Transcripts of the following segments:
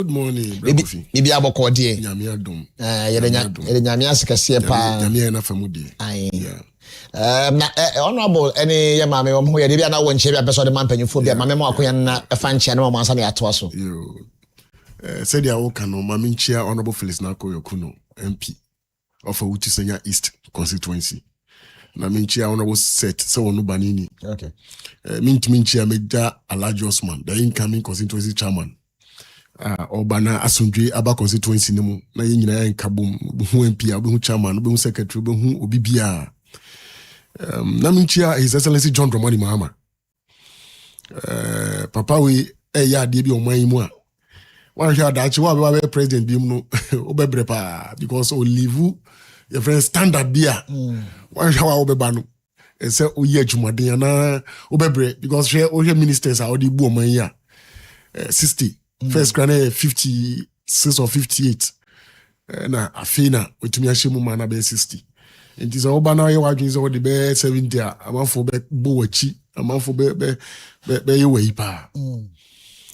Good morning, Kofi. Bibi aboko die. Nyame adom. Yede nyame asekese pa. Nyame na famudi. Yeah. Honorable any mama ho yede bia na wo nche bia peso de mampanyufo bia mama mo akoya na efa nche na mo ansa na yato aso. Yo. Said ya wo kanu mama nchia Honorable Felix Nakoyokuno MP of Utisenya East constituency. Na minchia Honorable Set so wonu banini. Okay. Minchia Meja Alhaji Osman, the incoming constituency chairman. Obana Asundwe aba constituency nemu na ye nyina ya nkabom hu MP hu chairman hu secretary hu obi bia na minchia His Excellency John Dramani Mahama papa we ya de bi oman mu a wan hwa da chi wa be president bi mu no obebre pa because o live your friend standard bia wan hwa wa obeba no say oyi adwumaden na obebre because o ministers a odi bu oman ya 60 first grade 56 or 58 na afina otumi ahemu ma na be 60 enti so oba na ye wadwin so de be 70 amafo be bo wachi amafo be ye wei pa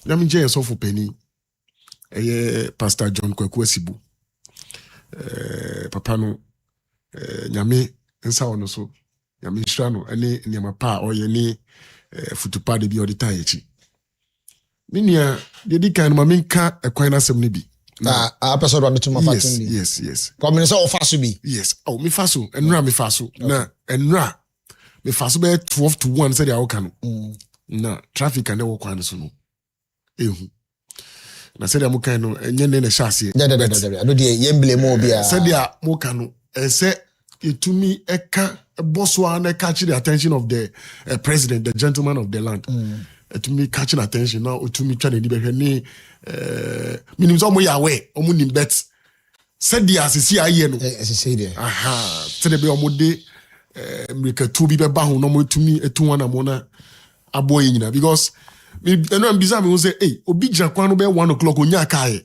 na mi je so fo pani Pastor John Kwaku Asibu papa no nyame nsa wono so nyame hira no ene nyama pa oye ni futupa de bi odita yechi Minia, the Dikan Maminka, a coin as a nibi. Episode on the tomb of Yes. Come in so fast to be. Yes. Oh, me fasu, and ra me fasu. Na, and ra. Me fasu be 12 to 1, said the Okano. Na, traffic and the walk on the sunu. Na said the Mokano, and yen in a chassis. I know the Yemble Mobia. Said the Mokano, and said it to me a boss one catch the attention of the president, the gentleman of the land. To me catching attention now to me trying to be any minimum some way away omunim bet said the asisi aye no say there said be omode America to be ba ho no mo to me etu wana mo na aboy nyina because me no ambisa me say eh obi gira kwa no be 1 o'clock onya kai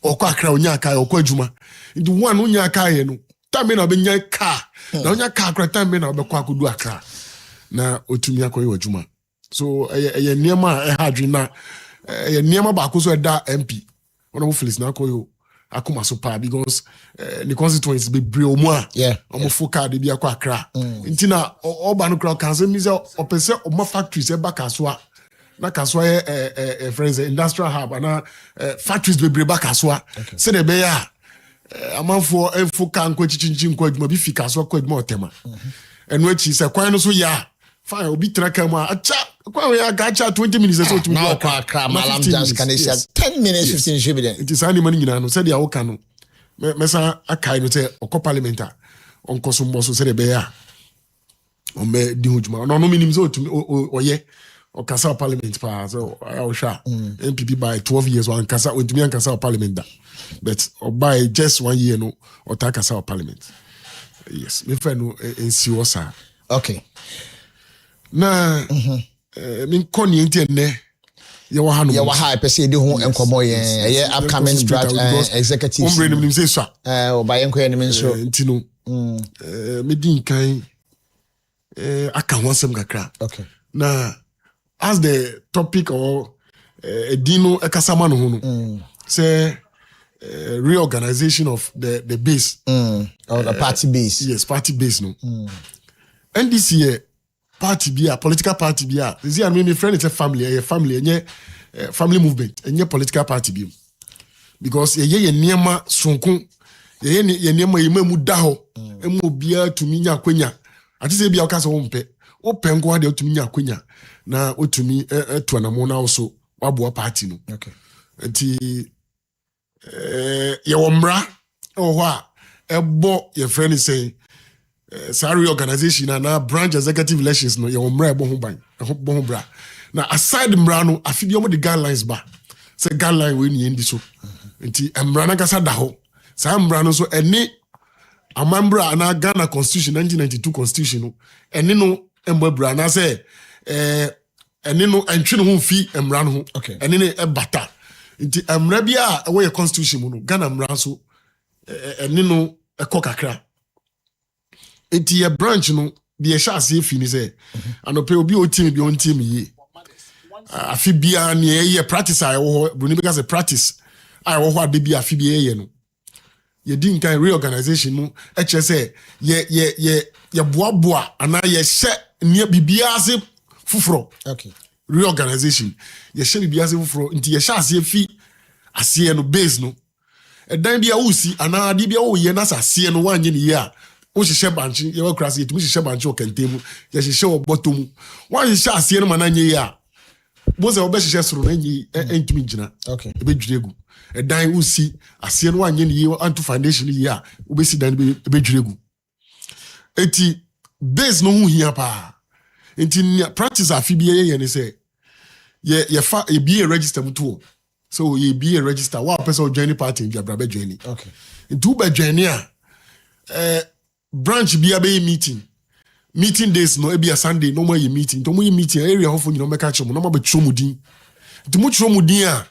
okọ akra onya kai okọ adwuma the one onya kai no time na be nya car na onya car akra time na be kwa akodu akra na otumi akoye adwuma. So ye niema hadwina ye niema ba ko so da MP Honorable Felix Nakoyo akoma so pa because the constituency be bre omu a omo foka de bia kwa akra ntina oba no kra kan se mi se opese omo factories e ba kasoa na kasoa friends industrial hub na factories be bre ba kasoa se de be ya amanfo enfoka nko chichinchin nko adwuma bi fi kasoa ko adwuma otema enu achi se kwan no so ya fine obi traka mu acha kwa we agacha 20 minutes so to now kwa kra malam just can say 10 minutes 15 should be there it is any money nyina no said ya woka no mesa akai no say okọ parliament onko so mbo so said be ya o me di hujuma no minim so to oye o kasa parliament pa so I sha MPP by 12 years one kasa ontumi an kasa parliament da but by just 1 year no o ta kasa parliament yes me fa no ensi wosa okay na min koni enti enne ye wa hanu ye wa ha pese de ho enkomo ye upcoming executive ombre nim say so o ba yenko ye nim so enti no me din kan aka ho asem kakra okay na as the topic or edino ekasama no ho no say reorganization of the base or the party base yes party base no NDC here party bia political party bia see I mean my friend is a family family movement and political party bia because ye niema sonko ye niema ye mamu da ho emu bia tumi nya kwanya ati se bia okasa wo mpe wo penko ade tumi nya kwanya na otumi etu na mo na also wabo party no okay nti ye womra ho a ebo ye friend say Sorry organization and branch executive elections no your mra bo ho bra na aside mra no afidi omo the guidelines ba say guideline we ni endi so nti mra na kasa da ho sa mra no so eni amambra na Ghana constitution 1992 constitution no eni no embo bra na say eni no entwe no ho fi mra no ho eni ne ebata nti mra bia we constitution mu no Ghana mra so eni no ekokakra enti ye branch no de chance fi ni say anope obi o team bi on team yi afi bia ne ye practice ayo bruni because practice I wo ho ade bi afi bi ye no ye din kan reorganization no e che say ye boaboa ana ye hye ne bibia ase fufuro okay reorganization ye hye bibia ase fufuro nti ye hye ase fi ase no base no edan bia wo si ana ade bia wo ye na ase no wanye ne ye a wo hye banchi ye wa krase ye tumi hye banchi o kantemu ye hye o bottom wo hye ase no mananye ye a bo se wo be hye soro na nyi entumi gina okay e be dwuregu edan wo si ase no wanye ne ye anto foundation ye a wo be si dan be dwuregu eti base no hu hia pa enti practice afi bi ye ne say ye fa e bi register mutuo so ye bi register wa person join party bi abra be join okay enti wo be join a branch bi abe meeting days no e bi a Sunday no more ye meeting to mo ye meeting area hofo nyino meka chemo no ma be tromudin enti mo tromudin a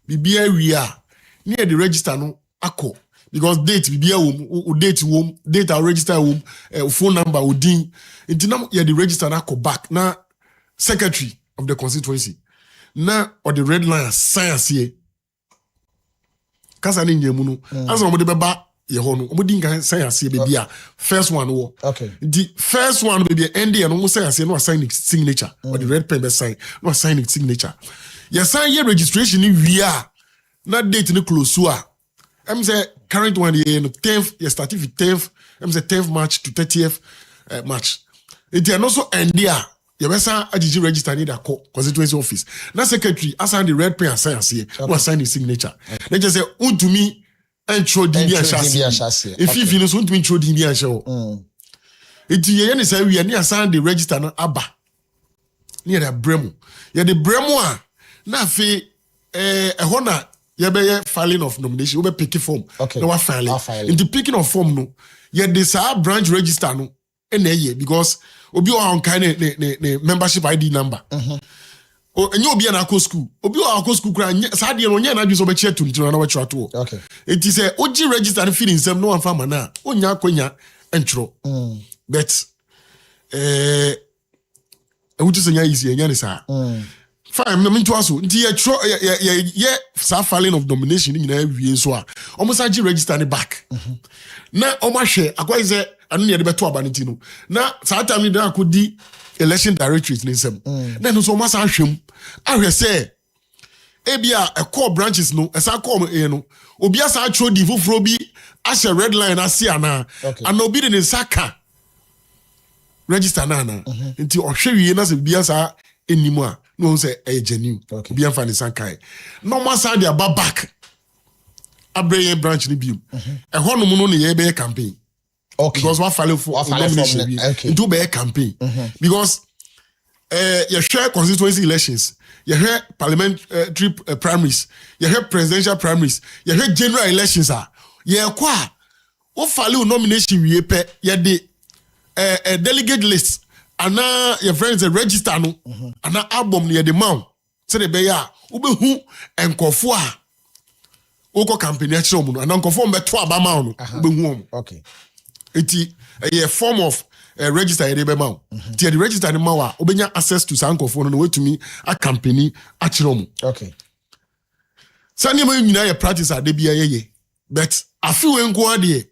bibia wi a ne the register no akọ because date bibia wom date our register wom phone number odin enti na ye the register na akọ back na secretary of the constituency na or the red line science here kasa ni nyemu no asa mo de beba ye ho no mo din kan science be bia first one wo okay the first one be bia end no mo science no assign signature or the red pen be sign no assign signature ye sign ye registration ni wi a na date ni close so a em say current one ye no 10th ye start with 10th em say 10th March to 30th March it and also end there ye besa agigi register ni da constituency office na secretary assign the red pen assign here no assign the signature then just say untumi intro di bi chassis if you know so untumi intro di bi show it ye ne say we ni assign the register na aba ni da bremu ye the bremu a na fe ho na ye be filing of nomination we be pick form no wa filing in the picking of form no ye the sa branch register no na ye because obi o on kind ne membership ID number o enye obi na akọ school obi o akọ school kra sa de no nya na dwi so be che tuntu na we chwa to okay it is oji register feeling sem no amfa mana onya akonya entro but wutu senya easy enya ne sa fine me nto aso nti ye sa filing of nomination ni na wie so a omusa ji register ne back na omahwe akwaize anu ne de beto abanti no na sa time ni akodi election directorate ni nsem na no so omasa ahwem ahwe se ebia a core branches no esa core no obi asa atro di foforo bi ahye red line ase ana ana obi de ne saka register na na nti ohwe wie na se bia sa enimu a no say e genuine obi amfa ne sankai no masa de aba back abreye branch ni biom e hono no ne ye be campaign okay because what follow for nomination into be campaign because you share constituency elections you hear parliamentary primaries you hear presidential primaries you hear general elections are you kwa what follow nomination we pe you the delegate list ana your friends register no ana album near the mount say the be ya ubehu enkofo a oko campaign a chiro mu no ana enkofo mbeto abama no ubehu okay eti a form of register ere be ma ti the register ni ma wa obenya access to sankofo no wetumi a campaign a chiro mu okay sani ma nyina ye practice ade bia ye but afi we nko ade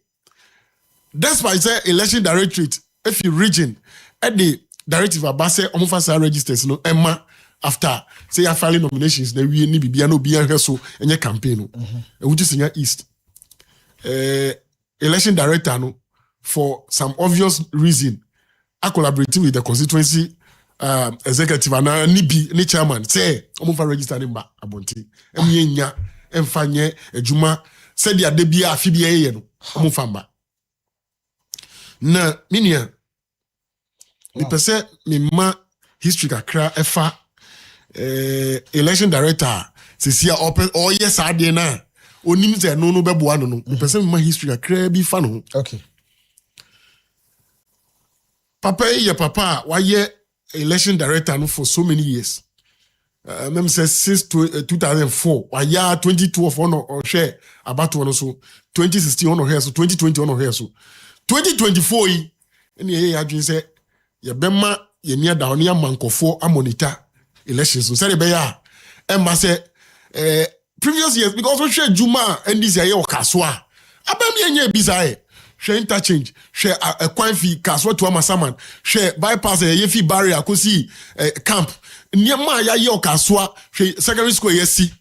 that's why say election directorate if you region at the directive abase omufasa registers no emma after say you filing nominations na wie ni bibia no bia hwe so enye campaign no wuti senya east election director no for some obvious reason I collaborate with the constituency executive and ni chairman say omufa register number abonti emyenya emfanye ejuma said dia de bia afi bia ye no omufa mba na minia mi pese mi ma history kakra efa election director sisia o yes ade na onim se no beboa no mi pese mi ma history kakra bi fa no okay papa ye papa why election director no for so many years même say since 2004 why 2012 on share about one so 2016 on here so 2020 on here so 2024 yi ene ye adwin say ye bema ye nia da ono ya mankofo amonitor elections so say be ya e ma say previous years because we share Juma and this year Kaswa. Abami enye bizae. Share interchange, share a coin fee, Kaswa to Amasaman, share bypass a yefi barrier, kosi camp. Nyama ya ye Kaswa, share secondary school yesi.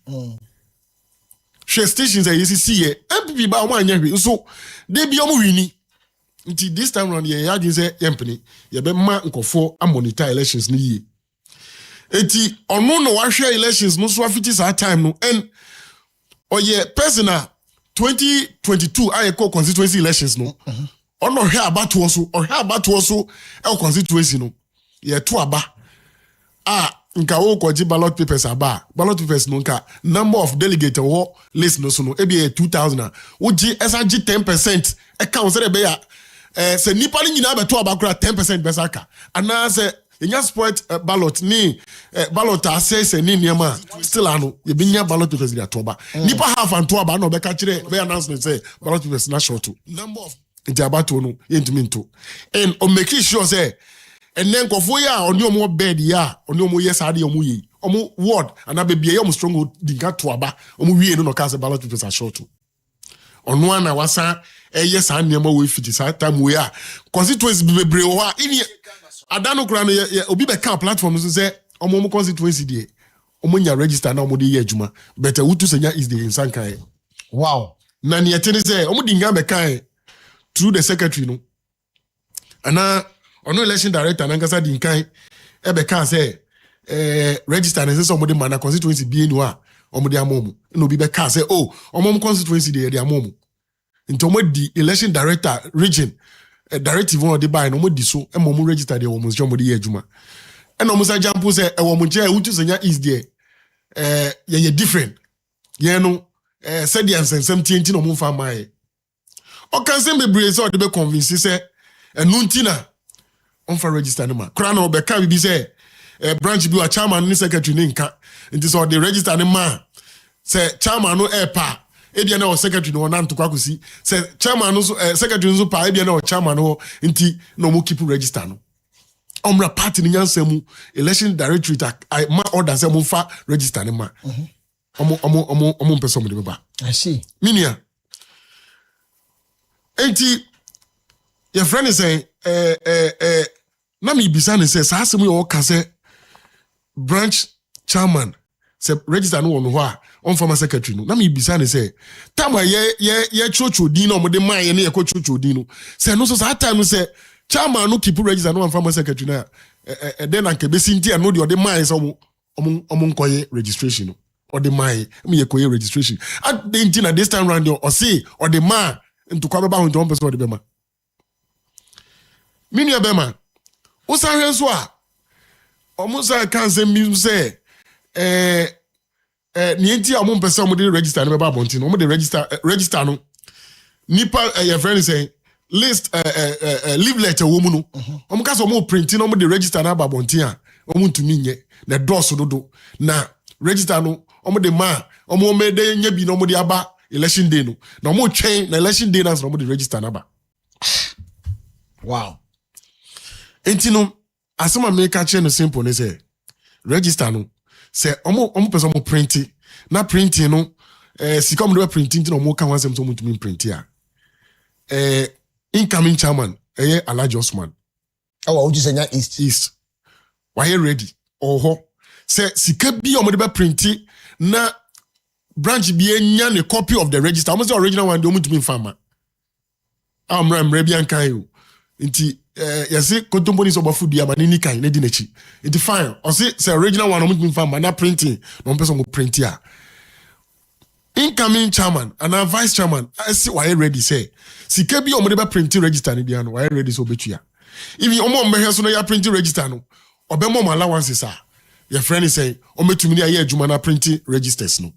Share stations a yesi see MPP ba one year. So they be omu wini. Until this time round ye ya say company, ye be ma nkofo a monitor elections ni ye. Eti ono no wa share elections no so afiti sa time no and oye personal 2022 I call constituency elections no. Ono he abatu also e constituency no. Ye to aba. Nka wo kwaji ballot papers aba. Ballot papers no nka number of delegates wo list no so no e be 2000. Wo gi SRG 10% e count say be ya se nipa ni nyina be to aba kura 10% besaka. Ana se enya sport ballot ni ballot assess ni niema still ano ye binya ballot papers dia toba nipa half and to aba na obeka kire be announcement say ballot papers na short number of ntiabato no yentumi nto and o make sure say and then kofo ya oni omo bed ya oni omo yes ade omo yi omo word ana be bia omo strong dinga to aba omo wie no ka say ballot papers are short ono ana wasa yes an niema we fiti sa time we ya constituency bebre ho a ini adano kura no obi be ka platform so say omo constituency die omo nya register na omo de ye adwuma better wutu senya is the insankai wow na ne yete ne say omo dinga be kai through the secretary no ana ono election director na ngasa dinkai e be ka say register na say omo de mana constituency bi enu a omo de amomu no obi be ka say oh omo constituency de amomu nti omo di election director region directive on the buy no mo di so e mo register there wo mo jo mo di adwuma e no mo sa jampo say e wo mo je wutu senya is there ye different ye no said the ansem tienti no mo fa mai o kan se bebre say o de be convince say enu ntina on fa register no ma kra na obeka bi say branch bi wa chairman ni secretary ni nka nti so the register ni ma say chairman no pa ebia na o secretary no na ntokwa kusi say chairman no secretary no pa ebia na o chairman no nti no mo keep register no omra party ni nyansam election directorate I ma order say mo fa register ni ma omo mpesa mo de ba I see minia enti your friend is saying na me bisa ne say sa asem yo ka say branch chairman say register no won ho a on former secretary no na me bisa ne say time ye chocho din no mo de man ye ne ye ko chocho din no say no so that time no say chairman no keep register no on former secretary na then anke be sinti no de man say omo nkoye registration no or the man me ye koye registration at the intina this time round or say or the man into kwa baba hunto person de bema mini bema o sa hwe so a omo sa kan say mi say ni enti omo person omo de register no baba bonti no omo de register no nipa your friend say list leave letter wo mu no omo ka so omo print no omo de register na baba bonti a omo ntumi nye na doso dodo na register no omo de ma omo me de nya bi no omo de aba election day no na omo twen na election day na so omo de register na ba wow enti no asema me ka che no simple ne say register no say omo person omo print na printing no sika omo de printing no omo ka wan sem so omo tumi print ya incoming chairman Alhaji Osman awa uji senya east why ready oho say sika bi omo de be print na branch bi enya ne copy of the register almost the original one de omo tumi farmer amra bi ankan yo nti yesi kontompo ni so bafu dia ma ni kan na di nachi nti fine o say original one omo tumi farmer na printing no person go print ya incoming chairman and vice chairman I see why ready say sika bi omo de be print register ni bia no why ready so betua if omo mbe so no ya print register no obemo mo allowances a your friend is say ometumi ni aye adwuma na print registers no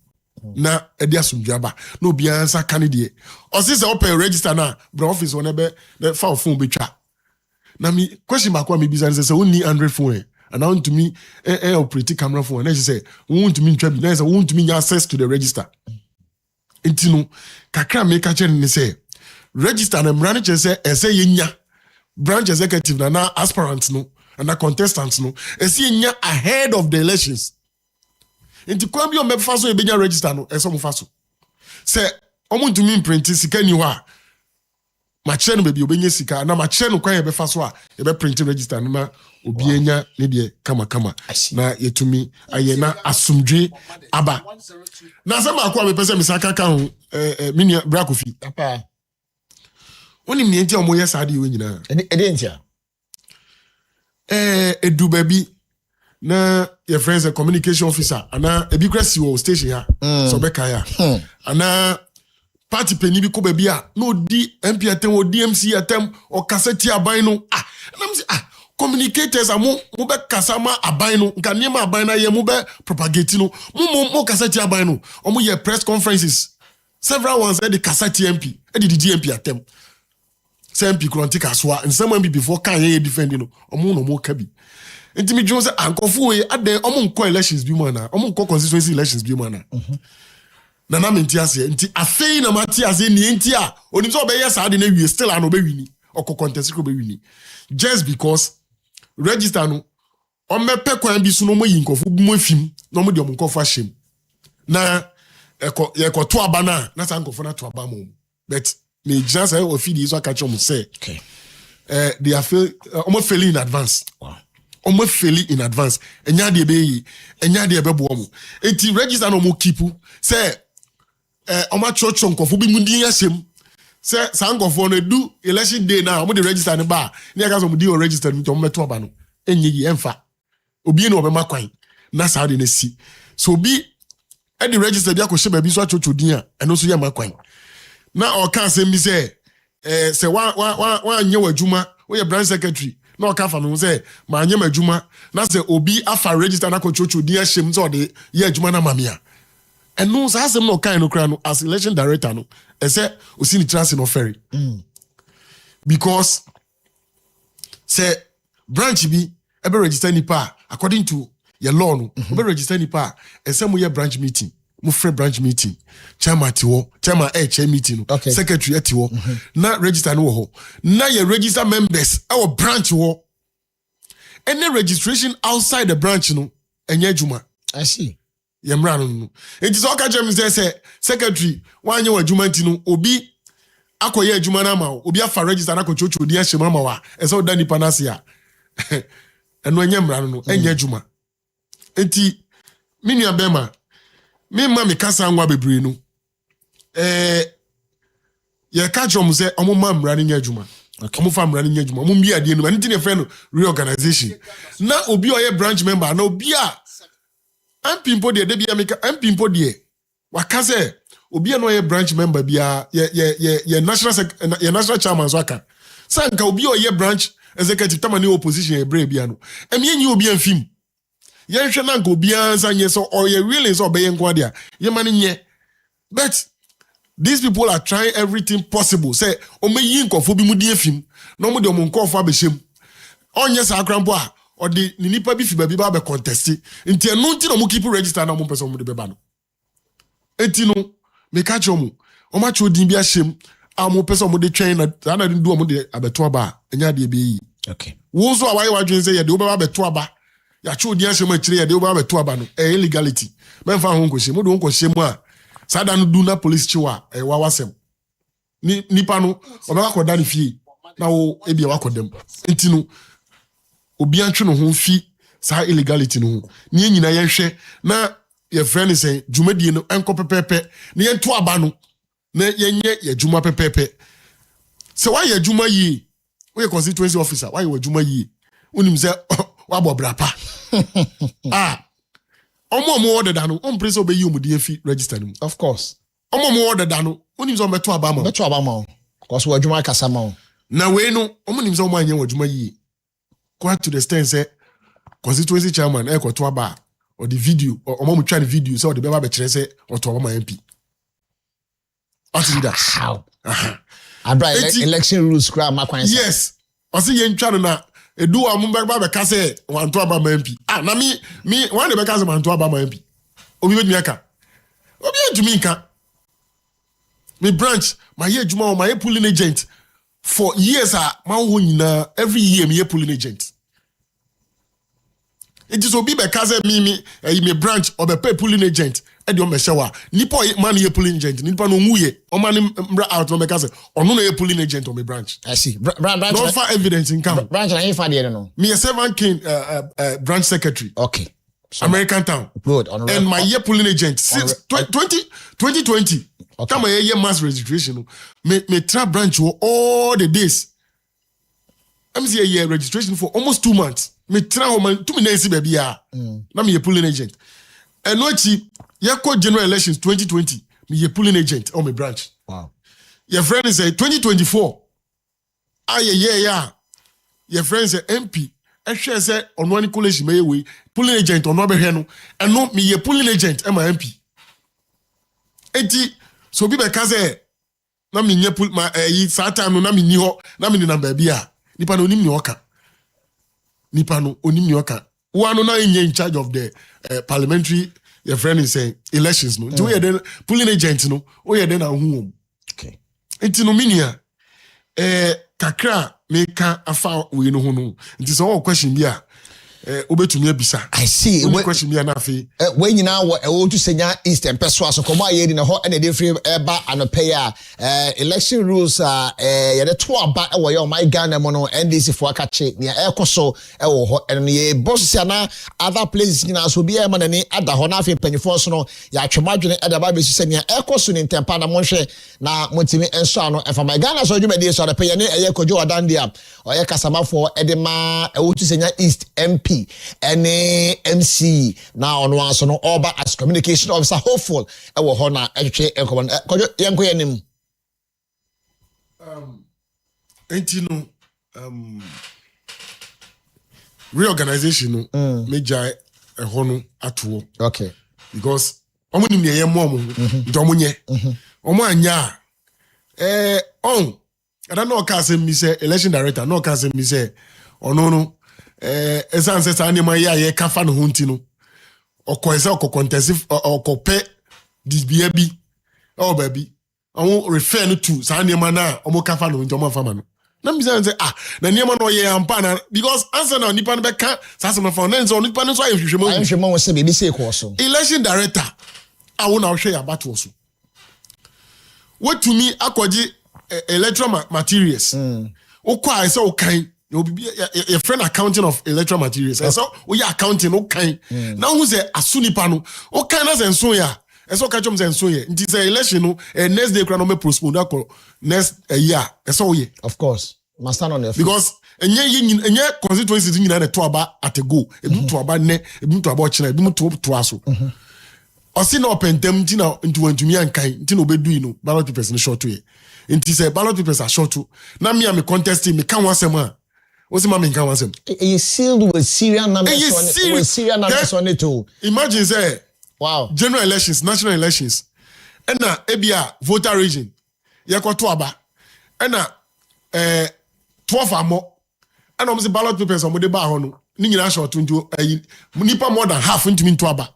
na edi asumdwaba na obi ansa candidate o say open register na bro office won be fa phone betwa na me question back wa me bizan say we need 100 phone and I want to me operate camera phone and she say we want to me ntwa bi na say we want to me access to the register intino kakra me ka che ni say register na branch say yenya branch executive na aspirants no and the contestants no yenya ahead of the elections Inti kwa bi o me fa so e benya register no e so mo fa so. Se omo ntumi print sika ni ho a ma che no be bi obenya sika na ma che no kwan e be fa so a e be print register no na obi enya ne de kama na yetumi aye na asumdwe aba na se ma kwa me pese me saka ka ho mini brakofi papa oni me enti omo ye sa de we nyina ede ntia edu baby na your friends a communication officer ana ebi krasi wo station ya so be kaya ana party penny bi ko baby a no di MP atem o DMC atem o cassette aban no na me say communicators amu mo be kasama aban no nka niam aban na ye mo be propagate no mo cassette aban no omo ye press conferences several ones at the cassette MP at the DMP atem MP krontika aswa and someone be before kan ye defending no omo no mo ka bi ntimi dwon say ankofo we ade omo nko elections bi mo na omo nko constituency elections bi mo na na menti ase nti afei na mati ase ni enti a onim so be yes ade na wie still an obewini okọ contest ko bewini just because register no o mepe kwan bi so no mo yinkofo bi mo afim no mo de omo nkofo ahyem na eko to aba na sa nkofo na to aba mo but me just say o feed is what catch them say okay they are almost failing in advance. Wow. Almost failing in advance. Enya de be enya de be bo mo. Enti register no mo keepu say oma church nkofo bi mudi yasem say sankofo no do election day now mo de register ne ba na ka so mo di o register mi to mo meto aba no enye yi emfa obi na obema kwan na sa de na si so obi e de register bi akọ hye ba bi so church odin a eno so ye makwan na o kan say mi say say wa anye wadwuma wo ye branch secretary na o ka fa me say ma anye madwuma na say obi afa register na ko church odin a hyem so de ye adwuma na mamia eno sa asem no kan no kra no as election director no e say o si ni trance no ferry because say branch bi e be register ni pa according to your law no e be register ni pa e say mo ye branch meeting mo free branch meeting chairman tiwo chairman chair meeting no okay. secretary tiwo na register no ho na your register members our branch wo any registration outside the branch no enye adwuma I see yemra no enti so ka chem say secretary wanye wadwuma nti no obi akoye adwuma na ma obi afa register na kochocho odi ahyema ma wa e say oda nipa na se a eno enye mra no enye adwuma enti minua bema me ma me kasa nwa bebre no ye ka chom say omo ma mra nya adwuma omo fa mra nya adwuma omo bi ade no nti ne friend reorganization na obi oye branch member na obi a ampimpo de bia meka ampimpo de waka say obi a no oye branch member bia ye national chairman so aka sanka obi oye branch executive tamani opposition e bre bia no enyi obi amfim yen hwe na nka obi ansa nye so or ye really so obeye nko dia ye mane nye but these people are trying everything possible say o meyi nkofo bi mu di afim no mo de mo nkofo abehiem onye sa akrampo a o de ni nipa bi fi ba bi ba be contest nti eno nti no mo keep register na mo person mo de beba no enti no me ka chomo o ma cho din bi ahiem a mo person mo de twen na na ndu mo de abeto aba enya de be yi okay wo so awaye wadwen say ye de obeba abeto aba ya cho odi ahye ma kire ya de oba beto aba no illegality memfa ho nkohye mo do nkohye mu a sada no du na police chiwa wa wasem nipa no oba akoda ne fie na wo ebia wakodem enti no obi antwe no ho fi sa illegality no ho ne nyina ye hwe na ye friend say dwumadie no enko pepepe ne ye to aba no na ye nye ye dwuma pepepe se wa ye dwuma yi wo ye constituency officer wa ye dwuma yi unim say wabo brapa omo order no on press obey you mudi fi register no of course omo order no onim so beto abama because we adwuma kasa ma na we no omo nim so anya wadwuma yi quite to the extent say constituency chairman e kwato aba or the video omo try the video so the beba be kire say oto aba MP that how election rules cry makwan yes o say ye ntwa no na edu amumba ba ka say wanto aba MP na me one dey be ka say wanto aba MP obi be aka obi ejumi nka me branch my year juma my pulling agent for years ma ho nyina every year me pulling agent It is obi be kaze me branch or be pay pulling agent. Edi o meshewa. Nipo man ye pulling agent. Nipo no muye. O man mbra out no be kaze. Ono no ye pulling agent on me branch. I see. Branch. No for evidence in camp. Branch na infa de no. Me a 7 king branch secretary. Okay. So, American Town. Good. And my year pulling agent since 2020. Okay. Come a year mass registration. Me trap branch all the days. I'm see a year registration for almost 2 months. Me try home 2 minutes baby ya. Na me a pulling agent. And no chi yako general elections 2020. Me a pulling agent on my branch. Wow. Your friend is 2024. Yeah. Your friend say MP. I share say on one college me way pulling agent on no be no. And no me a pulling agent am MP. Eti so bi be ka say na me nye pull my saa time no na me ni ho na me ni na baby a. Nipa no onim ni oka. Nipa no onim ni oka. One no na in charge of the parliamentary your friend is saying elections no. Do you then pulling agent no? O ye then na hu. Okay. Enti no minia kakra meka afa we no ho no. Enti so question bi a obetumi abisa. I see. What question bi na afi. When you now want to say Eastern Pessoa so come here in a hot and a different eba anope election rules ya the two aba e wo your my Ghana mono NDC for akache near ekoso e wo ho and ye boss na other places na so bia ma nani ada ho na afi panyifo so no ya atwemadwene e da ba be su near ekoso ni ntempa na monhwe na motimi enso ano e for my Ghana so dwumadi so da pay ne e kojo odandia o ye kasamafo e de ma e wo to say East MP any MC now on one so no over as communication officer hopeful e wo ho na etwe e ko yenko yanim Enti no reorganization no major e ho no atuo. Okay. Because omo nim ne ye mo omo nto omo nye omo anya on I don't know ka say me say election director no ka say me say ono no esanse sa anima ye kafa no hunti no okoese okocontest okope dibia bi baby omo refer no to sa anima na omo kafa no hunti omo fama no na me say na anima no ye ampa na because answer na nipa no be ka sa se for na nso nipa no so ahwehwemo wo se be say ko so election director awo na hwe ya batwo so what to me akwaji electoral materials okwa I say okan your friend accounting of electoral materials. So we are accounting okay. Now who say asuni pano? Okay, na senso ya. So catch them senso ya. It is a election no. Next day we no postpone that next year. So ye. Of course. Must stand on the because enye constituency ni na to aba at a go. Ebi to aba ne, ebi to aba ochina, ebi to aso. Osi na opentem ti na ntumi ankan, ti na obedu no ballot papers no short way. It is a ballot papers are short too. Na me am contesting me kan wasema. What's my main council? You sealed with serial numbers on it too. Imagine say, wow, general elections, national elections, and na ebia voter region, yakwato aba, and na 12 amo, and almost ballot papers on the bar hono. Ni nyina short into nipa more than half into me to aba.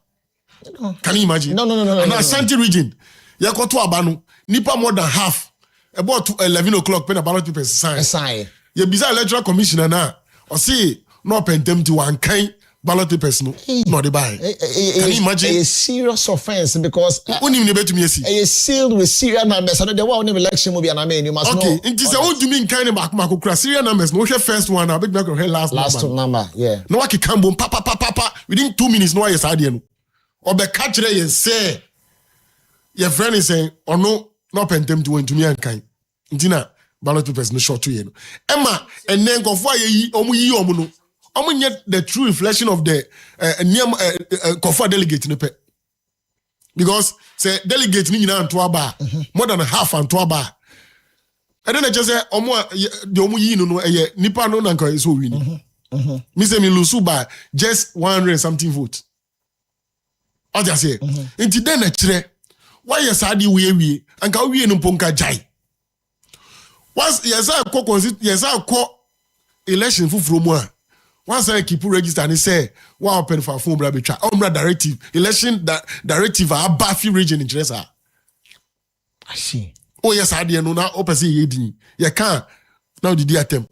Can you imagine? No. And Ashanti region, yakwato aba no, nipa more than half. About 11 o'clock, when the ballot papers sign. Ye bizarre electoral commissioner na or see no pentem to one kind ballot papers no the buy. Can you imagine? A serious offense because only me bet me see. A sealed with serial numbers and the one election will be an amen. You must know. Okay, it is a what do mean kind of back serial numbers. No first one, I beg back last number. Yeah. No waki can boom papa within 2 minutes. No yes idea. Or the catch there you say your friend is saying or no pentem to me and kind. Intina. Ballot papers no short to you. Emma and then go for ye omu yet the true reflection of the Kofa delegate in the pet. Because say delegate ni na to aba more than half and to aba. And then I just say the omu yi no nipa no nanka is so win. Me say me lose by just 100 something votes. I just say inti den na kire why yes adi we anka we no ponka jai. Once yes I call election from one. Once I keep register and say wow open for phone bra betwa omra directive election directive a Bafi region in Chesa. I see. Oh yes I dey no na opese ye din. Ye can now the attempt.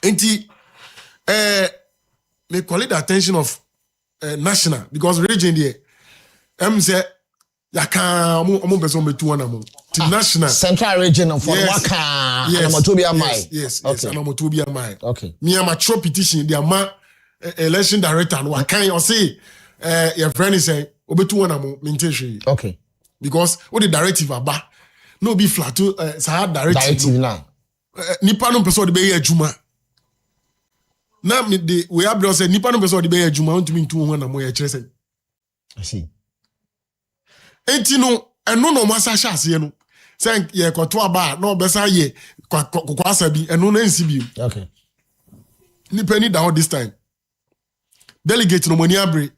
Enti may call it the attention of national because region there. Say ya can omo person be 2 to national central region for Waka Anamotobia Mai. Yes, Anamotobia Mai. Okay. Me am a petition the ama election director no kan you say your friend is say obetu one am maintain. Okay. Because what the directive aba no be flat to sa directive now. Nipa no person de be adwuma. Na me de we abro say nipa no person de be adwuma ntumi ntu ho na mo ya kire say. I see. Enti no eno no masa sha ase no say ye kwoto aba na obesa ye kwakwasa bi eno na nsi bi. Okay. Nipa ni down this time. Delegate no money abre.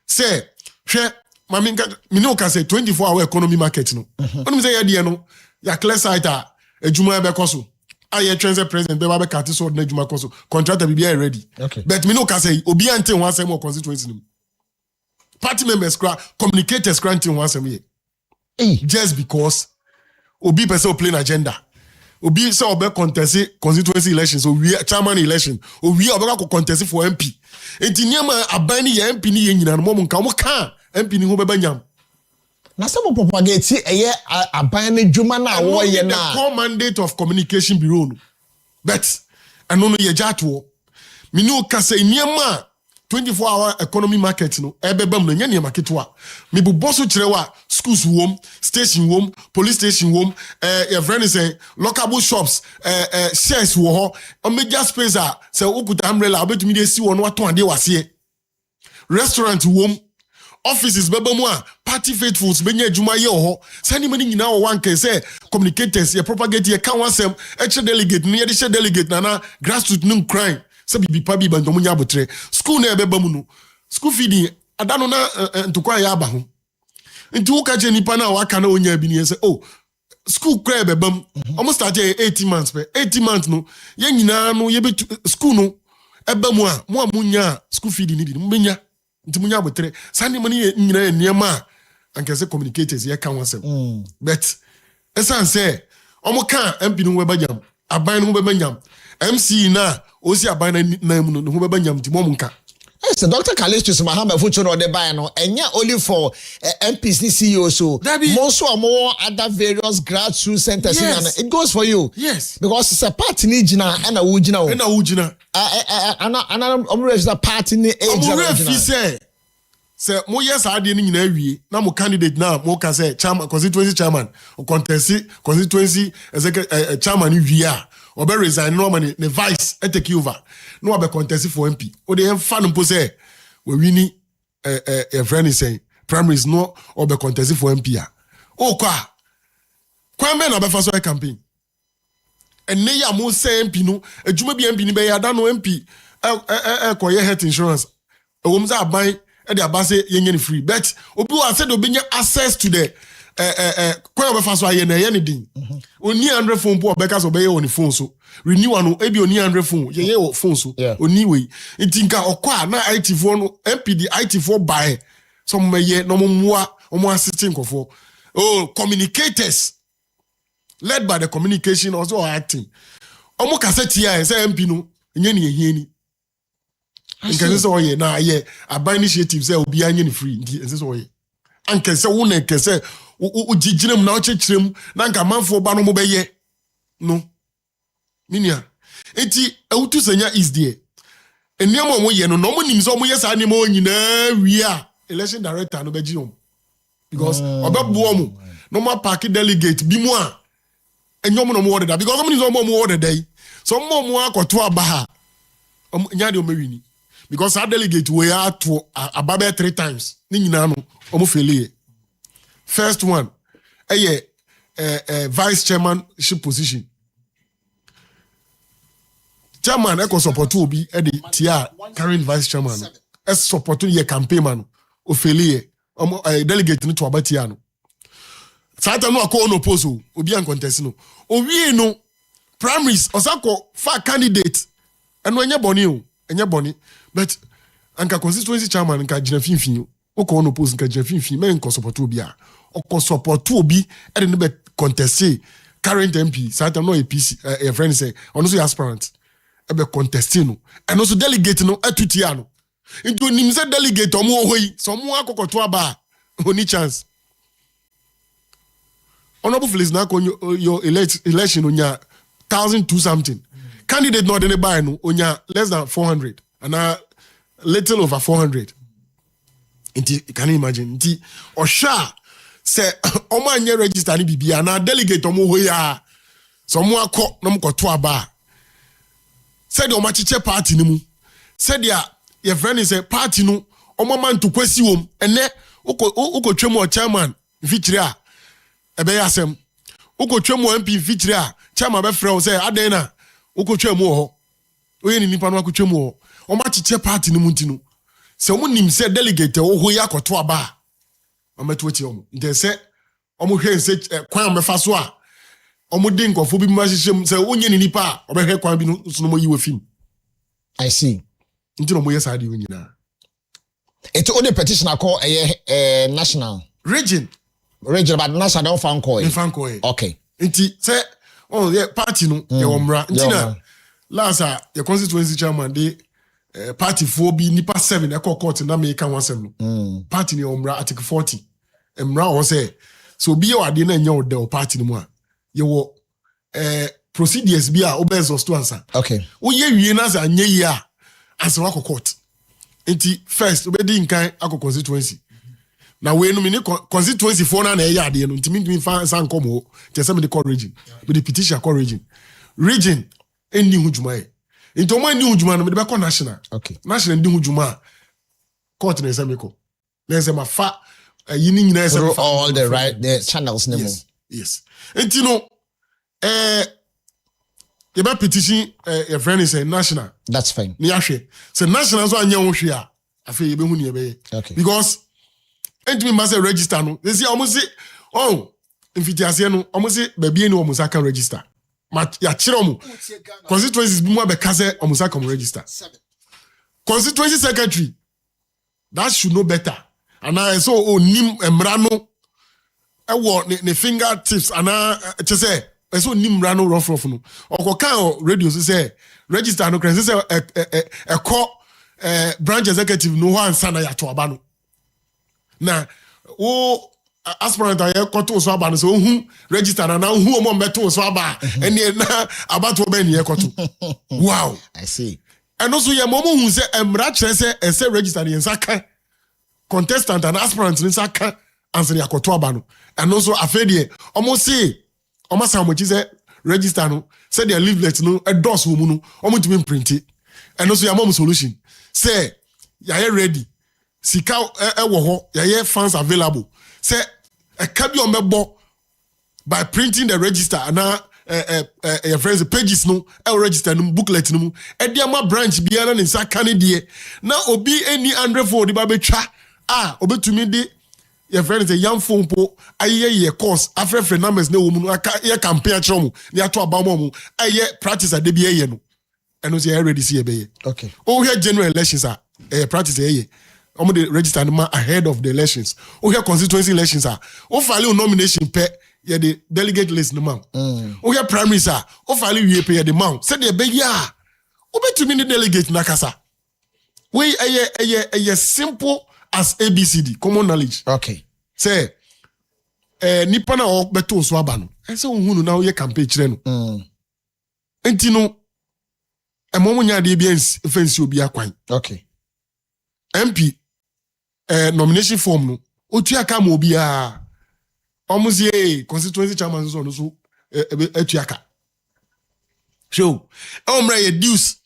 Say hwe mami no ka say 24-hour economy market no. Onu say ye de no ya clear site a adwuma be koso. Aye transit president be ba cut so na adwuma koso. Contractor be ready. Okay. But me no ka say obi ante ho asem o constituency no. Party members communicators granting once a year. Just because Obi person playing agenda. Obi say obe contest constituency elections or we chairman election or we obe contest for MP. Enti niam abani ya MP ni nyina no mo nka mo ka MP ni ho beba nyam. Na some propagate abani dwuma na wo ye na. The core mandate of communication bureau no. But eno no ye jato. Me no ka say niam 24-hour economy market no ebebam no nyane marketwa me bu bosso kirewa schools wom station wom police station wom your friend say local shops shares wo ho omega space a say okuta umbrella obetumi dey si wo no aton ade wase restaurant wom offices bebamu a party faithfuls benya adwuma ye ho sani mani nyina wo wanke say communicators ye propagate ye kan wasem eche delegate no ye de share delegate na grassroots no crime. Se bibi pa bi bandomu nya botre school na ebeba mu no school feeding adano na ntokwa ya aba ho nti wo ka je nipa na waka na onya bi ni say oh school kra ebeba mu almost start 18 months pe 18 months no ye nyina no ye be school no eba mu a mo amunya school feeding ni bi mo benya nti munya botre sane mo ni nyina niema anke se communicators ye kan wasem but esan say omo kan MP no we bajam aban no we banyam MC na osi abana na mu no ho beba nyam ti mom nka. Yes, Dr. Callistus Mahama Fucho no de buy no enya only for MPs ni CEO so most of more other various grassroots centers it goes for you. Yes. Because it's a party ni jina and a wujina. And a wujina. And I'm register party ni age. Say mo yes ade ni nyina wie na mo candidate na mo ka say chairman constituency chairman o contest constituency executive chairman wie a obe resign no man the vice take over no obe contest for MP o dey fan mpo say we wini a friend is saying primaries no obe contest for MP a o kwa me na be fa so campaign enne ya mo say MP no adwuma bi MP ni be ya da no MP koye health insurance e wo mza aban e dey abase yenye ni free but obi wa said obi nya access to the kwa be fa so aye na ye ne din oni 100 phone po obeka so be ye on phone so renew anu e bi oni 100 phone ye o phone so oni we ntinka okwa na IT phone no MPD IT phone buy some meye no moa omo assisting kofo communicators led by the communication also acting omo cassette here say MP no nye ne ye ni nka so ye na ye aban initiative say obi anye ni free nti so ye anka se wo na ke se o jijirem na o chechirem na nka manfo ba no mo be ye no minia enti awutu senya is there eniamo mo ye no no mo nim so mo ye sa ni mo nyina wi a election director no be gi om because obebuo mo no mo park delegate bi mo a enyom no mo order because mo nim so mo order dey so mo akoto aba ha nya de o mewini because our delegate we are to about 3 times ni nyina no omo fele first one vice chairmanship position chairman e ko support obi e dey tia current vice chairman e support your campaign man o fele delegate no to abatia no sata no akọ no oppose obi an contest no owie no primaries osako fa candidate eno enye boni o enye boni but anka constituency chairman nka gina finfin o ko no oppose nka gina finfin me nko support obi a o ko support obi e dey be contest current MP sata no APC a friend say ono so aspirant ebe contesting no and also delegate no atutia no into nim say delegate omo hoyi so mo akokoto aba oni chance honorable Felix Nako your election onya 1,002 something candidate not any buy no onya less than 400 and a little over 400 inti can you imagine inti osha say omo anye register ni bibia na delegate omo hoyi a so mo akọ na mo koto aba said the Omachiche party ni mu said your friend is a party no omo man to kwesi wom ene uko twemu chairman feature a ebe yasem uko twemu MP feature a chairman be frɛ say aden na uko twemu ho oye ni nipa no akotwemu ho Omachiche party ni mu ntino se omo nim se delegate wo ho ya koto aba ometo ati omo nte se omo hwe se kwan mefa so a omo de nkofo bi ma hyehyem se onye ni nipa obehwe kwan bi no so no yiwe film I see ntino mo yesa de onyina it only petition call national region but national don't fan call okay nti se party no ye omra ntina lasa your constituency chairman de party 4 bi nipa 7 e court na me ka wansem no party ni omra article 40 emra o say so bi o ade na nya o de party no mu a ye wo procedures bi a obezos to answer okay wo ye wie na za nya yi a answer wa court enti first obedi nkan akọ constituency na we no me constituency for na e ya ade no ntimi ntimi fa san komo te se me de call region me de petition call region eni hujuma e enti o ma eni hujuma no me de be call national okay national ndi hujuma court na se me ko na se ma fa yini nyina se all the right the channels nemo yes enti no you be petition your friend is a national that's fine ni ahwe so national so anya wo hwe a afi ye be hu ni ye be okay because entimi ma say register no they say almost say oh infitiase no almost say baby ni omusa kan register ma ya kire omu constituencies bi mu be ka say omusa kan register constituency secretary that should know better and I so onim emra no e wo ne fingertips ana che say eso nimra no rough no okoka radio say register no kran say e call branch executive no one sana ya to aba no na o aspirant aye koto so aba no so hu register na hu o mo meto so aba eni na abato ba ni e koto wow I see and also ye mo hu say emra kire say e say register ni nsaka contestant and aspirant ni nsaka answer ya koto aba no and also afedie omo say Oma samochi say register no say their leaflet no endorse wo mu no omo tumi print it and also your mom solution say ya ready sika wo ho ya funds available say a kabi o mebo by printing the register and your friends pages no register no booklet no e dia ma branch biara ne saka ne de na obi any 100 for the ba betwa obetumi de your friend is a young phone po aye course afre numbers na wo mu ye campaign akere mu na to aba mu aye practice ade bi ye no and so you ready see e be okay oh here general elections practice ye omo dey register man ahead of the elections oh here constituency elections oh file nomination pe ye the delegate list no man oh here primaries oh file wie pe ye the man say dey be ya obetumi ni delegate na kasa we aye simple as ABCD, common knowledge. Okay. Say, nipa na o beto so aba no. Say ohunu na o ye campaign kire no. Enti no emomo nya de bi fancy obi akwan. Okay. MP nomination form no. Otu aka ma obi a. Omuzie constituency chairman so no so etu aka. Show. Omra ye dues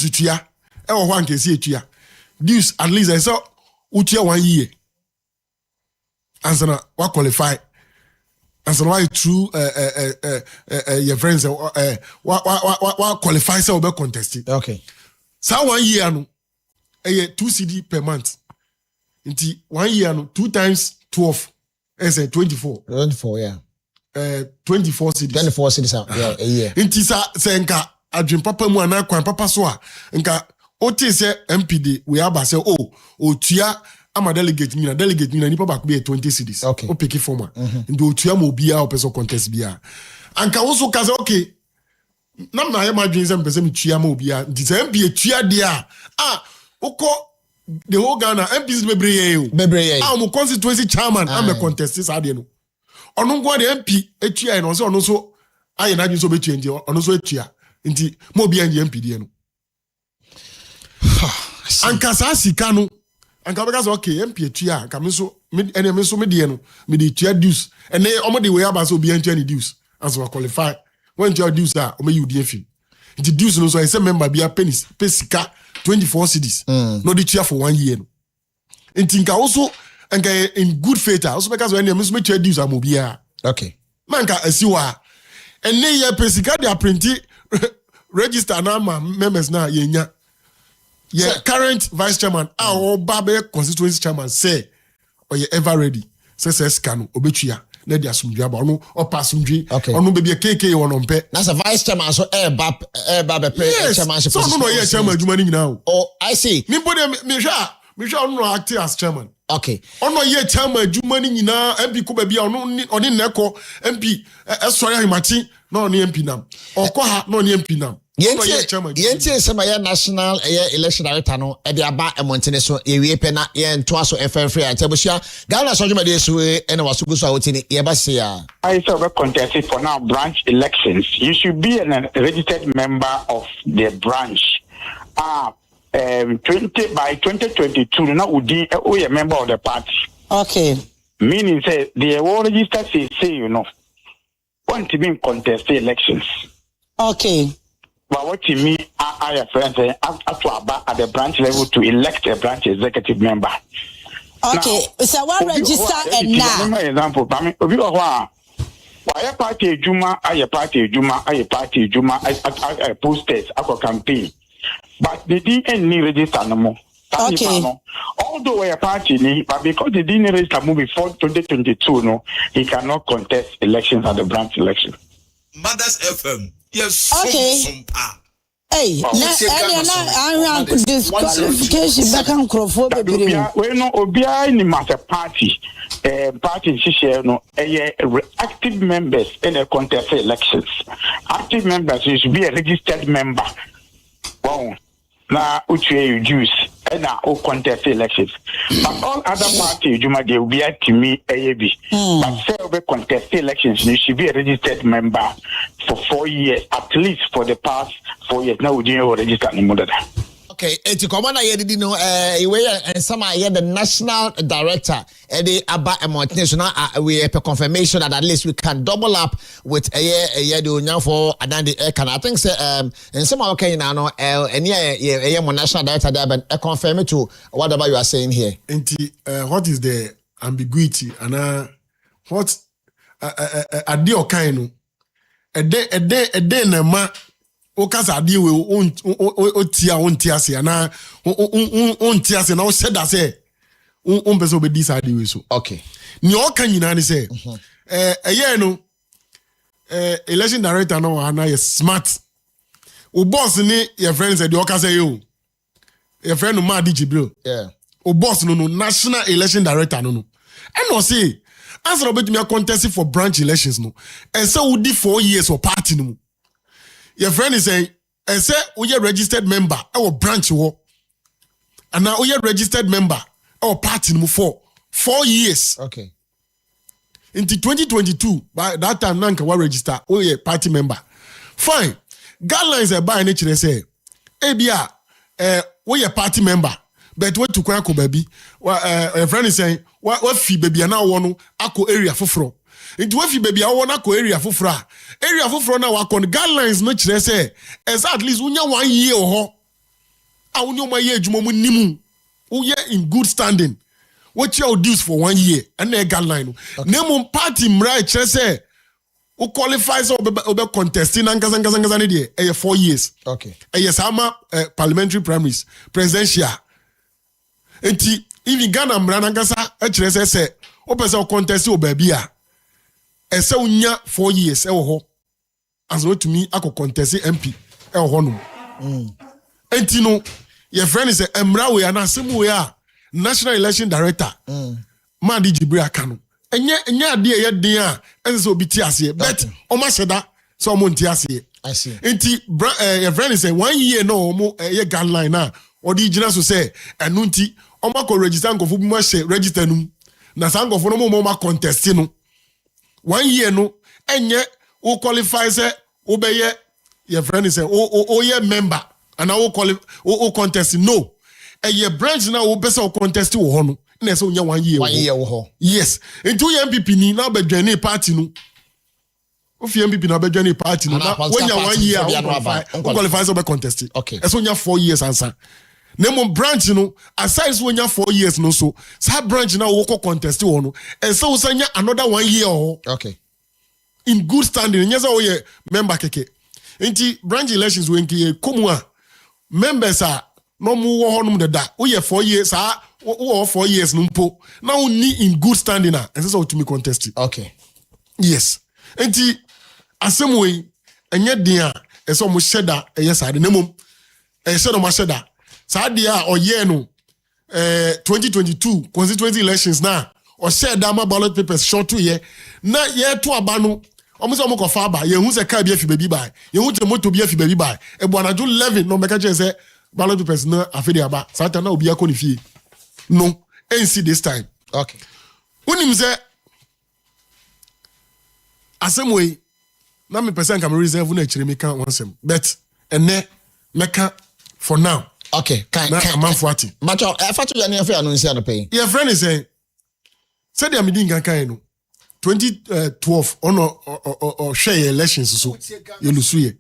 utua. E wo ho ankesi etua. Dues at least I saw utia 1 year. Answer what qualify. Answer why true your friends what qualify so be contested. Okay. So 1 year no 2 CD per month. Inti 1 year no 2 times 12 is 24. 24 yeah. 24 CDs. 24 CDs yeah a year. Inti sa senka adwin papa mu ana kwan papa so a nka Oti say MPD we aba say otua ama delegate nyina nipa back be 20 cities. Okay. O pick it former. Ndo otua mo bia o person contest bia. Anka wo so ka say okay. nam na my dreams and person tua ma obi a nti say MP tua dia oko the whole Ghana MPs bebreye mo constituency chairman am a contest saa de no ono ngo de MP etua no so ono so aye na dwun so betua nti ono so etua nti mo obi anje MP de no anka saa sika no anka beka so okay MP etua anka me so ene me so me de no me de tua dues ene omo de we aba so obi anje ni dues as we qualify when you dues omo you de fi nti dues no so I say member bia penis pesika 24 cities no de tua for 1 year no nti nka also anka in good faith also because when me so me tua dues amobia okay manka asiwa ene ye pesika de printi register na ma members na yenya current vice chairman our babe constituency chairman say or you ever ready say scan obetua na dia sumdua ba ono opasumdwi ono be KK wono mpe na say vice chairman so ba be chairmanship so no ye chairman adwuma ni nyina o oh I see me body me hwa ono act as chairman okay ono ye chairman adwuma ni nyina MP ko ba bia ono oni nneko MP esori ahimati na ono MP nam okọ ha na ono MP nam Yenti sama ya national election director no e de aba emontene so ewie pe na ye nto aso free antabusia Ghana so dwuma de so e na wasugu so awotini ye ba se ya I say we contest for now branch elections. You should be a registered member of the branch. By 2022 now udi we a member of the party. Okay. Meaning say they will register say you know want to be in contest elections. Okay. But what you mean, I have friends at the branch level to elect a branch executive member. Okay, now, so what register and now? Example, I party Juma, I party Juma, I posters, I campaign. But they didn't need register no more. Okay. Although we are party, but because they didn't register before 2022, no, he cannot contest elections at the branch election. Mothers FM. Yes. Okay. Hey, na disqualification back on Crawford. We know Obia ni master party. Party share no active members in a contest elections. Active members should be a registered member. Wow. Na uche juice and na contest elections. But all other parties, Juma they will be to me AAB. But say contest elections, you should be a registered member for 4 years, at least for the past 4 years. Now we didn't register anymore. Okay, eti komana ye didi no and some are the national director the aba emontine so now we have a confirmation that at least we can double up with the onyan for adan the can I think say and some are okay now no any national director there but confirm it to whatever you are saying here. Enti what is the ambiguity and what ade okan no ede na ma o kasa ade we o tia ase na on tia ase na o said that say on person be this ade we so okay ni o kan nyina ni say no election director no na is smart o boss ni your friend said the o kasa you your friend no Madi Jibril o boss no national election director no and no say answer about me contest for branch elections no and so we did 4 years for party no. Your friend is saying, and say we are registered member, our branch war, and now we are registered member, our party for 4 years. Okay. Into 2022, by that time, Nanka will register, we are party member. Fine. Guidelines are by nature say, ABR, we are party member, but what to Kwanko baby? A friend is saying, what fee baby, and now one ako area for fro. Into if you baby I wanna go area for na wakon guidelines no chire say at least unya 1 year ho a unya ma year adwuma mu nimu uye in good standing what you dues for 1 year and the guideline name party mra chire say who qualifies obe contesting and kazan ne de 4 years okay sama parliamentary primaries presidential enti even Ghana mra nankasa chire say opese contest o baby a ese unya 4 years ho as no to me ako contest MP ho no enti no your friend is emra we na asem we a national election director Madi Jibril aka no enye ade ye den a ense obi ti ase but o ma sheda so o mo nti ase I see. Nti your friend is say 1 year no mo guideline na or the gina so say enu nti omo ko register nkofo bi mo share register num na sa nkofo no mo contest no 1 year no enye o qualify say o be ye your friend is say o ye member and I qualify o contest no ye branch na o be say o contest wo ho no na say onya 1 year 1 year wo ho yes nti o ye MPP ni na be dwane party no o fi MPP na be dwane party no na when you 1 year o qualify so be contest okay so onya 4 years answer Nemo branch no aside so onya 4 years no so sa branch na wo contest wo no and so usanya another 1 year ho okay in good standing nyeza wo ye member keke nti branch elections we nki komua members are no mu wo honum deda wo ye 4 years wo 4 years no mpo na wo ni in good standing na and so to me contest okay yes nti asemwe enye den a eso mo sheda yes ade nemom sheda mo sheda sadia oye no 2022 constituency elections na o sheda ma ballot papers short to ye na ye to aba no omo se omo ko fa aba ye hu se ka bia fi baby bai ye hu te moto bia fi baby bai e bo anaju 11 no meka che se ballot papers na afede aba sata na obi akọ ni fie no NC this time okay unim se asemwe na me person can reserve na chire me kan wansem but ene meka for now okay kan amanfuati macho fato ya ne afa no nsi anope your friend is saying said the meeting kan no 2012 ono share elections so you lose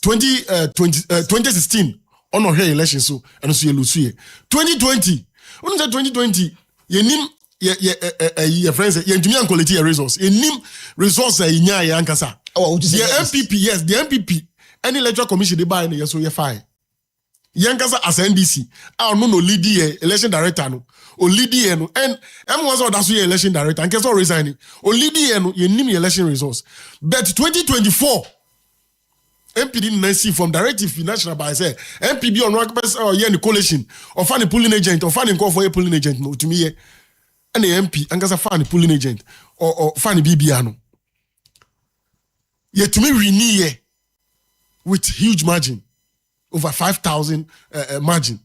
2016 ono share elections so and so you lose 2020 ono 2020 yenim your friends say yentumi an quality resource yenim resource nya ya ankasa the MPP yes the MPP any electoral commission they buy no so you fine yankasa as NDC no lead here election director no o lead here no and was all that so election director and so resigning o lead here no you name election results but 2024 MPD Nancy from directive national by say MPB on one person or the coalition or find a polling agent or find call for a polling agent no to me and the MP and cause find a polling agent or find a BBA yet to me renew with huge margin over 5,000 margin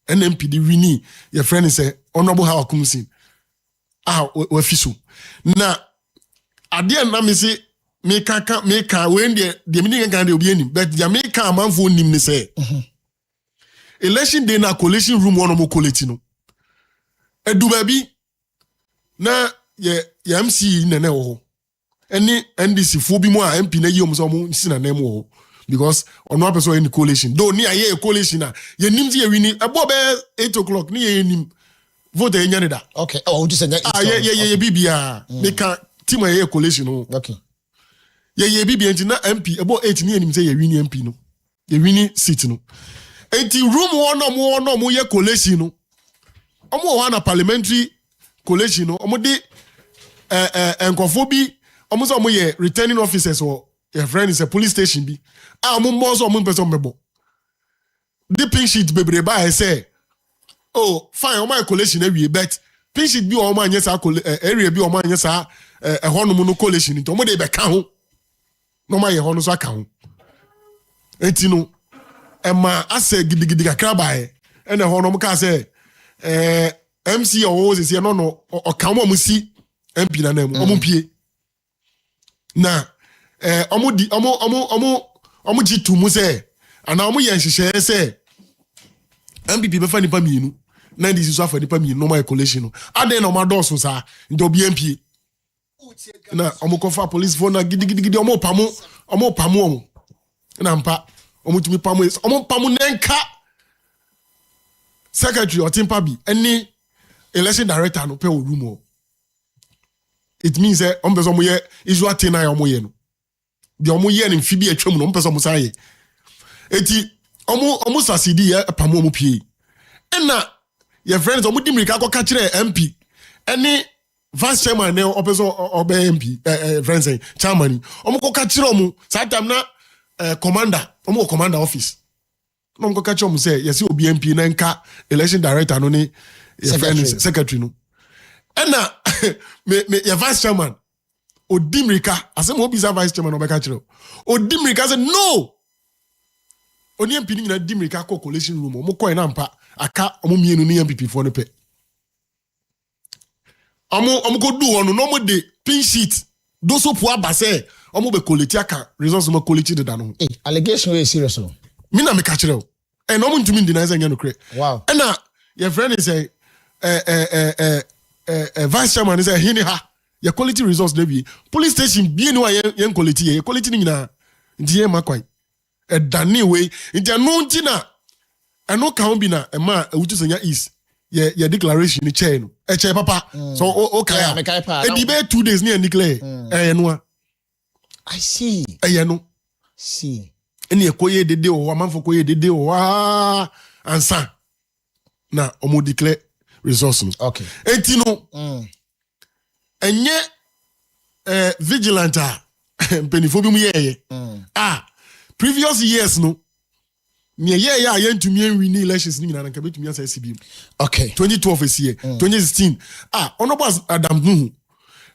NMPD renew your friend is say honorable how kumsin we fiso na ade na me say me ka when the meaning can dey obi anim but Jamaica amanfo nim ne say election day na collation room one mo collect no edu baby na ye MC nene wo ho eni NDC fo bi mo a MP na yi omo so mo nsi na nem wo ho because ono person in coalition though ni aye coalition na ye nim ti ye wini ebo be 8 o'clock ni ye nim vote ye nyane da okay oh just say ye bibia me ka team ye coalition no okay ye bibia nti na MP ebo 8 ni ye nim say ye wini MP no ye wini seat no enti room one mo ye coalition no omo wa na parliamentary coalition no omo de enkofo bi omo so omo ye returning officers or your friend is a police station bi mo mo so mo person mebo the pink sheet bebre ba say oh fine o my collation awie but pink sheet bi o ma anya sa area bi o ma anya sa hono no collation nto mo de be ka ho no ma ye hono so aka ho enti no e ma ase gidigidi kakra ba e na hono mo ka say MC o se no o ka mo si MP na na mo pie na omo jitu mu se ana omo ye nhihye se MPP be fa nipa mienu na ndi so afa nipa mienu no my collation no ade na omo adoso sa ndo bi MP na omo ko fa police phone na gidigidi omo pamo na mpa omo tumi pamo omo pamo nenka secretary otimpa bi any election director no pe o room it means that omo be so mo ye isu atena ya omo ye no de omo ye ne fibi atwam no mpesa omo saye eti omo sasidi ya pamo omo pie na your friends omo dimrika akọ kire MP any vice chairman ne opeso obe MP friends chairman omo ko kire omo that time na commander omo commander office no ko kire omo say yes obi MP na nka election director no ne your friends secretary no na me your vice chairman Odimrika, asem obi za vice chairman obeka chiro. Odimrika said no. Oni MP ni na Dimrika ko coalition room. Omo ko na mpa aka omo mienu ni MPP for no pe. Omo go do ono no mo de pin sheet. Do so po abase omo be collect aka results mo collect de dano. Allegation is serious no. Me na me ka chiro. E no mo ntumi deny say no kre. Wow. E na your friend is say vice chairman is say hini ha. Your quality results dey be police station bi ni wa yen quality ye quality ni nyina ndiye makwai. Dani way nti anu ntina anu ka bi na ema ewutu senya is ye declaration ni chair no e chair papa so okay e di be 2 days ni declare no I see no see eni ekoye dede o amanfo koye dede o ansa na omo declare results no okay enti no enye vigilant penifo bi mu ye previous years no me yeah yentumi win elections ni na nka betumi asa CBM okay 2012 this year 2016 honorable Adam Nuhu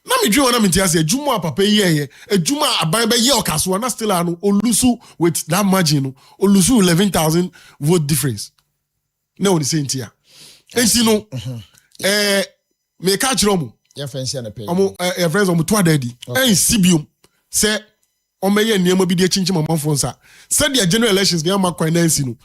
na me dwe wona me ntia adwuma papa ye adwuma aban be ye okaso na still anu olusu with that margin no olusu 11,000 vote difference na woni say ntia ensi no me ka kire omo your friends na pay omo your friends omo to adadi CBM say omeye niema bi de chinchim amanfo nsa said the general elections dey makwan na nsi no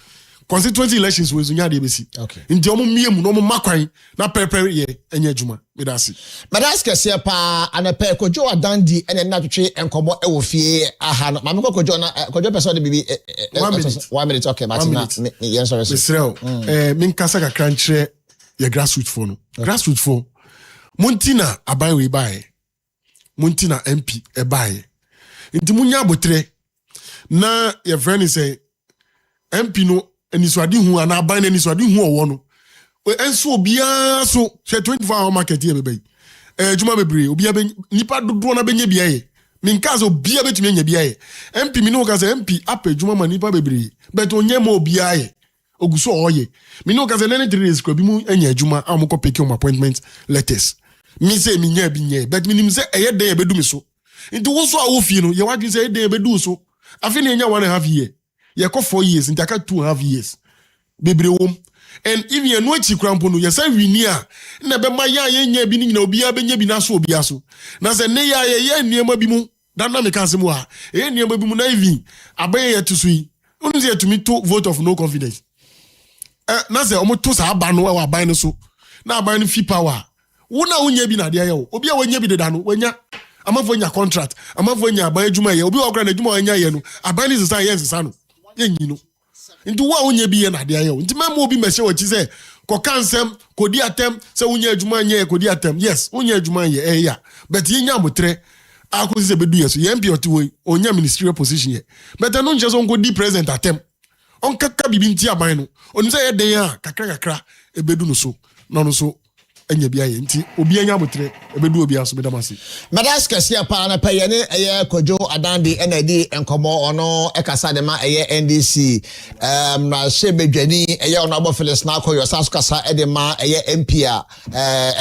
constituency elections we zunya de besi okay nti omo miemu no omo makwan na prepare ye enya adwuma me da se madas kese pa anape kojo adandi ene na twetwe enkomo e wo fie aha no mame kojo na kojo person de bibi 1 minute okay martina yen sorry Israel min kasa ka kranchre ye grassroots for no grassroots for Montina abai we bae Montina MP e bae nti munya abotre na your friend say MP no eniswade hu ana aban na eniswade hu owo no enso obia so 24 hour market here bebe juma bebre obia nipa dodo na benye bia ye minkazo obia betumi anya bia ye MP mi no ka say MP apa juma ma nipa bebre but onye ma obia ye oguso oye mi no ka say nene 3 days ko bi mu anya juma amko pick your appointment letters mi say mi nya bi nya but mi nim say eye den e bedumi so nti wo so a wo fie no ye wadwe say dey bedu so afi na enya 1.5 year ye ko 4 years nti aka 2.5 years bebre wom and if ye no achi krampo no ye say wini a na be ma ya ye nya bi ni na obi a benya bi na so obi aso na say ne ya ye niema bi mu dan na me kan se mu a ye niema bi mu na even abaye ye tusu yi unu say to me to vote of no confidence na say omo to sa aba no wa aban no so na aban no fi power wo na wonya bi na de ye wo obi a wonya bi de da no wonya amafo nya contract amafo nya aban adwuma ye obi okra na adwuma nya ye no aban ni sesa ye sesa no yenyi no nti wo a wonya bi ye na de ye wo nti memo obi mehye wo chi se ko kansem ko di atem se wonya adwuma nya ye ko di atem yes wonya adwuma ye ya but ye nya motre akose se bedu ye so ye mpi otiwo onya ministerial position ye but no nje so nko di president atem on kaka bibi nti aban no oni se ye den a kakra ebedu no so no so enya bia ye nti obi anya motre ebedu obi aso bedamase madas kese pa na pa ye ne eye kojo adandi enadi enkomo ono ekasa de ma eye NDC na shebedwani eye ono abo Phyllis na akoyo saso kasa ede ma eye MP a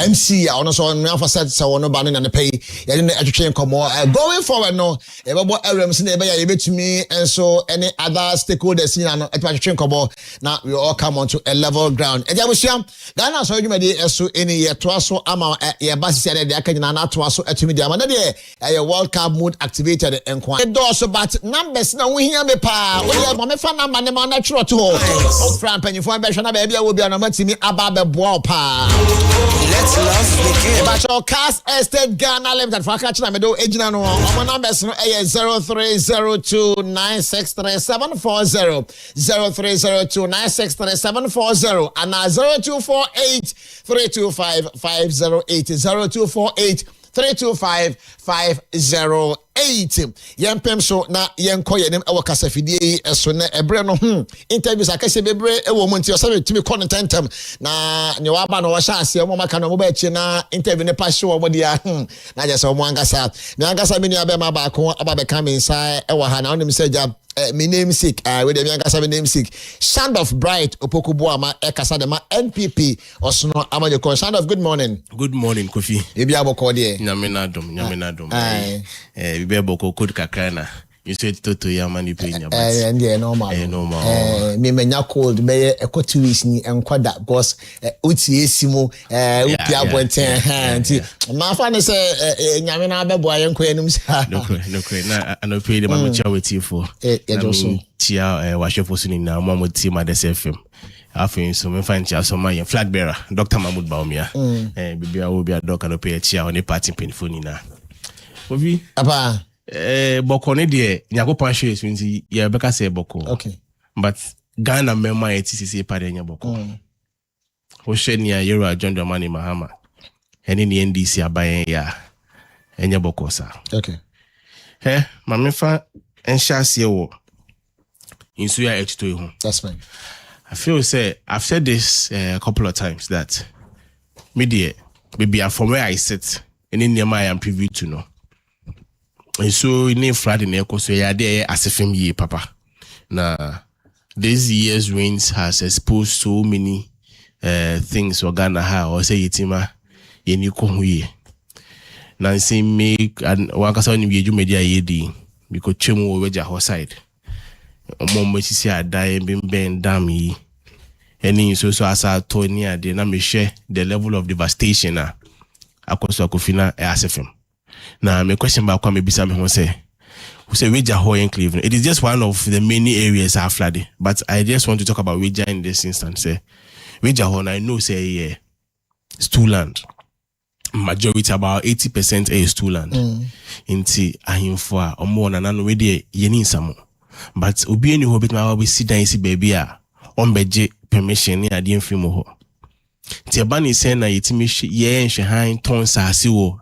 MC a ono so no afasa se wono ba no na ne pay ye ne atwetwe enkomo going forward no e bebo awrem se na ebe ya ye betumi enso any other stakeholders na no atwetwe enkomo na we all come on to a level ground e jabusia Ghana so dwumade eso eni ye toaso ama ye basisi ade aka nyina na toaso atumi dia mana de ye World Cup mood activated enkwa doso but numbers na wo hia me pa wo ye mo me fa number ne ma na tworo to o fran panyifo be hwe na ba bia wo bia na matimi aba be boa pa let's love begin but your cast estate Ghana limited for catch na me do ejina no o numbers no ye 0302963740 0302963740 and 0248325508 0248325508 yempem so na yenko yenem ewo kasafidie eso na ebre no interviews akase bebre ewo mo nti osabe timi contentem na ne wa ba no wo sha ase mo maka no mo ba chi na interview ne pa show mo dia na je so mo angasa na angasa bi ni abema ba ko aba be ka me nsa ewo ha na onim seja my namesake, with the Yankasa namesake, Shand of Bright, Opokubuama, Ekasadema, NPP, or Sno Amadoko. Shand of good morning. Good morning, Kofi. Ibiabo Kodie. Nyamenadum. Bibeko Kud Kakana. You said to Yamani Pina. And yeah, normal. Me menya cold, may a cotuis ni and quada boss, Utiesimo, Upia Bonten. My father said, Yamina Baboy and Quenums. No, I know pay the mamacha with you for. Tia, wash your person now, Mamma Team at the FM. I think so. We find you some my flag bearer, Dr. Mahmoud Baumia. And Bibi will be a doctor and pay a chair on the party pin for Nina. Obi, Apa. Boko ne de nyako panhwe esunti ya beka say boko. Okay. But Ghana member TCC pade nya boko. Wo hwe nia Yero John Dramani Mahama. Ene ni NDC abayen ya enya boko sa. Okay. Mamefa enhase wo insu ya etito ihu. That's fine. I feel say I've said this a couple of times that media maybe from where I sit and in I am privy to know. And so in Friday Neko so yeah there as a film ye papa. Now this year's rains has exposed so many things for Ghana ha or say yitima yeniko huye. Now say make and wakasa ni bieju media yedi because chemu weja ho side. Omo si adai bimben dami. Any so asa Tony de na me share the level of devastation akoso akofina asefem. Now, my question about Kwame Bisa me say Weja Ho in Cleveland. It is just one of the many areas I have flooded. But I just want to talk about Weja in this instance. Say Weja Ho, I know say yeah, it's two land. Majority about 80% is two land. Inti ahimfo a omo na nanu we dey yeni nsamo. But obi eni ho bit ma we sit down see baby a ombeje permission ni ade mfiri mo ho. Ti aba ni say na yetimi ye nhwe han ton saase wo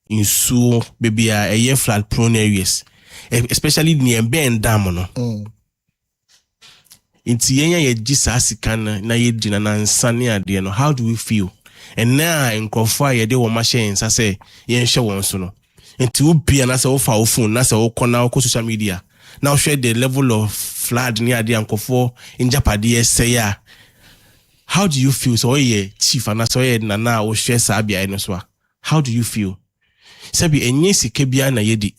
insu baby a flood prone areas, especially near Ben Dam no. Inti yenya ye jisasika na ye dina na nsane ade no. How do we feel? And now in Kofa ye de wo machine sa say ye nhwe won so no. Inti ubi na say wo fa wo phone na say wo kona wo social media. Now share the level of flood near the Ankofo in Japadi say ya. How do you feel? So ye chief and so ye na wo share sabia eno so. How do you feel? Sabi enye sike bia na yedi.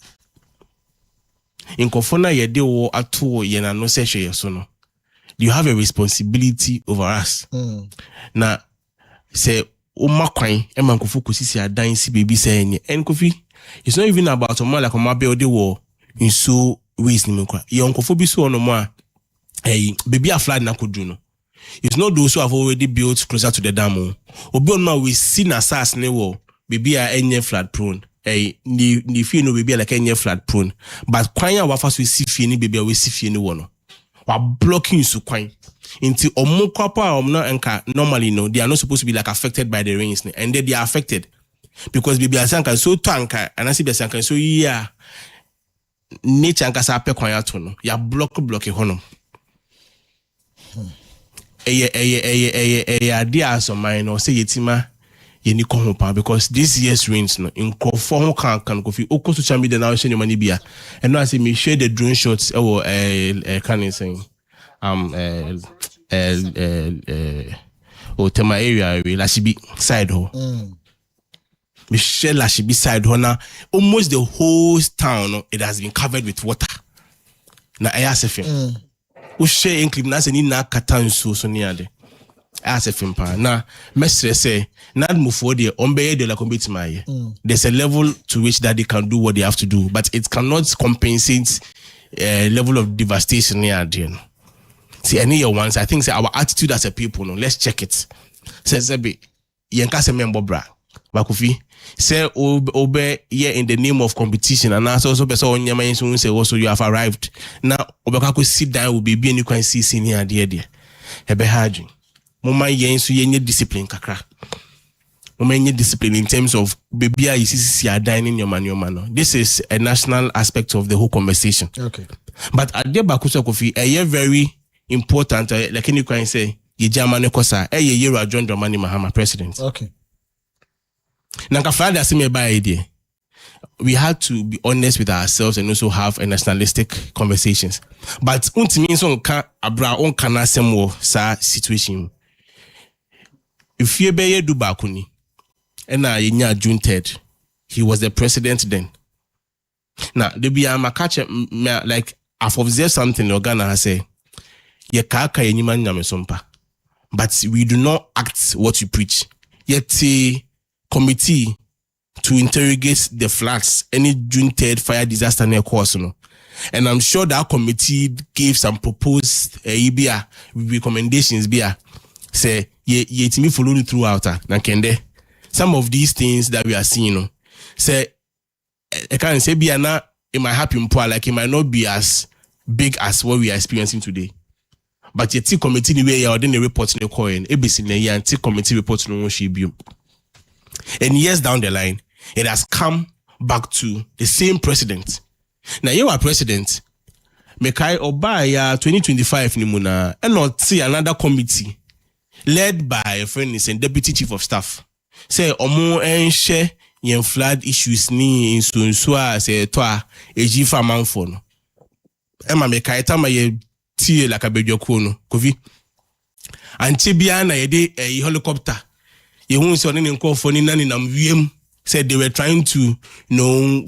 Inkofo na yede wo ato ye na no se hwe so no. You have a responsibility over us. Na say o makwan e man kofo kosisi adan si baby say enye. En kofi it's not even about o man like o ma build the wall in so ways ni mkwa. Ye onkofo bi so no mo a baby a flood na kodu no. It's not those who have already built closer to the dam. Obi on ma we see na sas ne wo baby a enye flood prone. Ni fie no baby like enye flood prone. But kwan ya wafa so si fie ni baby a we si fie ni wo no. Wa blocking su kwan. Inti omo kwapa omno enka normally no they are not supposed to be like affected by the rains and they are affected because baby asanka so tanka and I see be asanka so yeah nature anka sa pe kwan ya to no ya block hono. Ade aso man no say yetima yeni ko ho pa because this year's rains no in crofo ho kan kofi oko social media na share money bia and no I say me share the drone shots can saying Tema area Lashibi side ho me share Lashibi side ho na almost the whole town it has been covered with water na ayasefim we share include na say ni na katansu so ni ade ayasefim pa na mestre say na mufo de ombeye de la combitima there's a level to which that they can do what they have to do but it cannot compensate level of devastation ni ade no. See, any year once, I think say our attitude as a people, no, let's check it. Says be yenka se member bra. Bakufi say obe here in the name of competition and also person on your mind say also you have arrived. Now obeka sit down will be any can see senior there. Ebe hardin. Mama yen so yenye discipline kakra. Mama yenye discipline in terms of baby you see dining your man. This is a national aspect of the whole conversation. Okay. But at the bakusa kofi a very important, like any can say, ye German kosa, Yero John Dramani Mahama president. Okay. Nanka Friday, I see me by idea. we had to be honest with ourselves and also have a nationalistic conversations. But untimi so nka abra on kana semwo sa situation. If you be do bakuni, and na June 3rd, he was the president then. Now, there be a catch like I've observed something in Ghana has say, ye kaka ye niman nyamesompa. But we do not act what you preach. Yet the committee to interrogate the floods, any June 3rd fire disaster near Kwasuno. And I'm sure that committee gave some proposed recommendations. Say, ye to me follow throughout. Some of these things that we are seeing, say, I can't say it might happen poor, like it might not be as big as what we are experiencing today. But yet, committee the way you are the report in the coin, ABC and committee report no should be. And years down the line, it has come back to the same president. Now you are president, Mekai Obaya 2025 Nimuna, and not see another committee led by a friend and deputy chief of staff. Say omo enche yen flood issues ni inso say toa eji farman for no. Emma Mekai tama ye tie like a bedwako no kofi. Anche bia na ye de helicopter. Ye hu so ne nko for ni nani nam wiem. Said they were trying to,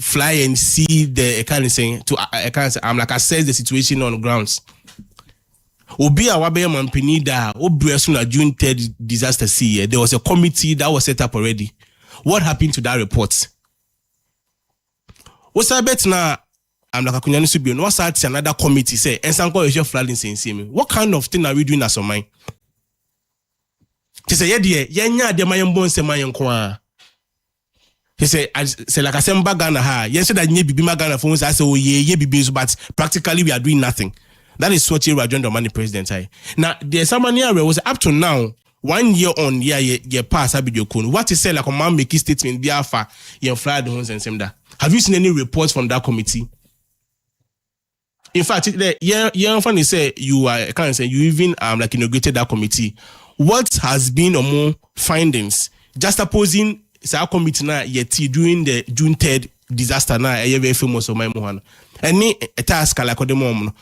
fly and see the I'm like assess the situation on the grounds. Obi awabe manpenida obresuna June 3rd disaster see. There was a committee that was set up already. What happened to that report? What's I bet now? I'm like akunyani subi. What's that? Another committee say ensanko is your flooding saying. What kind of thing are we doing as a mind? She say yenya de mayembon se mayenkwa. He said, like I said, Ghana ha. Yes, that ye bibi Ghana for us. I say, oh ye bibi, but practically we are doing nothing. That is what you are doing, the money president. Now there's someone here was up to now 1 year on ye pass abidjokun. What is said like a man make statement be alpha ye flood homes and same that. Have you seen any reports from that committee? In fact, yeah, funny say you are can't say you even like inaugurated that committee. What has been among findings? Just opposing. So our committee na yeti during the June 3rd disaster na very famous of my mohana. Any a task like the mom.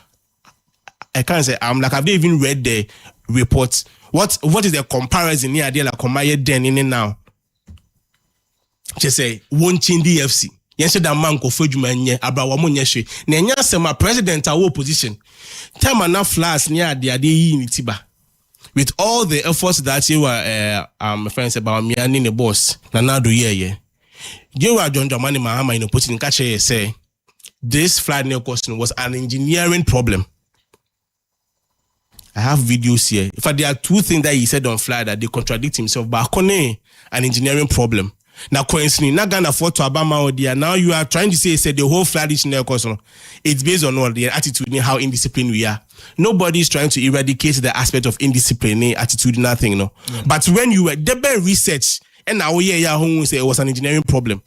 I can't say I'm like I've not even read the reports. What is the comparison here? Like Komaye then in now. Just say won't change DFC. Yes, that man ko fojuma nye abrawamu nyeshe. Nenya se my president a opposition. Time na flash near the ade in Tiba. With all the efforts that you were, my friends about me and the boss, now do ye. You are John Dramani Mahama in a putting catch say this flood near question was an engineering problem. I have videos here. In fact, there are two things that he said on flood that they contradict himself, but an engineering problem. Now, coincidentally, not gonna afford to Obama or there. Now you are trying to say the whole flood is near question. It's based on all the attitude and how indisciplined we are. Nobody is trying to eradicate the aspect of indiscipline, attitude, nothing, no. Yeah. But when you were the research, and now who say it was an engineering problem.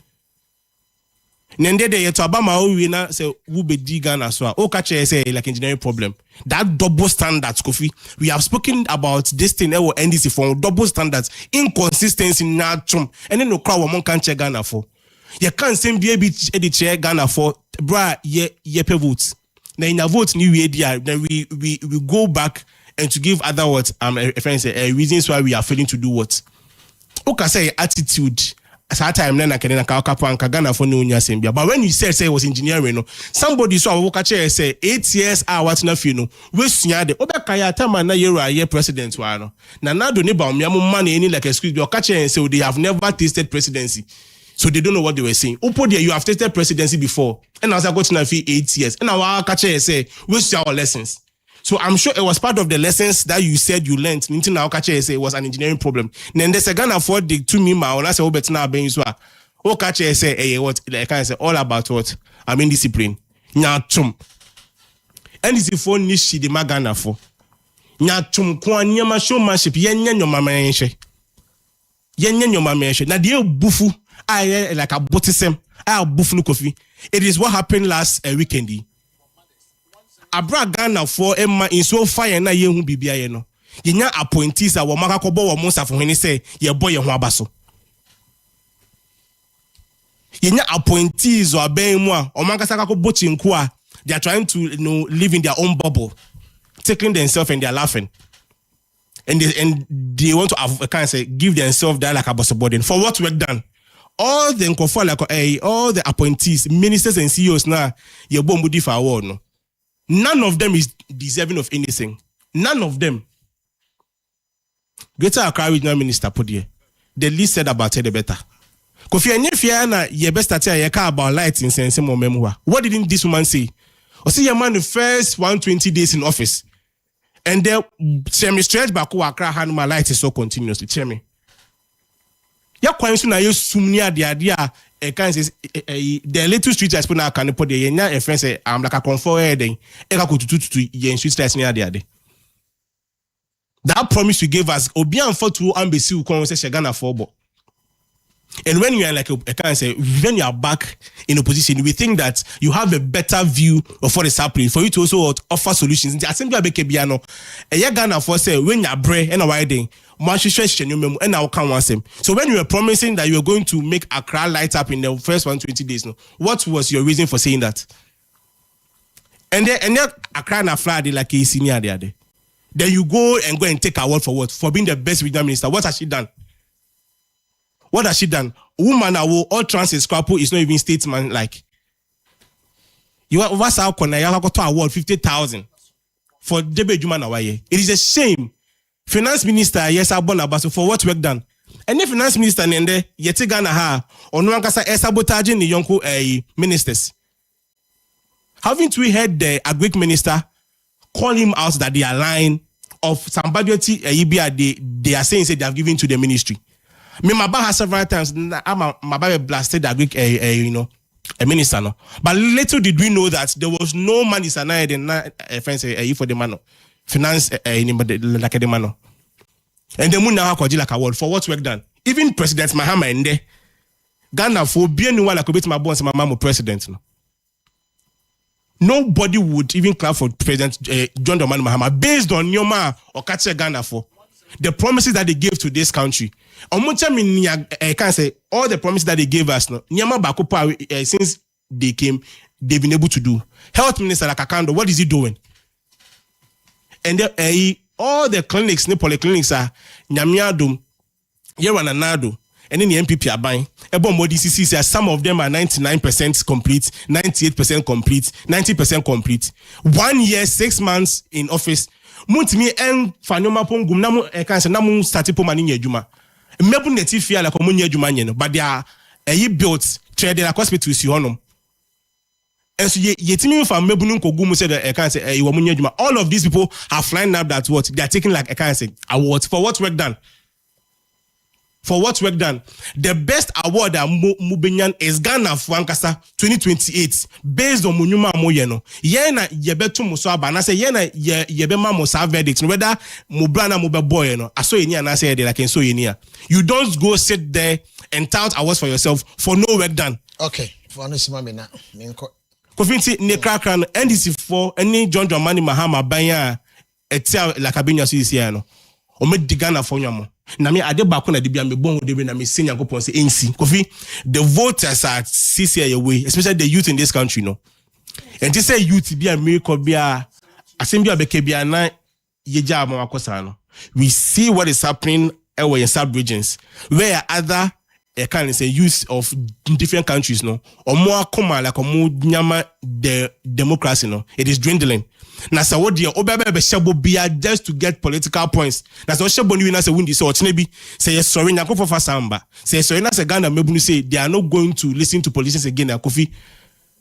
Nende de to Obama we na say who be digan as well. O catch say like engineering problem. That double standards, Kofi. We have spoken about this thing that will NDC for double standards, inconsistency natum, and then no crowd one can check Ghana for. You can't send be chair Ghana for bra ye votes. Then in a vote new idea, then we go back and to give other words reasons why we are failing to do what. Okay, say attitude. At that time, then I can Ghana for no Sambia. But when you say it was engineering, somebody saw a chair say 8 years what's enough, we see the Obakaya Tama na year president. Now do neighbor money any like excuse your catcher and say they have never tasted presidency. So they don't know what they were saying. Upo there, you have tasted presidency before. And as I got to 8 years. And our catcher say, we see our lessons. So I'm sure it was part of the lessons that you said you learned. Ninti na okache say it was an engineering problem. Then there's a Ghana for the 2 mima on us say bet na ben so. Okache say eh what like I say all about what? I'm indiscipline. Nya tum. And this for nishi the Ghana for. Nya tum kwa nyama showmanship yenye nyoma menhye. Yenye nyoma menhye. Na de bufu I like a botisem. I bufu no Kofi. It is what happened last weekend. Abra Ghana for Emma in so fire na ye hu bibia ye no. Ye nya appointees a wo maka kobo wo monsa for hene say ye boy ye ho abaso. Yenya appointees or abemwa or mankasa ko bochinkwa. They are trying to live in their own bubble, taking themselves and they're laughing. And they want to have, kind of say, give themselves that like a boss burden for what work done. All the all the appointees, ministers and CEOs now, you're bomb for award. No, none of them is deserving of anything. None of them. Greater Accra Regional Minister put here. The least said about it, the better. Kofi Enyefiana, ye best at ye about light in sense more memoir. What didn't this woman say? Or see your man the first 120 days in office. And then Chemi stretch back who Accra hand my light is so continuously. Chemi. Ya kwa na yo sumnia the idea can say the little street I put na can put the yenya a friend say I'm like a comfort heading. Eka ko to yen street lights near the other. That promise you gave us obian for to embassy ko say Ghana for bo. And when you are like I can say when you are back in opposition, we think that you have a better view of what is happening for you to also offer solutions. I think you are Bekebiano. Ghana for say when you are brave and a wide and now can want them. So when you were promising that you were going to make Accra light up in the first 120 days, no, what was your reason for saying that? And then Accra na Friday like a senior there. Then you go and take her word for what? For being the best regional minister. What has she done? What has she done? Woman, all trans scrapple is not even statesman like. You what's our corner? You have got to award 50,000 for Debe Juma Nawaye. It is a shame. Finance minister, yes, I born about for what work done. And the finance minister and there, yet Ghana ha or no one can say sabotaging the young ministers. Haven't we heard the Agric minister call him out that they are lying of somebody they are saying they have given to the ministry? Me Maba has several times Maba blasted the Agric a minister no. But little did we know that there was no money sanai in for the man. Finance like the man. And the moon now like a word for what work done. Even President Mahama in there. Ghana for being one like my boss and my mama president. No. Nobody would even clap for President John Dramani Mahama based on Nyoma or Kache Ghana for the promises that they gave to this country. I can say all the promises that they gave us. No, Nyama Bakupa since they came, they've been able to do. Health Minister like Akando, what is he doing? And all the clinics, the polyclinics are Nyamiadum, Yerananado, and then the MPP are buying. DCC some of them are 99% complete, 98% complete, 90% complete. 1 year, 6 months in office. Muntimi en fanoma pongum namu cancer namu statipo mani juma. Mebu netifia like omunya juma, but they are built trade like hospitals you honor. And so yetimi from Mebunun Kogumu said I can't say all of these people have lined up that what they are taking like I can't say awards for what work done. For what work done. The best award that Mubinyan is Ghana for Ankasa 2028 based on Munyuma Moyeno. Yena yebetu musaba na say yena yebema musa verdict whether Mubrana Mubeboy I saw you and I said like so you you don't go sit there and tout awards for yourself for no work done. Okay. For no simami na. Kofinti ne krakran NDC for any John Dramani Mahama banya etia like abinya so isi no o me digana for nyamo na me ade ba ko na de bia me bon de na me senya kopon say NC Kofi the voters are CC away especially the youth in this country no and they say youth bia miracle bia asem bia beke bia na yeja amakosa no we see what is happening in sub-regions where other can say use of different countries no or more come like more nyama the democracy no it is dwindling na sa wo de obebe be shebo bia just to get political points na so shebo ni na say win this or tnebi say sorry nyako for samba say sorry na say Ghana mebunu say they are not going to listen to politicians again na Kofi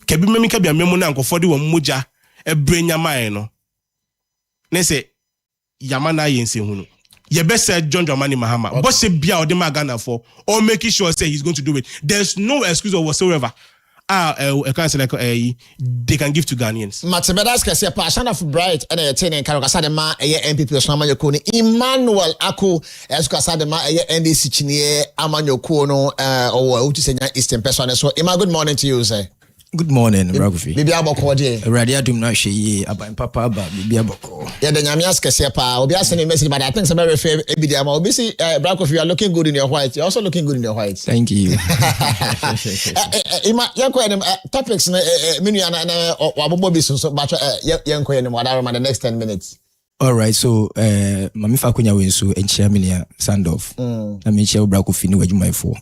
kebi memi ka bia memo na nkofo de wo moja e brenyama no na say yamana yense hunu. You best said John Dramani Mahama. Okay. But say Bia or Ghana for or making sure say he's going to do it. There's no excuse whatsoever. I can't say like they can give to Ghanaians. Matebedas kase pa Shana Fulbright and a 10 and Karokasa de ma MPP Osman Yokoni Emmanuel Aku Esukasa de ma NDC Chinie Amanyo Kono or Utisenya Eastern person. So Emma, good morning to you, sir. Good morning, Ragufi. Bibi aboko de. Radia dum na hwe aban papa ba bibi aboko. Yeah, the nyamias kese pa. Obi send a message, but I think some very fair ebi ama. Obi say Ragufi, you are looking good in your white. You're also looking good in your white. Thank you. Ima yanko enem topics na menu na wabobo bi so but yanko enem wadaro the next 10 minutes. All right, so mami fa kunya we so enchia me nia Sandoff. Na me chia Ragufi ni wadwumayfo.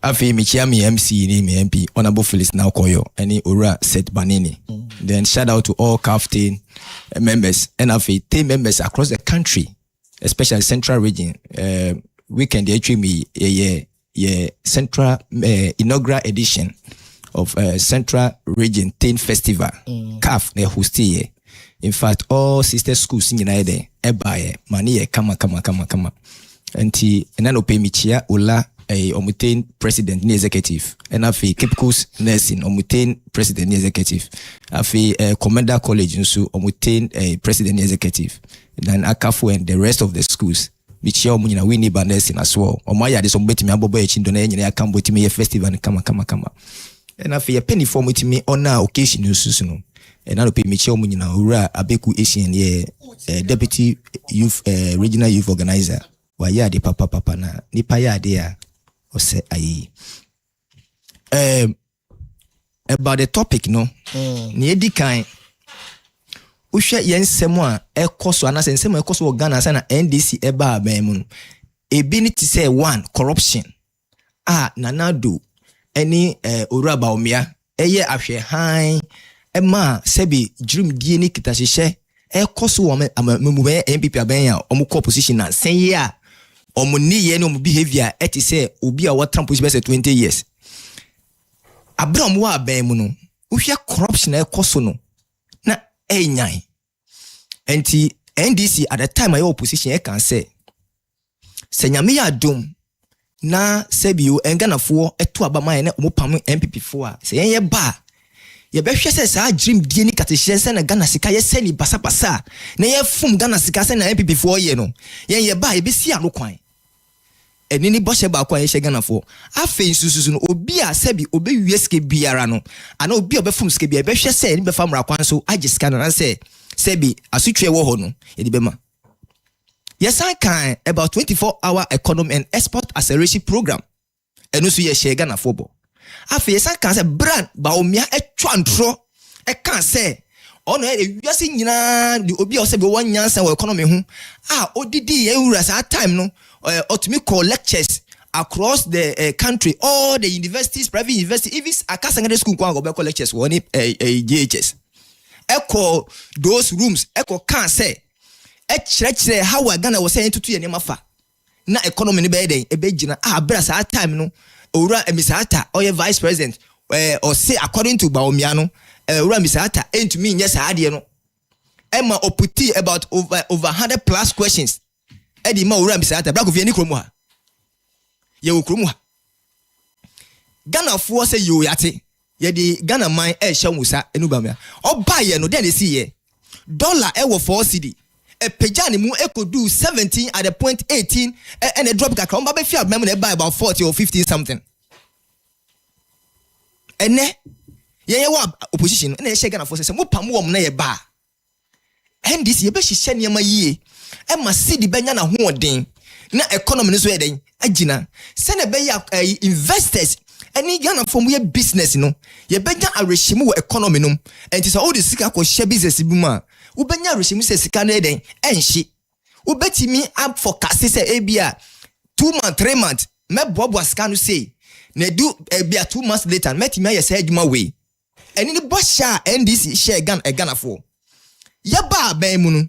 Afi me chia me MC ni me MP Honorable Phyllis now koyo any ora set banini. Then shout out to all captain members and afi team members across the country, especially central region. Weekend actually me central inaugural edition of Central Region Teen Festival. CAF ne hosti. In fact, all sister schools in United ebaye mani kama. Enti enano pe me chia ola omutain president ni executive and afi Kipkus nursing omutain president ni executive afi Commander College nso omutain president ni executive then akafu and the rest of the schools bichia omunyina wini ba nursing as well omaya de so betimi abobo echindo na enyina yakambo timi ye festival ni kama and afi ye penny form timi ona occasion nso no and alo pe michia omunyina ura abeku Asian ye deputy youth regional youth organizer wa ya de papa na nipa ya de a ose ayi about the topic no ni edi kan uhwe yensem a ekoso anase nsem ekoso wo Ghana sa na NDC eba aban mu ebi ni ti say one corruption nanado any oraba omia eye ahwe han ema sebi drum die ni kitahye ekoso wo amemube MPP aban ya omuko opposition na sen ya omuni ye no behavior eti say obi a what Trump is 20 years Abraham wa aban mu no uhwe corruption ekoso no na enyan enti NDC at the time ayo opposition e kan say senyame ya dom na sebio enganafo eto abaman na omopam MPP fo a se yen ye ba ye behwe se sa dream die ni katehye se na Ghana sika ye se ni basapasa na ye fum Ghana sika se na MPP fo ye no yen ye ba ye be si alokwan enini boshe ba kwa ye she Ghana fo afen sususu no obi a sebi obe wieske biara no ana obi obefum ske bia behwe se ni be famra kwan so agiska na se sebi asutwe wo ho no ye di bema. Yes, I can about 24-hour economy and export acceleration program. And also ye share Ghana football. Afi yes, I can say brand ba omia etwantro e kan say ono e wiase nyina di obi o se be wan nyansa wo economy ho odidi ye wura sa time no otumi call lectures across the country, all the universities, private universities, even Aka secondary school kwa go be lectures wo ni JHS. Echo those rooms echo can say chere how Ghana was saying to ye mafa na economy ni be den e be gina bra sa time no owura emisata oye vice president or say according to Baomia no owura emisata entumi nye sa ade no Emma oputi about over 100 plus questions edi ma owura emisata bra ko fi ani kromu ha ye wo kromu ha Ghana fo say yo yate ye di Ghana man hye musa enu Baomia oba ye no den dey see ye dollar e wo 4 cedi a pejani mu ekodu 17 at the point 18 and a drop kakra mba be fi abem na buy about 40 or 50 something ene ye wa opposition na ye shega na force se mo pam wo na ye ba NDC ye be hihye niam yie e ma cedi benya na hoodin na economy no so ye den agina se na be ya investors any Ghana from ye business no ye benya areshimu wo economy no enti so all the sika ko share business bi ma ubenya reshimu se sika no eden enhye ubetimi up for cast se ebia 2 months 3 months me bobo sika no say na do ebia 2 months later metimi aye say adwuma we eni ni bosha NDC share Ghana for ye ba ban mu no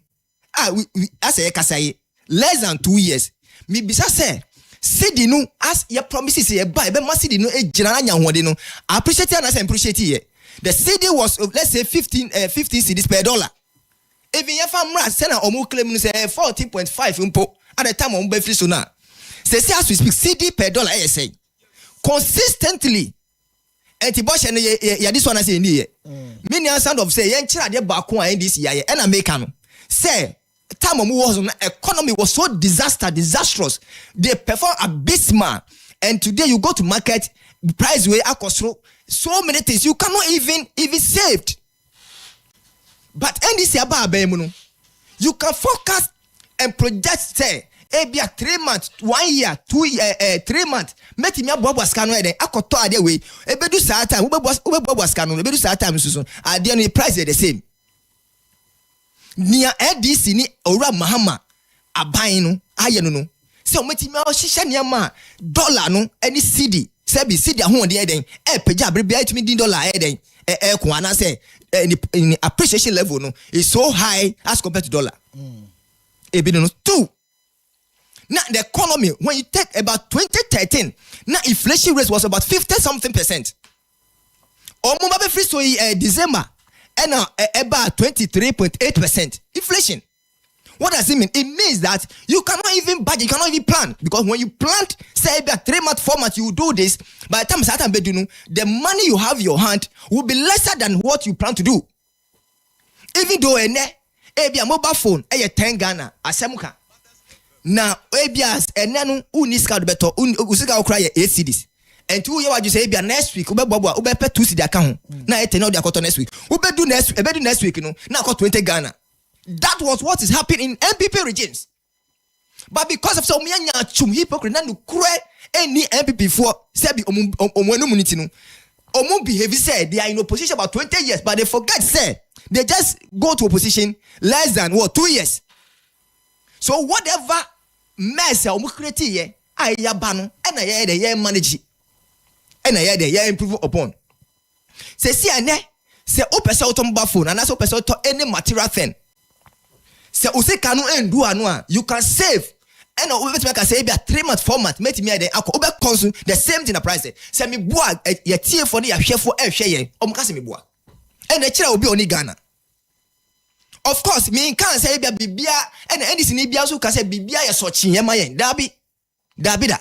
ase ye kasaye less than 2 years mi bisa say cedi no as your promises ye buy be ma cedi no ejina anya hode no appreciate and appreciate ye the cedi was let's say 15 cedis per dollar. Even if I'm right, send a omu claim say 14.5 impo at the time on Befri so now. Say as we speak, CD per dollar say consistently. And Tibosh and ya this one I say in here. Many sound of say yen chira de back one NDC ya and American. Say time was economy was so disastrous. They perform abysmal. And today you go to market price way akosro so many things you cannot even saved. But NDC aba you can forecast and project say be a 3 months, 1 year, 2 year, 3 months. Meti me aboa scan no dey akoto ade we ebedu saa time ube scan no ebedu saa time so ade no price is the same. Nia NDC ni owura Mahama aban no aye no se o meti me o hihye niam dollar no any cedi sebi cedi ahonde den pagya abrebia itumi din dollar den ko ana say in appreciation level no is so high as compared to dollar. Ebi no 2. Now the economy, when you take about 2013, now inflation rate was about 50-something%. Omubabe free so December and now about 23.8% inflation. What does it mean? It means that you cannot even budget, you cannot even plan, because when you plant, say about 3 months, 4 months, you do this. By the time Satan bedunu, the money you have in your hand will be lesser than what you plan to do. Even though a mobile phone, 10 Ghana, asemuka. Now, ABS and then uniska beto usika cry 8 CDs. And 2 years you say next week ube 2 CD account. Now it no dey next week. Ube do next week no. Now 20 Ghana. That was what is happening in MPP regimes. But because of some hypocrite na kure any MPP for sebi omwenu muniti no. Omu behave say they are in opposition about 20 years, but they forget say they just go to opposition less than 2 years. So whatever mess omu create here, aya bano, and I manage it. And I improve upon. Say see ane, say opesa automobile phone, and as opesa to any material thing. Say use kanu endu anua, you can save. And over to say be a 3 months, 4 months, make me a over consume the same thing the price. Say me boa ye tie for the share for share omukase me boa. And the chira will be only Ghana. Of course, me can't say bibia and NDC ni bia so can say bibia ye so chin yema yen. Dabi da.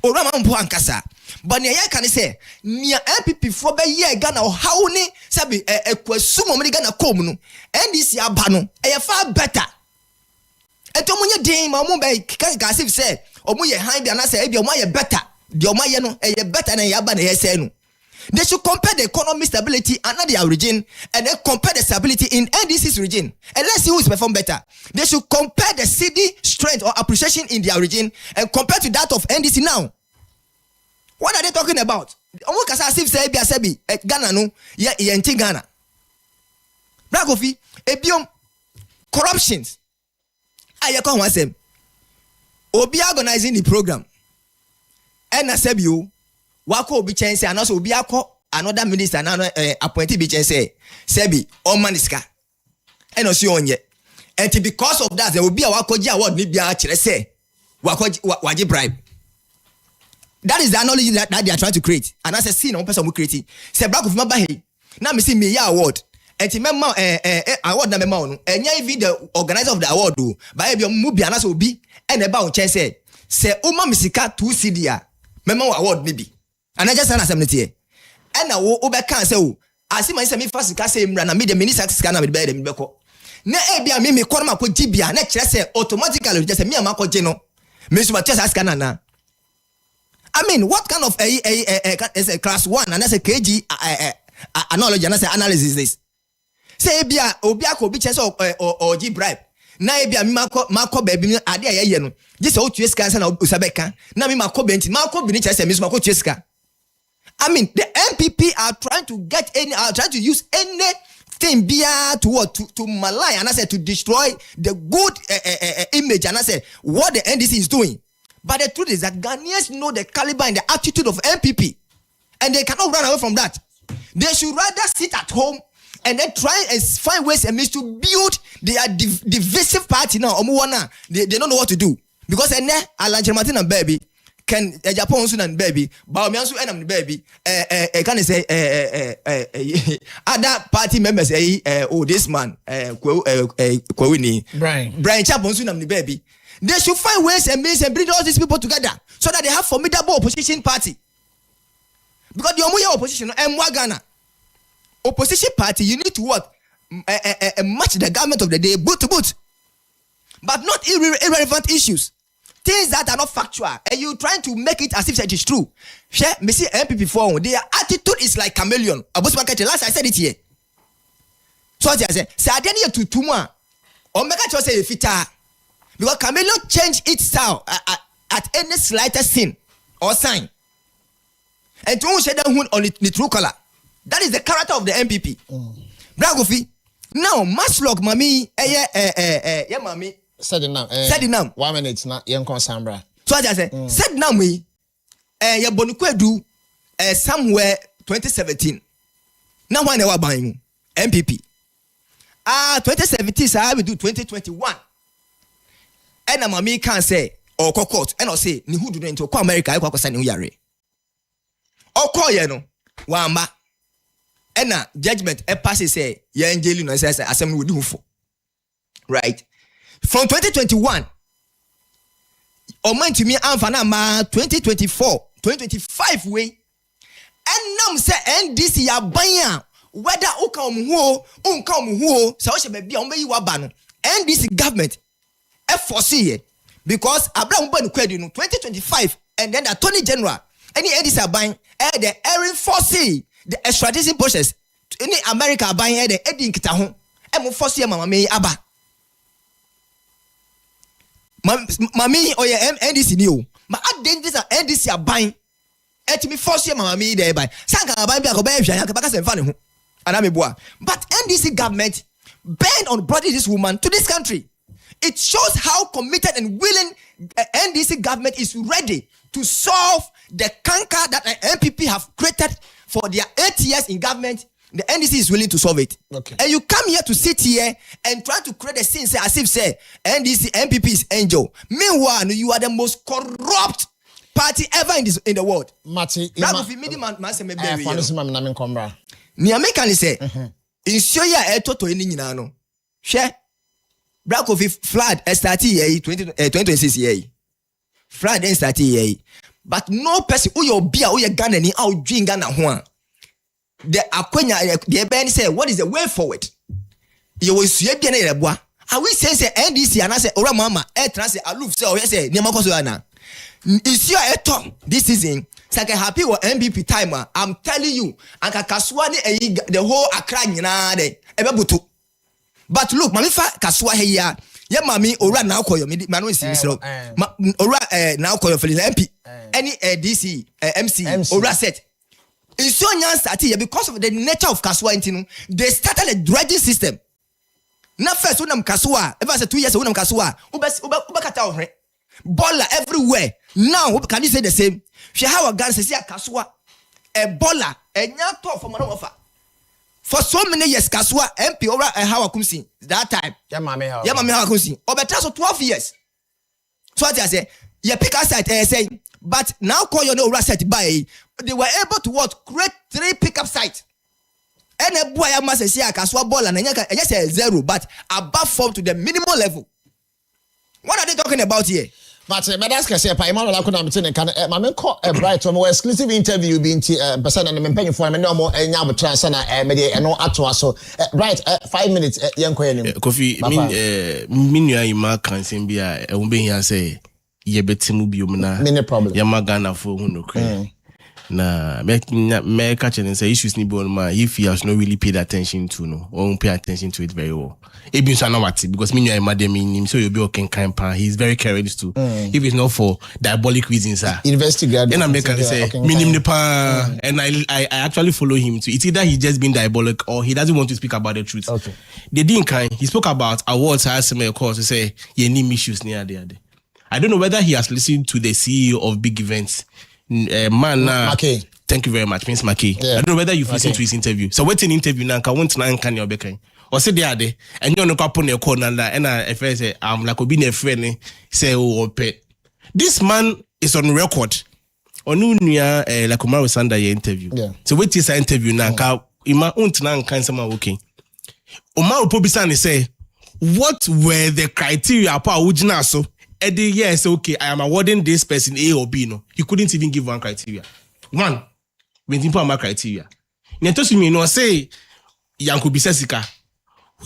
Ora ma mpo ankasa. But ne ye can say nia MPP for be ye Ghana o how ni sabi ekwasum mo Ghana kom no. NDC aba no e far better. Eto munye din ma mo be ka say omo ye han bia na say e bia omo ye better. The omo ye no e better na ye aba na ye say no. They should compare the economic stability under their region and then compare the stability in NDC's region. And let's see who is perform better. They should compare the city strength or appreciation in their region and compare to that of NDC now. What are they talking about? Omo kasa asif say bia sebi Ghana no ye enti Ghana. Brakofi ebiom corruptions. Ayeko wansem. Obi organizing the program. And asebi o wako obi chen say anaso obi akọ another minister na appointed bi chen say sebi o maniska eno si onye and because of that there will be a wakoji award ni bia kire say waji bribe. That is the knowledge that they are trying to create. And as a scene one person will create say black of maba he na me see me ya award and memma award na memma no enya even the organizer of the award do by be mu bia na so obi and eba on chen say uma misika 2 CD a memma award ni bi. And I just said assembly here. And now obe can say o asima say me fast ka say mra na me the minister scan na me be dem beko. Na e bia me kono ma ko gibia na kire say automatically just say me am akọ no. Me so ma test scan na. I mean what kind of a class 1 and that's a KG analogy and say analysis this. Say bia obi akọ bi chese or G bribe. Na e bia me makọ ba bi ade ayeye no. Just o tue scan na usabeka. Na me makọ benti makọ bi ni chese me so makọ tue scan. I mean, the MPP are trying to use anything to malign and I said to destroy the good image and I said what the NDC is doing. But the truth is that Ghanaians know the caliber and the attitude of MPP, and they cannot run away from that. They should rather sit at home and then try and find ways and means to build their divisive party now. They don't know what to do because Alan Martin and baby. Can Japan soon and baby, Baomiansu and baby, can say other party members, this man, Kwini, Brian Chapon soon and the baby. They should find ways and means and bring all these people together so that they have formidable opposition party. Because the Omuya opposition and Ghana opposition party, you need to work match the government of the day, boot to boot, but not irrelevant issues. things that are not factual, and you trying to make it as if it is true. Share, me see MPP for their attitude is like chameleon. Last I said it here. So I say I didn't to tuma. Or make sure say fita. Because chameleon change its style at any slightest sin or sign. And to share that on the true color. That is the character of the MPP. Bragofi. Now, Maslog, mami, yeah, mami. Said it now. 1 minute, not young Sambra. So I just said now me, ya Bonukwedu, somewhere 2017. Now, when I was buying MPP. 2017, so I will do 2021. And a mami can say, or court, and I'll say, ni who do into America, I can say, New Yare. Or call you know, Wamba. And judgment a passes say yeah angel no says assembly would do for right from 2021 or man to me amfana ma 2024 2025 way and nam say NDC ya ban whether ukam ho so she be on be waba no NDC government e foresee because Abraham ban kwedi no 2025 and then the Attorney General any NDC ban the airing foresee the extradition process in America buying the Eddie Kitaho, and force your mamma may abba. Mammy or your NDC new, but I didn't this NDC are buying. Et me force your mamma me there by Sanka by Biaco and Funny, and I'm a boy. But NDC government banned on bringing this woman to this country. It shows how committed and willing NDC government is ready to solve the canker that the MPP have created for their 8 years in government. The NDC is willing to solve it. Okay. And you come here to sit here and try to create a scene as if say NDC MPP is angel. Meanwhile, you are the most corrupt party ever in the world. Mati, Niamekani say, in Shoya Toto in Ninano. Share Black of flood started 2026 year. Flood then started year. But no person who your beer or your gun and out drink Ghana one. The Aquena, the Ben say, what is the way forward? You will see a bois. I will say NDC and I say, Ora Mama, air transit, I look so, yes, say, Niamakosuana. Is your air top this season? Saka happy with MVP timer. I'm telling you, and Kaswani, the whole Accra, Ebabutu. But look, Mamifa Kaswa here. Yeah, mommy, Ora now call your man is Ora now call your MP. Any DC, MC, Ora set. It's so young started because of the nature of Kaswa Intino. They started a dredging system. Now first when I'm Kaswa, ever said 2 years when I'm Kaswa, Ubakata baller everywhere. Now can you say the same? She have a gun says Kaswa, a baller, a nyato from offer. For so many years, Kaswa MP Ora and how Kumsi that time. Yamame how Kumsi. Over 12 years. So what I say, you pick a site say, but now call your no set by they were able to what create 3 pickup sites. And a boy must say Kaswa ball and yes, 0, but above form to the minimum level. What are they talking about here? But that's because Emmanuel Akunamtin can Mameko a bright or exclusive interview being person and I'm paying for me no more and now but transana media and no atwa so right 5 minutes young Kofi minua ima kan sembia e wo be here say ye betimu biom na many problem ya magana for hu no kre na me catch and say issues ni bon ma if he has not really paid attention to no won't pay attention to it very well. Ebin so anawati because minua ima dem him so you be okay kind pan he's very careless too. If it's not for diabolic reasons university graduate and I make say minim the pa and I actually follow him too. It's either he's just being diabolic or he doesn't want to speak about the truth. Okay. They didn't kind he spoke about awards as a course to say ye need issues near there. I don't know whether he has listened to the CEO of big events. Mackey. Thank you very much, Prince Mackey. Yeah. I don't know whether you've listened to his interview. So what's an interview now? Want to can you be or say they are there and you're not upon your corner and I say I'm like being a friend say oh pet. This man is on record on like Omar Sanda interview. Yeah. So what is an interview now? Ima untna can someone working. Omar Pobisani say what were the criteria for Ujina so Eddie, yes, okay, I am awarding this person A or B. No, you couldn't even give one criteria. One, when you put my criteria. Nentosu me no say Yanko Bisesika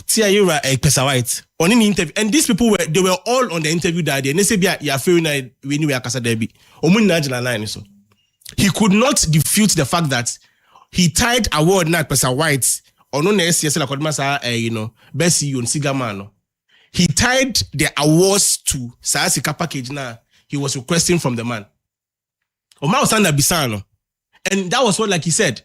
Tia Yura Pesa White on an interview, and these people they were all on the interview that day. And they said, "Yeah, feeling like we knew Akasa Debbie." So he could not defute the fact that he tied award na Pesa White or no SCS like Odmasa, Bessie on Sigamano. He tied the awards to Saasika package now he was requesting from the man. Oma Osanda Bisano, and that was what like he said.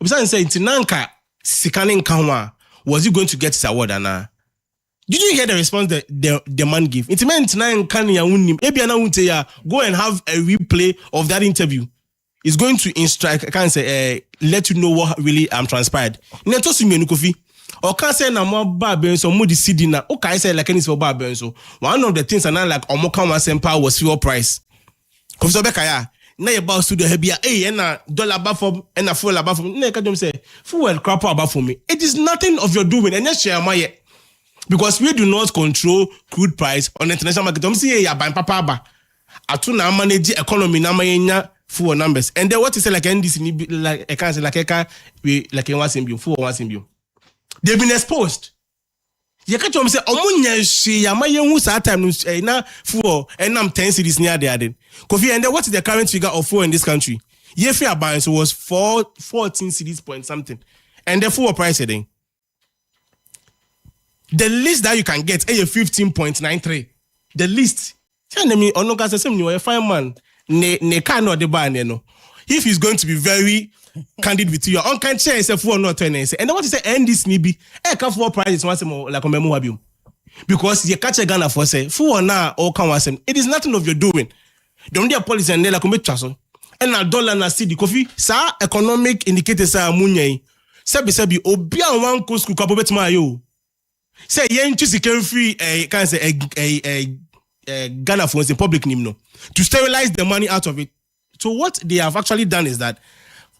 Bisano said, "Tinanka Sikanin Kanwa." Was he going to get his award? And did you hear the response that the man gave? It meant go and have a replay of that interview. It's going to instruct, I can't say, let you know what really transpired. Or can't say na more barben so more CD na. Okay, say like any for barben so. One of the things and like Omokawa Sempa was fuel price. Because Bekaya. Na about studio hebia and a $1 for and a full about for me. Them say fuel crap about for me. It is nothing of your doing, and share my because we do not control crude price on the international market. I'm saying ya buying papa atuna manage economy na manya fuel numbers. And then what is like NDC like I can't say like we like in one symbio fuel one symbio. They've been exposed. You catch them say omunya shi ya maye hu sa time na fuel and I'm 10 cities near there then. Kofi, and then what is the current figure of fuel in this country? Yefe Abans was 14 cities point something. And the fuel price then. The least that you can get is 15.93. The least. Tell me onoga say you are a fine man. Ne can not the ban no. If he's going to be very candid with you, on can share say fuel not 20. And then what is say end this nibi? Fuel price is once more like a because you catch a Ghana for say fuel now all can was it is nothing of your doing. Don't their policy and they like commit chaso. And a dollar na cedi coffee, sa economic indicators sa munye. Sebi obia one coast cook abobet ma yo. Say yen choose free can say a Ghana phones in public name no to sterilize the money out of it. So what they have actually done is that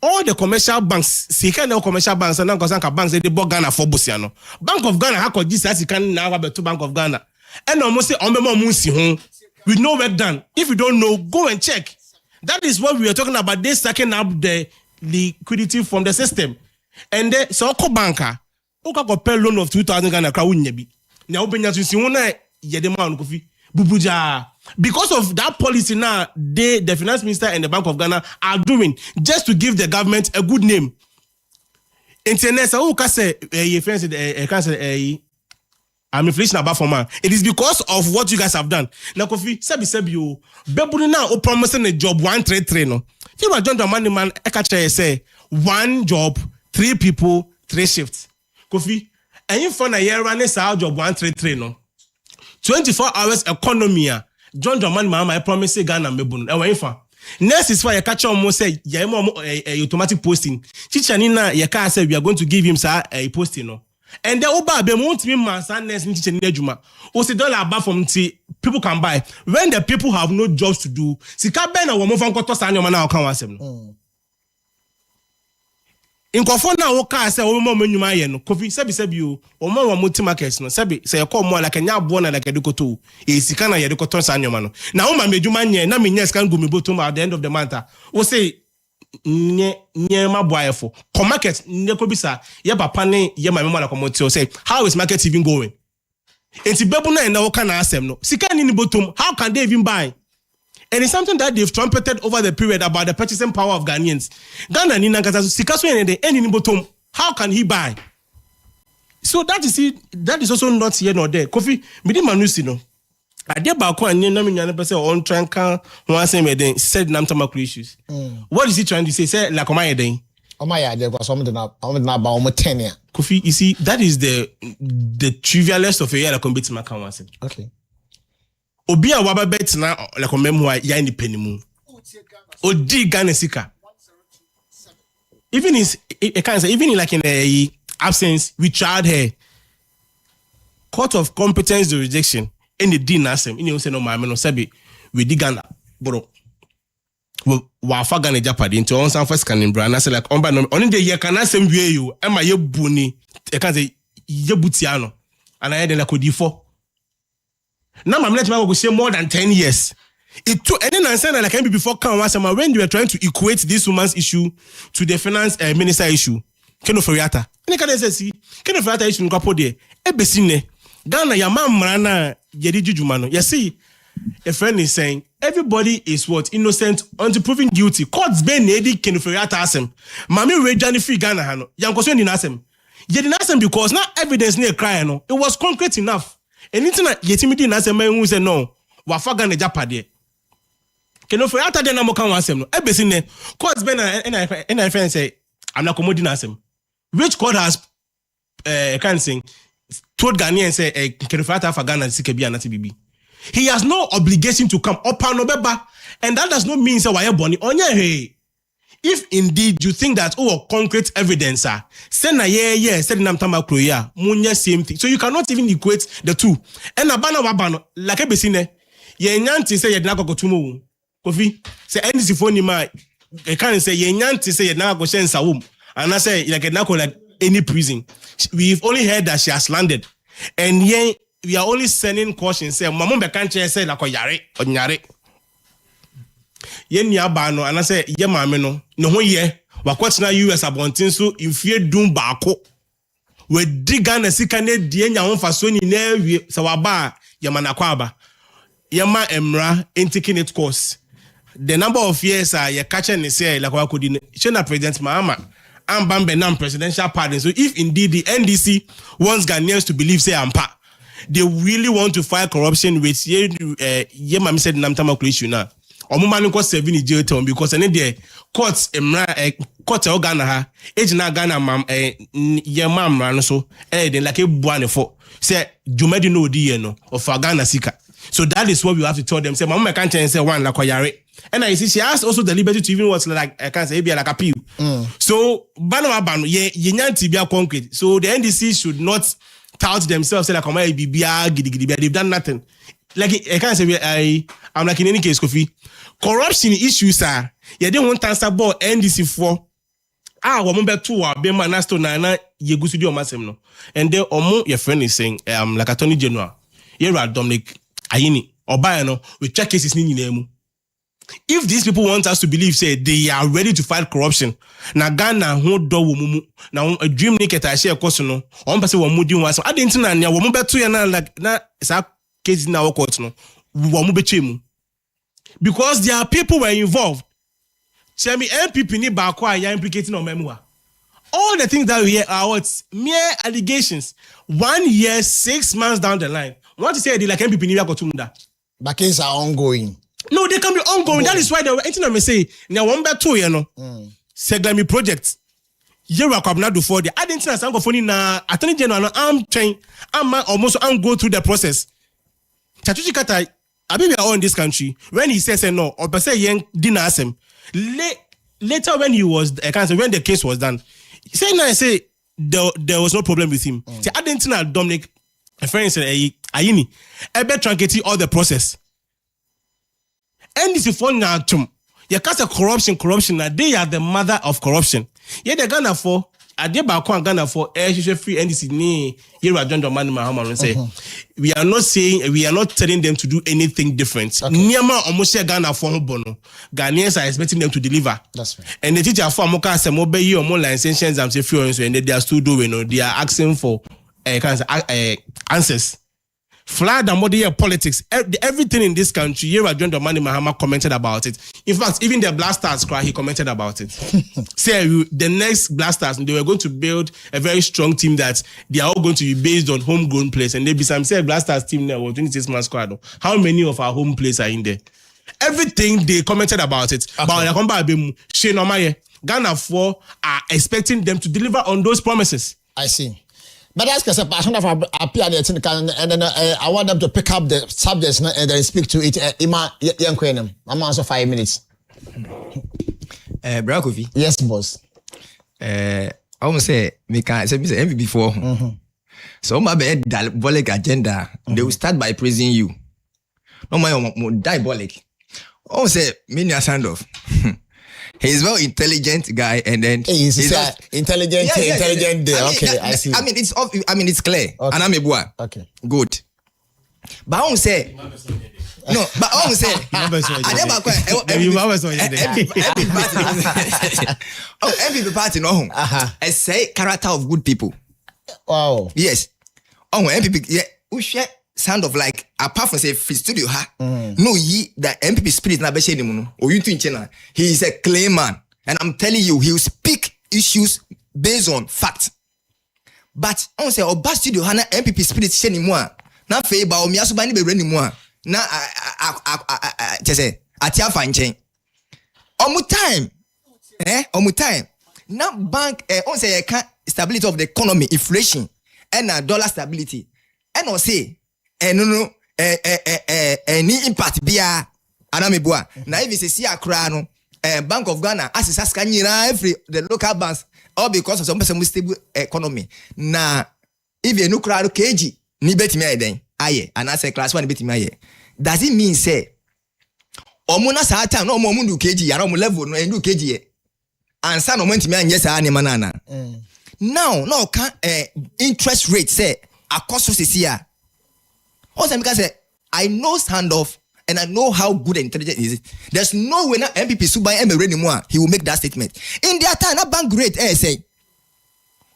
all the commercial banks, commercial banks and banks they bought Ghana for Busiano. Bank of Ghana how this as you can now have to Bank of Ghana. And almost say with no work done. If you don't know, go and check. That is what we were talking about. They sucking up the liquidity from the system. And the Soko banker, Oka got pay loan of 2,000 Ghana crown nyebi. Now open your sinuna yedema kofi bubuja. Because of that policy now, the finance minister and the Bank of Ghana are doing just to give the government a good name. Internet so Oka say I'm inflation about for man. It is because of what you guys have done. Now, Kofi, sebi you. Bebuni now o promising a job 133 no. You are John Dramani man. Ekacha say 1 job, 3 people, 3 shifts. Kofi, and you find a year running sa job 133 no. 24 hours economy. John Dramani mama I promise Ghana mebunu. Ewa infa. Next is why you catch almost say ya automatic posting. Chicha nina ya ka say we are going to give him sa a posting no. And the Oba be won't mean man sadness in teaching Nejuma. O $1 above from people can buy. When the people have no jobs to do, Sika Ben or woman from Kotosa and your man can was him. In Kofona Oka say o mo menu my no Kofi sebi you o mo wa multi markets no sebi say call more like a nya born like a dukoto e sika na ye dukoto sa anyoma no. Na o ma medwuma nye na me nya sika go me bottom at the end of the month. O say nye ma boyfo come market nye ko bisa ye papa ne ye ma mema na community say how is market even going enti bebu na o kana asem no sika ni bottom how can they even buy? And it's something that they've trumpeted over the period about the purchasing power of Ghanaians. Ghana ni nankasa sika so any bottom how can he buy? So that is also not here nor there. Kofi midi manusi no ade ba ko anye na me nwane pese on tranka one say me den said namtama issues. What is he trying to say? Say like omaye den. Omaye dey because some na ba o 10 year. Kofi, you see that is the trivialest of a year like combat maka one say. Okay. Obi a waba bet na like omemwa ya ni penimu. Odi Ghana sika. Even is it can say even like in a absence we tried her court of competence jurisdiction in the D Nasem, in say no mama no sabi we dig Ghana, bro. Wa fa Ghana Japadi into on some first can bra na say like on ba no on the year can asem wie you e ma ye buni e can say ye butiano and I then like odifo. Now I'm letting go say more than 10 years. It took and then I said like before come once when you were trying to equate this woman's issue to the finance minister issue. Keno Feriata. Any can say can of issue in Capo de Ebesine Ghana Yamam Rana Yedi Jujumano. You see, a friend is saying everybody is what innocent until proven guilty. Courts ben Edi Kenuferiata asem. Mami Rejani free Ghana Hano. Yankoswen in asem. Yedin asem because not evidence near crying. No, it was concrete enough. Anything that Yetimidi Nasem who said no. Wafaga ne Japade. Kenuferiata de Namokan asem no. Ebesine courts ben and I friend say I'm not commoding asem. Which court has can sing told Ghanaian say Kenuferiata for Ghana Sikebi and Bibi. He has no obligation to come up and over, and that does not mean say why Bonnie Onya hey. If indeed you think that concrete evidence send a said nam tamakro munya same thing. So you cannot even equate the two. And abana wabano like a besine ye nyanti say yedna go tumu kofi say NDC phone ma e can say ye nyanti say yedna go shen sawum and I say like yedna go like any prison. We've only heard that she has landed, and ye we are only sending caution say mama be kan che say la ko yare onyare ye nia ba no ana say ye maame no ne ho ye wakwatena US abontin so infie dum baako we diga na sika ne die nya ho faso ni na wie se waba ye manakwa aba ye ma emra taking it course the number of years ye catch ne say like wa kodi na president Mahama am Benam presidential pardon. So if indeed the NDC wants Ghanaians to believe say ampa they really want to fight corruption with ye mama said namtama issue na omumanu ko 7 in jail term because any there courts court Ghana ha ejina Ghana mam ye mamra no so then like e buane for say jumedi no odi no of Ghana sika. So that is what we have to tell them say mama can't say one like yare. And I see she has also the liberty to even what's like I can't say be like appeal. So bano ye nyanti be concrete. So the NDC should not tout themselves say like they've done nothing. Like I can't say I'm like in any case, Kofi. Corruption issues are you don't want to answer about NDC for wamumbe two be manasto na ye gusudio masem no. And then your friend is saying like Attorney General here Dominic Ayini Obaya no we check cases ni nyinemu. If these people want us to believe, say they are ready to fight corruption, na Ghana who do mumu na a dream niketa share course no. On person wamu di was. I didn't know na wamu betu ya na like na sa case na court no. Wamu bechemu. Because there are people were involved. Tell me MPP ni bakwa ya implicating on memoir. All the things that we hear are what mere allegations. 1 year, 6 months down the line. What to say they like MPP ni yakotumda. But cases are ongoing. No, they can be ongoing. That is why they were anything I may say. Now one better two, you know. Seglami project. You were coming out before the I didn't know some phone na Attorney General. I'm trying. I'm go through the process. Chatuchi Kata, I believe we are all in this country. When he says no, or per se yen didn't ask him. Later when he was, I can't say when the case was done. He said no, I say there was no problem with him. See, I didn't know Dominic. A friend said, Ayini, I bet truncate all the process. NDC for Natum. You can't say corruption. They are the mother of corruption. Yeah, they're Ghana for. I did back on Ghana for free NDC. Ni here are John Dramani Mahama and say we are not saying we are not telling them to do anything different. Niama almost Ghana for bono. Ghanaians are expecting them to deliver. That's right. And the teacher for Moka say mo be more licenses and say free and they are still doing. They are asking for answers. Flood and modern politics, everything in this country, here John Dramani Mahama commented about it. In fact, even the Blasters cry, he commented about it. Say the next Blasters, they were going to build a very strong team that they are all going to be based on homegrown players. And they be some say Blasters team now, 26 man squad. How many of our home players are in there? Everything they commented about it. Okay. But Ghana 4 are expecting them to deliver on those promises. I see. But that's because I have appear and then I want them to pick up the subjects and then speak to it. Ima Yankwenem. I'm also 5 minutes. Brakovi. Yes, boss. I almost say me can say MV before. So my bad diabolic agenda. They will start by praising you. No my diabolic. I say Minya Sandoff. He's a very intelligent guy, and then he's intelligent. Yeah. Okay, I see. I mean, it's clear. Okay. And I'm a boy. Okay. Good. But I won't say. No, but I won't say. I never quite. MVP party no. I say character of good people. Wow. Yes. Oh, MPP. Yeah. We share sound of like apart from say free studio no the MPP spirit na be share him no. Or you think channel. He is a clay man, and I'm telling you, he will speak issues based on fact. But on say oba studio hana MPP spirit share him one. Na fe ba o mi aso ba ni be re ni mu a. Na say atia fa nchen. Omu time. Na bank on say stability of the economy, inflation, and dollar stability. And on say no any impact bia anamebua. Na if you see akra no Bank of Ghana assess kanyira every the local banks all because of some stable economy. Na if you no kra KG ni betimi ayeden aye and I say class 1 betimi aye. Does it mean say omo na sa time no omo ndu KG yara omo level no ndu KG ye ansa no mentimi anye sa ani manana. Now no can interest rate say across CCA. Also because I know standoff and I know how good and intelligent is it. There's no way na MPP Subai Emery anymore he will make that statement. In their time na bank rate say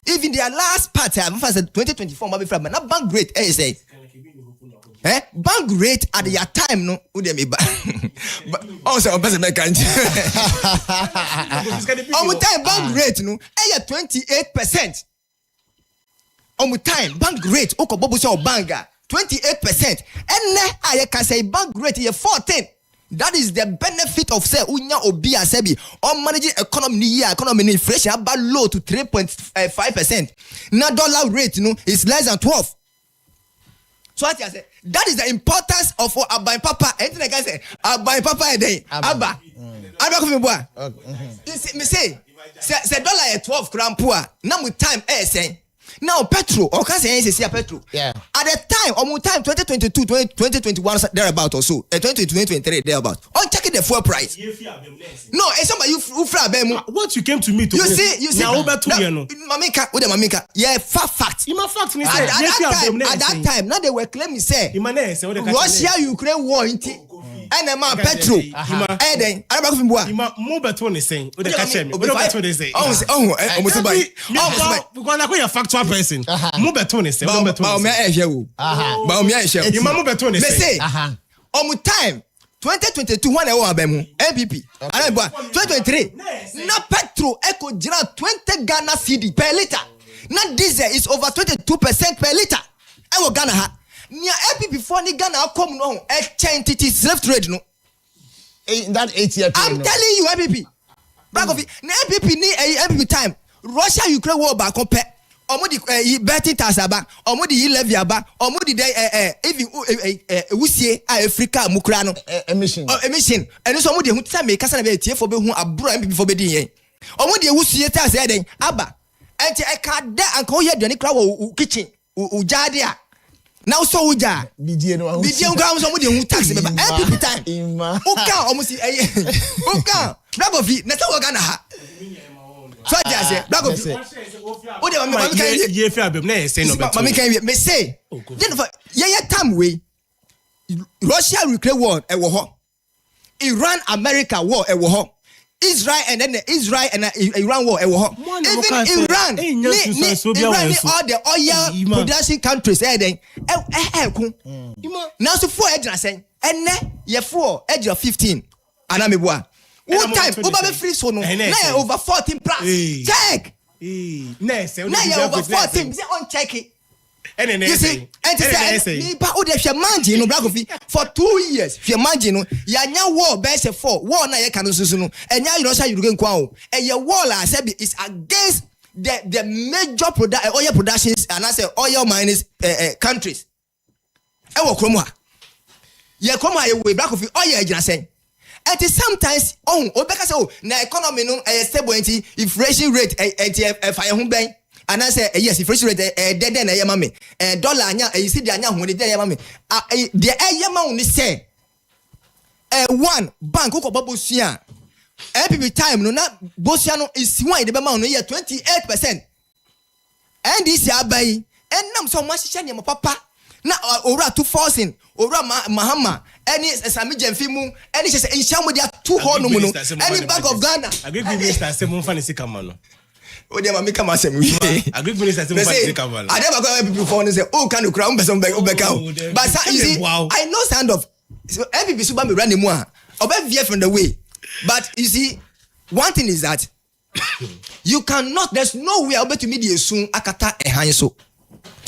even their last part I 2024 maybe from na bank rate say bank rate at their time no who dem ba also person make kan time bank rate no 28%. Time bank rate okobobo say banga 28%. And I can say bank rate is 14. That is the benefit of say unya obi asebi on managing economy inflation about low to 3.5%. Now dollar rate is less than 12. So what I say that is the importance of Abai Papa. Anything I can say Abai Papa a day. Abba. Abba come boy. Me say dollar at 12 gram poor. Now with time say. Now petrol or can say petrol. Yeah. At the time, almost time 2022, 2021 thereabout or so. 2023 thereabout. On checking the fuel price. No, it's somebody you what you came to me to you see now Mamika with the Mamika. Yeah, fact. You my fact me at that time now they were claiming say Russia Ukraine war and a man petrol. Eden, I don't know what. More better is saying. What the catch me? What better is saying? Because you're factual person. More better is saying. You more better is saying. Time 2022 when I was MPP. 2023. Na petrol echo jira 20 Ghana cedi per liter. Na diesel is over 22% per liter. I was Ghana ha. Nia MPP before ni Ghana come no exchange it is slave trade no. That 8 year period. I'm telling you MPP. Back of it. Na MPP ni MPP time. Russia Ukraine war ba compare. Omo di betting tax aba, omo di levy aba, omo di even wusie Africa mukra no emission. Emission. Eno so omo di hu tsa me kasa na be tie for be hu abro MPP for be din yen. Omo di wusie tax e den aba. Enti e ka da anka wo ye aduane kra wo kitchen. Ujade a now so uja bidie no ground so mo dey tax me ba every time uka almost uka black of it na so we Ghana ha so dia say black of it o dey mama kan ye fi abem na say no better mama kan me say then for ye time we Russia Ukraine war e wo ho Iran America war e wo ho Israel and Iran war even Iran all the oil production countries then now so 4 edge say and ye 4 edge of 15 anamebua one time over free so no na over 14 plus check na say over 14 say on check it. You see, and no black of for 2 years. If you imagine, ya war best 4 war na ye kanu susu and ya Russia you go kwa and your war I said is against the major oil productions and I say oil miners countries. E wo kromo ha. Ye kromo ha we black of oil agina say. And sometimes obeka say na economy no stable inflation rate fire hu ben. And I say yes, if rate dead na yama me dollar anya you see the anya hu de yama me the yama hu ni say one bank ko babosua MPP time no na bosia no is one de be ma no ye 28%. And this abai and nam so ma hihye ne papa na owura to forcing owura mahama any Sami Jemfi mu any say inshamu dia two hall no mu no any Bank of Ghana agree minister say mo fa ne sika ma no o dia ma make am asem we agree minister say mo fa ne sika ma no I never go people for say oh can you cry person back but you see I know stand of so MPP suba me run mu a oba veer from the way but you see one thing is that you cannot there's no way oba to me the soon akata ehan so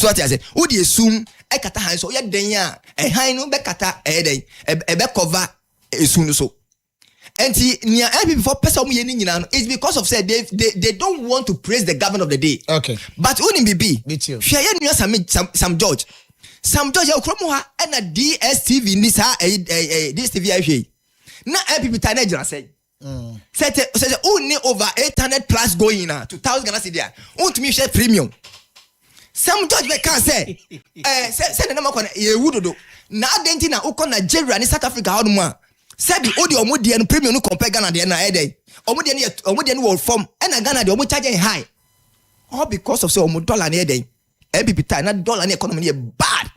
what I say who the assume ekata han so ye den a ehan no be kata den ebe cover esun so enti nia MPP for person mu ye ni nyina no it's because of say they don't want to praise the government of the day. Okay, but unim bibi hwe ye nua Sam George ya okromo ha na DSTV ni sa DSTV ahwe na MPP ta na gira say say uni over 800 plus going na 2000 Ghana cedi untumi share premium. Sam George be can say say na makwa ye wudodo na adenti na ukọ Nigeria ni South Africa how no say the odi omodie no premium no compare Ghana de na eden omodie no world form and Ghana de omo charge high all because of say omo dollar na eden MPP time na dollar na economy na bad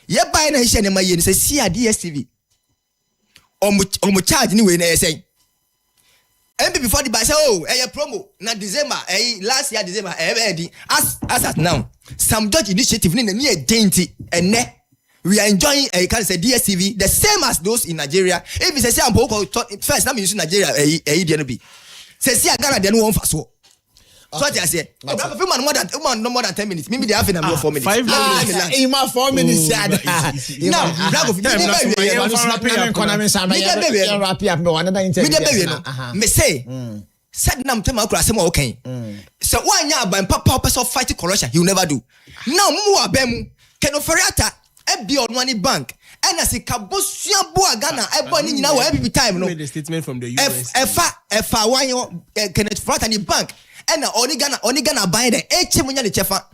ye buy na hye na maye ni say see DSTV omo charge ni we na say MPP before the buy say oh promo na December last year December as at now Sam George initiative ni na near dainty and we are enjoying can say DSTV the same as those in Nigeria. If you say I'm first now me use Nigeria DNB say see Ghana they no one fast so what I say more than 10 minutes maybe they have in 4 minutes 5 minutes in my 4 minutes now me say said nam tema akura say mo okay so one ya ban papa person fight corruption he will never do now mu abem Kenoforiata ebi onwani bank and as kabosua bo Ghana ebo ni nyina wo every time no the statement from the US efa wan Kenoforiata ni bank and oni Ghana buy the munya de chefa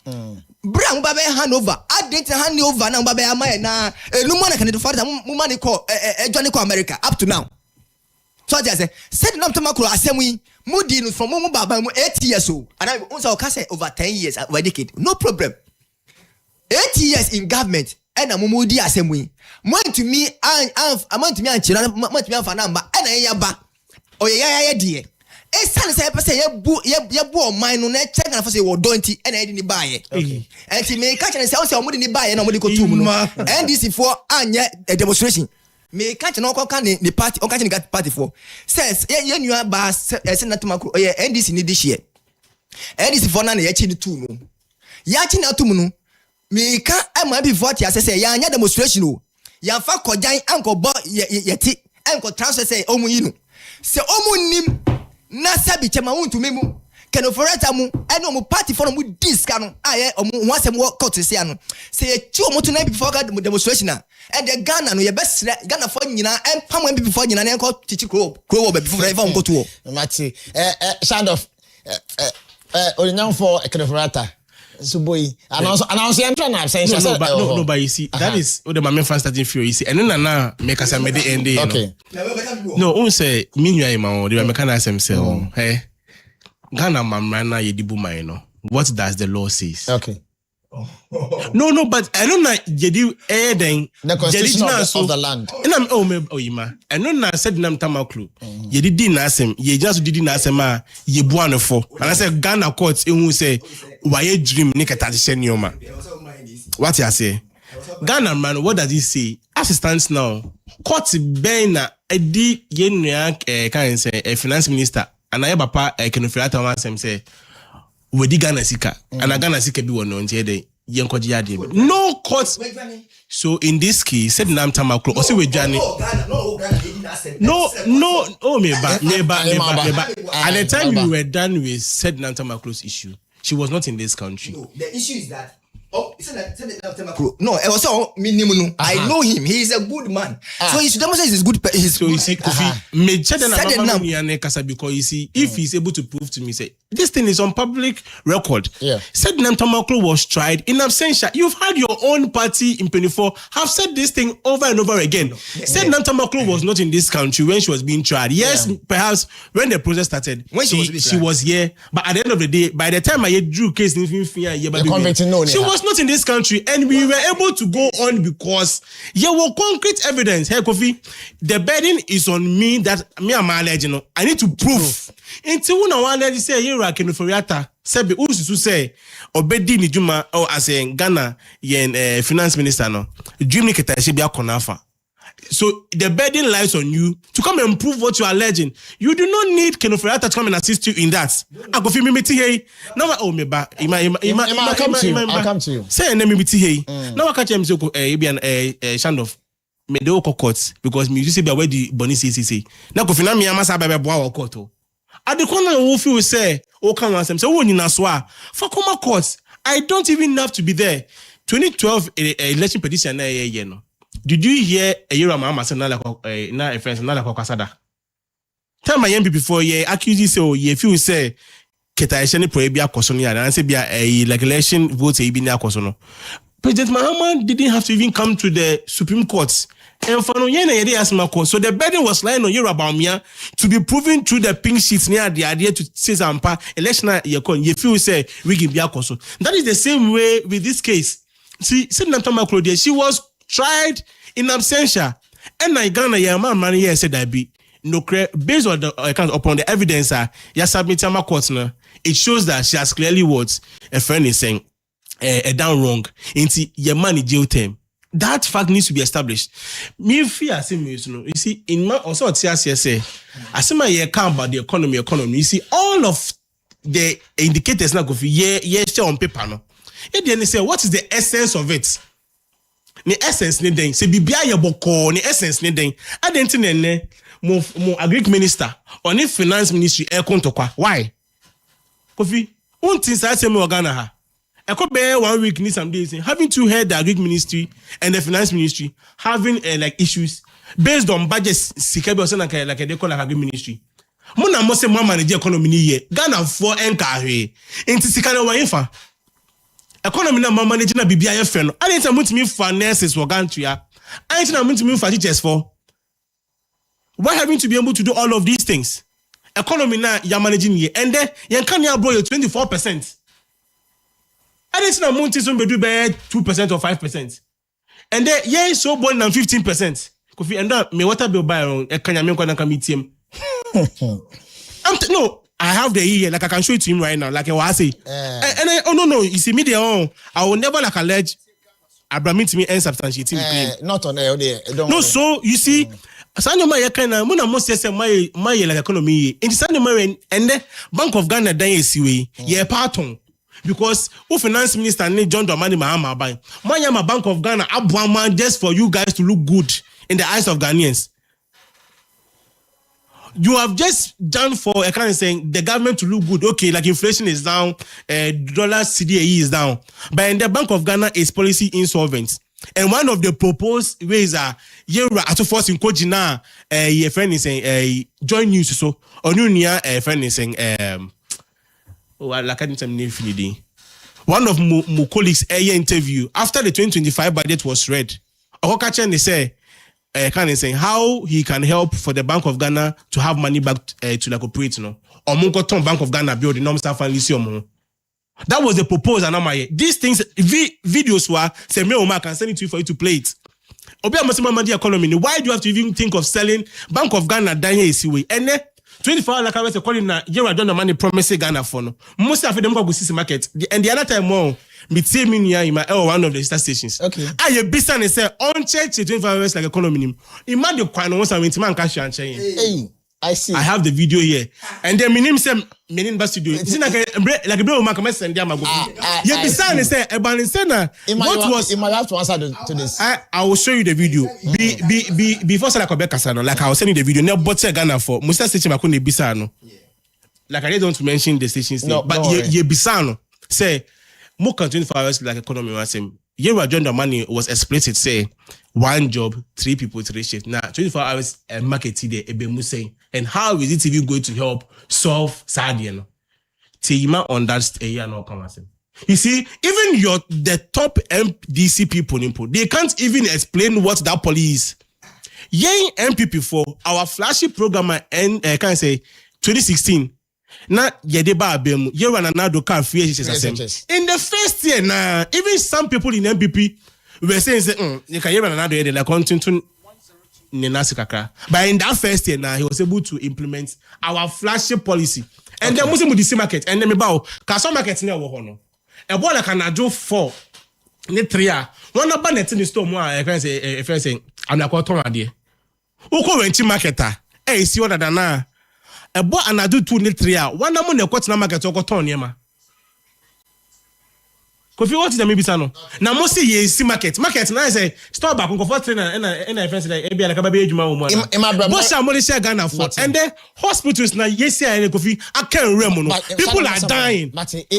bra mu ba be hand over adent hand over na mu ba be amaye na enu mo na Kenoforiata mu mani call Johnny call America up to now. So I say said nam tema kuro asem yi mudi no from mu baba mu 8 years o and I unsa o ka say over 10 years over decade no problem 8 years in government and mu di asem yi want to me anchira want me anfa na mba and ya ba o ya die e san say person ye bu o man no na check na for say wo donti and e di ni baye and ti me ka chere say o say o di ni baye na o di ko tum no NDC for anye demonstration me catch no ko kan the party o catch the party for says ye nua ba senatuma ko ye NDC ni this year NDC for na ye chi ni tu no ya chi na tu mu no me ka am before ti say ya anya demonstration o ya fa kojan anko bo ye ti anko transfer say o mu yi no se o mu nim na sabi chema wontu memu Kenoforiata mu eno mu party for mu diska no aye omu wasem wo court se ano se ye chi omu to na before ga demonstration and the Ghana no ye best Ghana for nyina empam MPP before nyina na enko chichi kro wo be before even go to mati sound of onyan for Kenoforiata so boy announce enter na say no but you see that is what the main fan starting feel you see and then na make us me the end okay no un say me nwa e ma o the make na asem say hey Ghana mamrana yedibu mai no what does the law says okay no but I don't know jedi then the constitution of the land and I'm oyima I don't know said nam tamaklu yedi di na asem ye just didi na asem a ye buano for and I said Ghana court ehun say why dream ni kata nyoma what you say Ghana man what does he say as it stands now court ben na edi ye nua kan say finance minister and I papa Kenoforiata wan sem say we di Ghana sika and Ghana sika bi wono ntie dey yenkoji ade no court so in this case said nam tamakro o say we dwane no oh me ba at the time we were done with said nam tamakro's issue she was not in this country. No, the issue is that no, I was so minimum. I know him. He is a good man. So he should demonstrate he's good. So you see, because you see, if he's able to prove to me, say this thing is on public record. Yeah. Said Nam Tamaklo was tried in absentia. You've had your own party in 24 have said this thing over and over again. Said Nam Tamaklo was not in this country when she was being tried. Yes, perhaps when the process started, when she was here. But at the end of the day, by the time I drew case, she was not in this country, and we were able to go on because there were concrete evidence. Hey, Kofi, the burden is on me that me and my legend. I need to prove. Until when I want to say, you are Kenu Foriata, Sebi Usu say, Obedi Nijuma, or as in Ghana, yen finance minister, no, Jimmy Ketashibia Konafa. So the burden lies on you to come and prove what you are alleging. You do not need Kenu Foriata to come and assist you in that. I go me here. Now me ba. I'll come to you. Say me here. Now I catch him so Shandoff. Me do court because me say be where the Boni CCC. Now Kofi na me amasa be boa court. At the corner wo feel say o kan ansem say wo nyina so a for come court. I don't even have to be there. 2012 election petition na ye no. Did you hear a year of Mama Sanala na a friend Sanala Casada? Tell my MP before ye accuse you so ye feel say Ketaishani Proebia Kosonia and say be a like election vote a bina Kosono. President Mahama didn't have to even come to the Supreme Court. And for no yen asked my court. So the burden was lying on you about me to be proven through the pink sheets near the idea to say Zampa election ye feel say we give Biakoso. That is the same way with this case. See, Senator Claudia, she was tried in absentia, and I Ghana money here said that be no based on the account upon the evidence submit my court now. It shows that she has clearly what a friend is saying a down wrong into your money jail term. That fact needs to be established. Me fear you see in my also say I see my year count about the economy. You see all of the indicators now go for share on paper no. And then they say what is the essence of it? Ni essence ni den se bibia ye boko ni essence ni den adenti ne mo agric minister or ni finance ministry e kontokwa why Kofi untin sa se me Ghana ha e ko be 1 week ni some days having to head the agric ministry and the finance ministry having like issues based on budget sikabe o se na like they call like agric ministry mo na mo se mo manage economy ni ye Ghana for enka hwe enti sika na wan fa economy na manage na bibia ye fe no I didn't want me for nurses for Gantria. I didn't want me for teachers for. Why having to be able to do all of these things? Economy na you managing ye and then you can ya blow 24%. I didn't want to be do 2% or 5%. And then ye so born than 15%. Kofi and that me water bill buy on e kanya me kwa na committee. No, I have the year, like I can show it to him right now, like I say. No, you see me there on. I will never like allege Abraham to me and substantiate claim. Not on there. No, so you see, Sanyo Maya kana muna most say my like economy. In Sanyo Maya and the Bank of Ghana dan esiwe ye parton because who finance minister need John Dramani Mahama buy. My Bank of Ghana abuama just for you guys to look good in the eyes of Ghanaians. You have just done for a kind of saying the government to look good. Okay, like inflation is down, dollar CDAE is down. But in the Bank of Ghana is policy insolvent. And one of the proposed ways are to force in Kojina, a friend is saying, join news so, or new near a friend is saying, one of my colleagues' interview after the 2025 budget was read. Okachan they say, kind of saying how he can help for the Bank of Ghana to have money back to like operate, no. Or Mungo Bank of Ghana build the normal staff and lithium. That was the proposal. These things, videos were say me Omar can send it to you for you to play it. Obi amasema mandi economy. Why do you have to even think of selling Bank of Ghana danye isiwe? And then 24 hours like I was calling na you don't money promise Ghana for no. Most of them go see market. And the other time more me tell me near in my one of the sister stations. Okay. I business say on church 24 hours like economy. Imagine kwano once I went to man cash and chain. Hey, I see. I have the video here. And then my name say my name bas studio. It's like a bro man come send them go. You business say what was you might have to answer to this. I will show you the video. Before say like Kasano, like I was sending the video. Now but say Ghana for Musa station makune bisano. Like I don't want to mention the station's name, but ye bisano say more than 24 hours like economy was saying. Yera John Dramani was explicit say 1 job, 3 people, 3 shifts. Now 24 hours market today Ebemu saying, and how is it even going to help solve Sadian? Tima on that area no come as you see, even the top MDC people they can't even explain what that policy is. Yang MPP for our flashy programmer and can I say 2016 na yede ba abem ye run another car free HHS. In the first year na even some people in MPP were saying say you can run another year like continue kakra. But in that first year now he was able to implement our flagship policy. And then Muslim with the market and then me bow cause market near wo no. E boy like anajo 4 ne 3 a one number net in the store mo a friend say am na ko ton ade. Uko wenti marketer see what than na e boy anajo 2 ne 3 a one number ne ko tina market ko ton niema. Kofi what is the maybe sano na mo say ye see market na say store back ko for trainer and friends like e bia like baba ejuma wo mo na bo sha mo dey share Ghana for and then hospitals na yes here Kofi akan rem no people are dying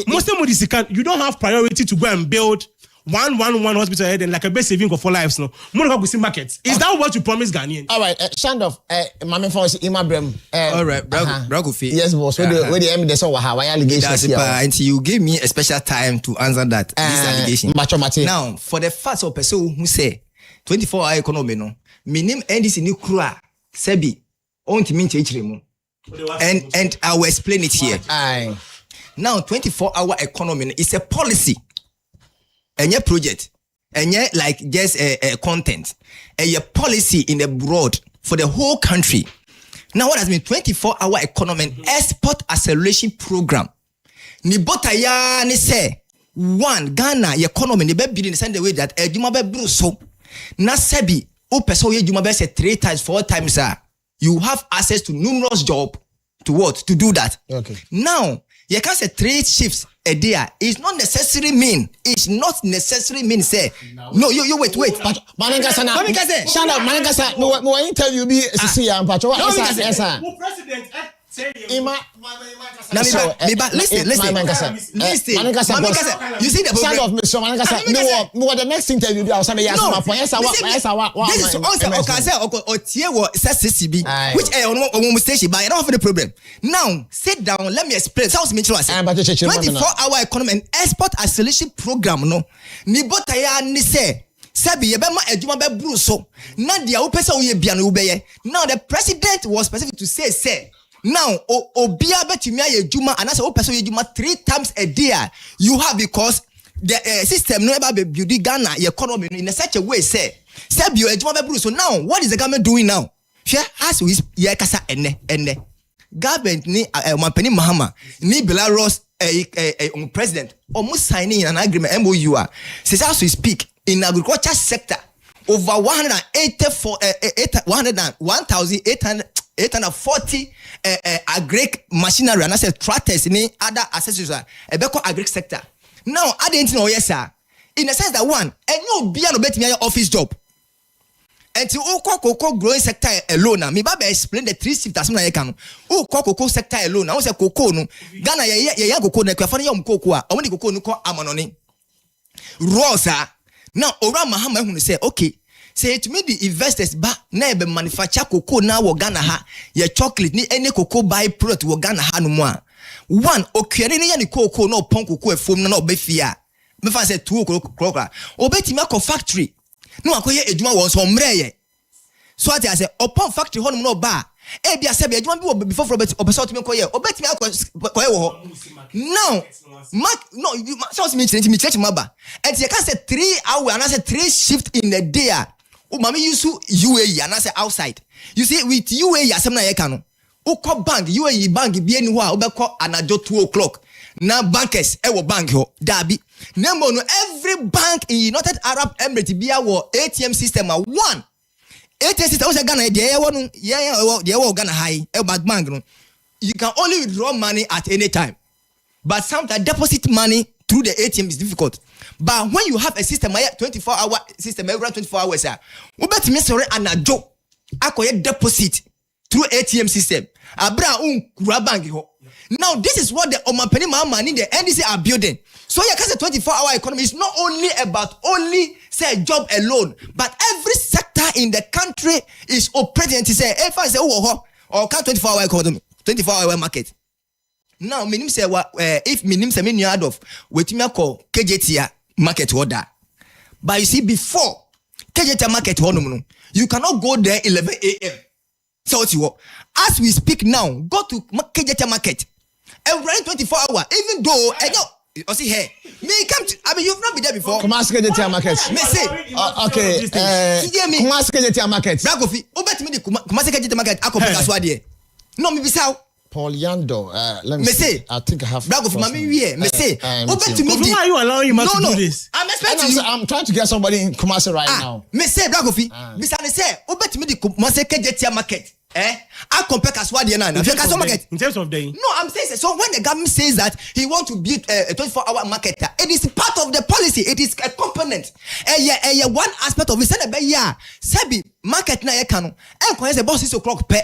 most of this you don't have priority to go and build 111 hospital head and like a best saving for lives no mo go see market is that what you promise Ghanaians? All right, Shandoff mama for Imabrem all right Brago Fee. Yes boss where the evidence of how allegations here until you give me a special time to answer that this allegation now for the facts of person who say 24-hour economy no minim NDC ni kura sebi onti min chechire mu and I will explain it here. Aye. Now 24-hour economy is a policy. Any project, any like just a content, a policy in the broad for the whole country. Now, what has been 24-hour economy export acceleration program? Ni bota ya ni say one Ghana economy ni be building the same way that ejuma be bru so na sebi o person ye ejuma be say 3 times 4 times you have access to numerous job to what to do that. Okay. Now you can say 3 shifts a day. It's not necessarily mean. It's not necessarily mean say. No, you wait. Mananga sana. Shut up, Mananga sana. No interview be see am pacho. Esa. President Ima. Listen. You see the problem. Shut up, Mr. Mananga sana. No, the next interview be outside me yes ma point. Yes, this is also CCB, which on station, but I don't have any problem. Now, sit down. Let me explain. Sounds me 24-hour economy and export acceleration program. No, ni botaya ni say. Sabi yebema ejuma be bru so. Na dia wo pese wo ye bia no wo beye. Now the president was specific to say. Now, obia betumi aye ejuma anase wo pese wo ye ejuma 3 times a day. You have because the system no eba be build Ghana economy in such a way say sabi yo ejuma be bru so. Now, what is the government doing now? Share as we ye kasa enne. Government ni Mampeni Mahama ni Belarus president almost signing an agreement MOU. Since as we speak in agriculture sector over 1,840 agric machinery and I said tractors ni other accessories ebeko agric sector. Now I didn't know yes sir in the sense that one and no be no bet me office job. Until cocoa growing sector alone, me baba explain the 3 shifts as na can. Cocoa sector alone. I say cocoa no. Ghana ya cocoa na kwa fani ya mkoko a. Omoni cocoa no ko amanoni. Rosa. Now Ora Mahama hu say okay. Say to me the investors ba na be manufacture cocoa na wo Ghana ha. Ye chocolate ni any cocoa by product wo Ghana ha no mo a. One okwere ni ya ni cocoa no pon cocoa efom na obefia. Me fa say 2 o'clock. Obetimi akọ factory. No akoye ejuma won so mreye so ati ase upon factory honum no ba e bia se bia ejuma bi wo before Robert obeso timi koye obetimi akoye wo now no so me church maba enti you can say 3 hours and I say 3 shift in the day o mama use UAE and I say outside you see with UAE asem na ye ka no o ko bank UAE bank bi eni ho a obekọ anajo 2 o'clock na bankers wo bank ho dabi Nemo no every bank in United Arab Emirates be our ATM system a one. ATM system was Ghana Ghana high bank no. You can only withdraw money at any time. But sometimes deposit money through the ATM is difficult. But when you have a system 24-hour system every 24 hours we bet me sorry anajo akoye deposit through ATM system. Abra bank ho. Now this is what the Mampeni Mahama in the NDC are building. So you can say 24-hour economy is not only about say job alone, but every sector in the country is operating to say if I say or can 24-hour economy, 24-hour market. Now minim say if minim say me of wetimi call KJT market order. But you see before KJT market order you cannot go there 11 a.m. So as we speak now, go to KJT market. running 24 hours. Even though I see here, me come to. I mean, you've not been there before. Come ask the market. Me say, okay. Come ask the market. Bragofi, obet me the come ask the market. I come back as well there. No, me be sao. Paul Yando, let me say. I think I have. Bragofi, mami we. Me say, obet to me. Why are you allowing him to do this? I'm expecting you. I'm trying to get somebody in Kumasi right now. Me say, Bragofi, me say, obet me the Kumasi KJT market. I compare Kaswadi and market. In terms of day. No, I'm saying so when the government says that he want to build a 24-hour market, it is part of the policy. It is a component. One aspect of it. Sebi market na ekano. And the boss 6 o'clock pe.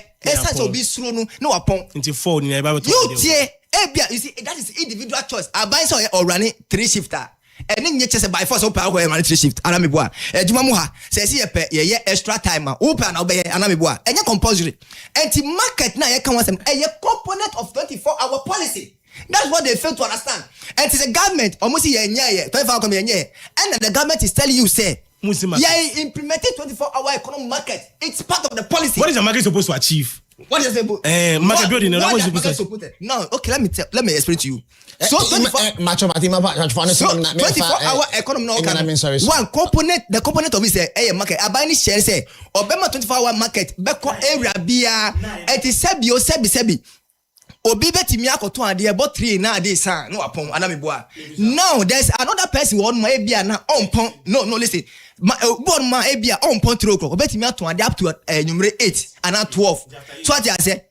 So be slow no upon. Into 4 you see, that is individual choice. I buy so or running 3 shifter. And then you just by force open where man 3 shift. Anamiboa. Jumamuha says ye extra time. Open obey anamiboa. And you compulsory. And the market na can want a component of 24-hour policy. That's what they fail to understand. And it's a government almost 24 hour and the government is telling you say implemented 24-hour economic market. It's part of the policy. What is the market supposed to achieve? What is it? Market building. No, okay, let me explain to you. So 24-hour economy. One component, the component of it is a market. I buy any share say Obama 24-hour market. Beko area bia. It is sebi. Obi beti mi akoto ade about 3 na ade san no apon anamiboa. Now there's another person won my bia na onpon. No, listen. Born ma ebia onpon 3 o'clock. Obeti mi aton ade up to number 8 and 12. So I say,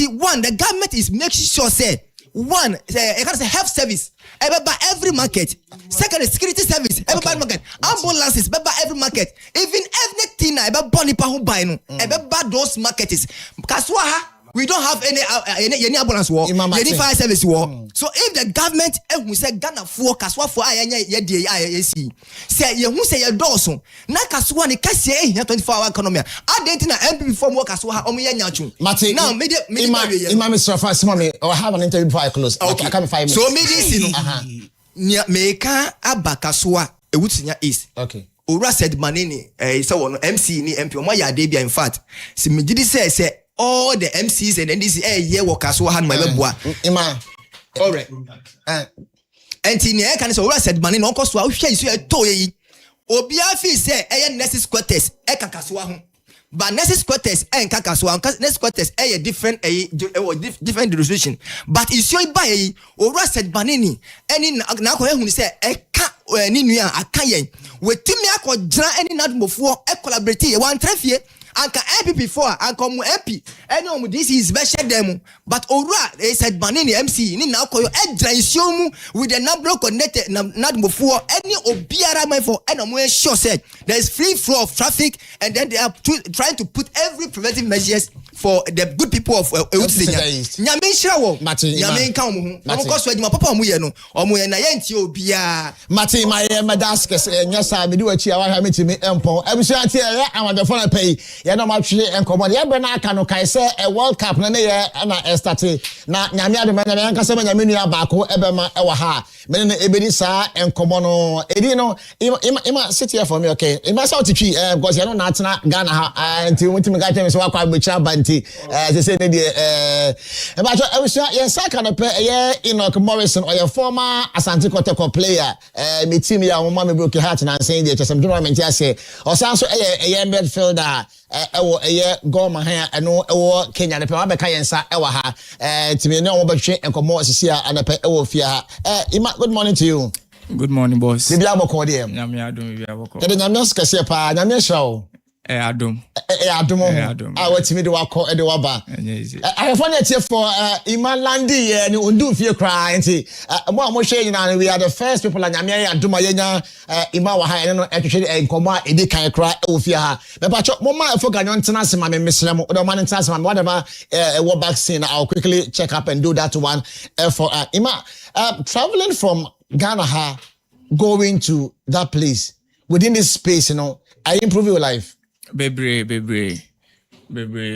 one, the government is making sure say one, I can say health service. Every market. Second, security service. Every market. Ambulances. Every market. Even everything. Every who buy no. Every those markets. Kaswaha. We don't have any ambulance war, any fire service war. So if the government who say Ghana for Kaswa for IAC say you say your doorso, na Kaswa ni kasi 24-hour economy. I didn't know MP form work Kaswa Mate, now Imam Srafa Simami or have an interview before I close. Okay, I come 5 minutes. So me this Meka Abakaswa Ewutsinya East. Okay. Ora said manini so one MC ni MP omo ya debia in fact. Si me did say all the MCs and NDC year workers who had my boy. All right. And in the can so said money no cost to share you toy. Obia fee say nurses quarters kakaswa. But nurses quarters and kakaswa nurses quarters different different resolution. But is your buy or said banini any now who say ni nua akayen wetimi akodra any nad mofo collaborate one trefie anka MP before anka mu MP any this is special them but ora they said banini MC ni na koyo edra isumu with the number connected nad mofo any obiara man for any mo sure said there is free flow of traffic and then they are trying to put every preventive measures for the good people of nyame nhira wo nyame nka wo ho no ko so adwuma papa mu ye no omo ye na ye ntie obia mate my medas nyasa me di wachi awa ha metimi empon abusu ante ye amadefo na pay ye no ma twe enkomo ye be na aka no kai se a world cup na ye na start na nyame ade me na nka se nyame nua baako ebema ewa ha me na ebedi sa enkomo no edi no ima sit here for me okay ima sa otitwi because ye no na atena Ghana ha anti wotimi ga tell me so akwa agbecha banti they say about yes pe Enoch Morrison or your former Asante Kotoko player me team ya wo me broke heart na saying there some tournament ya say or so midfielder goal man eno ewo Kenya ne pe wa be ka yensa ewa ha timi ne wo be hwe enkomo asisi a anape ewo fia ha Ima, good morning to you. Good morning, boss. Bibi aboko de em nyame adom bibi aboko de nyame skase pa nyame hra wo Adom. Adom. I want me to walk at the Waba. I have one here for Imalandi and Undu Fear Cry. And more shame, we are the first people like Yamia and Dumayana, Imawa, and actually, and Koma, Edika cry, Ofia. But Mama, for Ganon Tanasima, Miss Lam, or Man and Tasman, whatever, a back scene. I'll quickly check up and do that one for Ima. Traveling from Ghana, going to that place within this space, I improve your life. Bebre.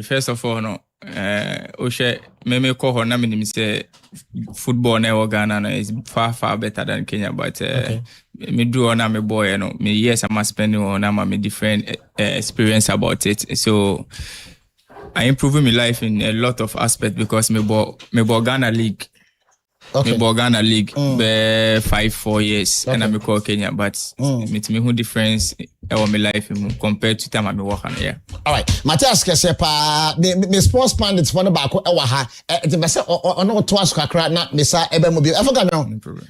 First of all, no. Oshe, me call her na me say football na Ghana no is far better than Kenya, but me do on me boy, me years I'm spending on me different experience about it. So I improving my life in a lot of aspects because me bo Ghana league. Okay. Me Ghana League be 4 years and I call Kenya, but me who difference our my life compared to time I work on here. All right, Matthias Kesepa, me sports pandits for no back ha. The best ono to ask kakra na me sa ebe mo bi. I forgot now. No problem.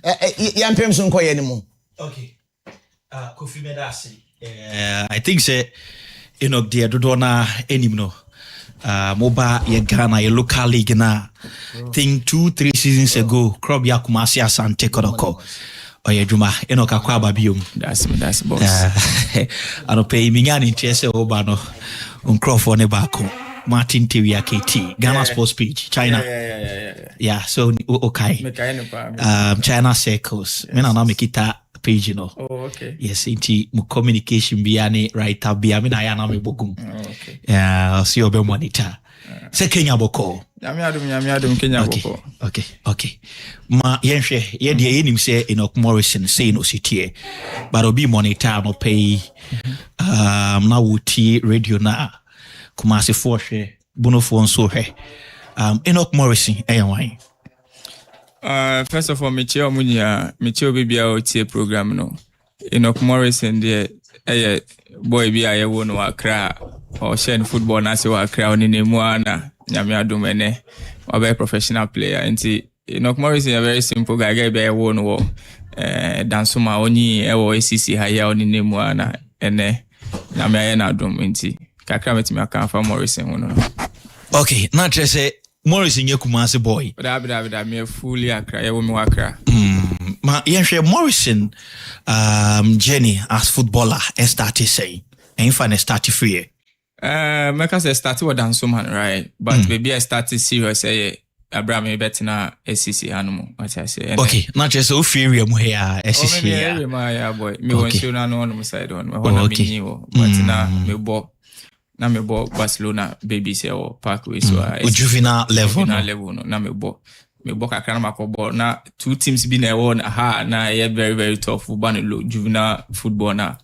Yan pem so nkoye anymore. Okay. Kofi Medase. I think say the Dodona enimno. Moba ye Ghana ye local league na. Think 2-3 seasons ago, Krob ya Kumasi Asante Kodoko. Oye Juma kakwa babium. That's boss. Ano pay mingani chese obano uncrofo ne bako. Martin TV KT Ghana Sports Page China. Yeah, so okay. China Circles. Me na mekita page no. Oh, okay. Yes, inti mu communication biane right up bia me na ya na me bogum. Okay. Yeah, see obe monitor. Se Kenya boko. Nyame adum Kenya boko. Okay. Ma yenhwe ye de yenim se Enoch Morrison say no sitie. But obi monitor no pay na wuti radio na Kumasi Forhwe Bonofo nso hwe. Enoch Morrison eyan. First of all, me bibia o tie program no. Enoch Morrison there boy bi aye wo no Accra or share football na se wa Accra oni nemu ana nyame adom ene o be professional player nti Enoch Morrison a very simple guy be wo no dansoma oni wo ACC haya oni nemu ana ene nyame aye na adom nti kakra metimi aka fa Morrison wo no. Okay, na say Morrison ye Kumasi boy. But me fully Accra ye wo me Accra. Ma yenhwe Morrison Jenny as footballer started saying and finally started free. Because I started with Dansoman, right? But maybe I started serious Abraham Betina SCC animal, what I say. Okay, not just so free mu here SCC. Oh, my boy. Me won show na no on side on. Okay. But na me bo Barcelona baby say or Parkway so juvenile level no na me bo kakra na makobo na two teams be na one na very very tough football no juvenile football na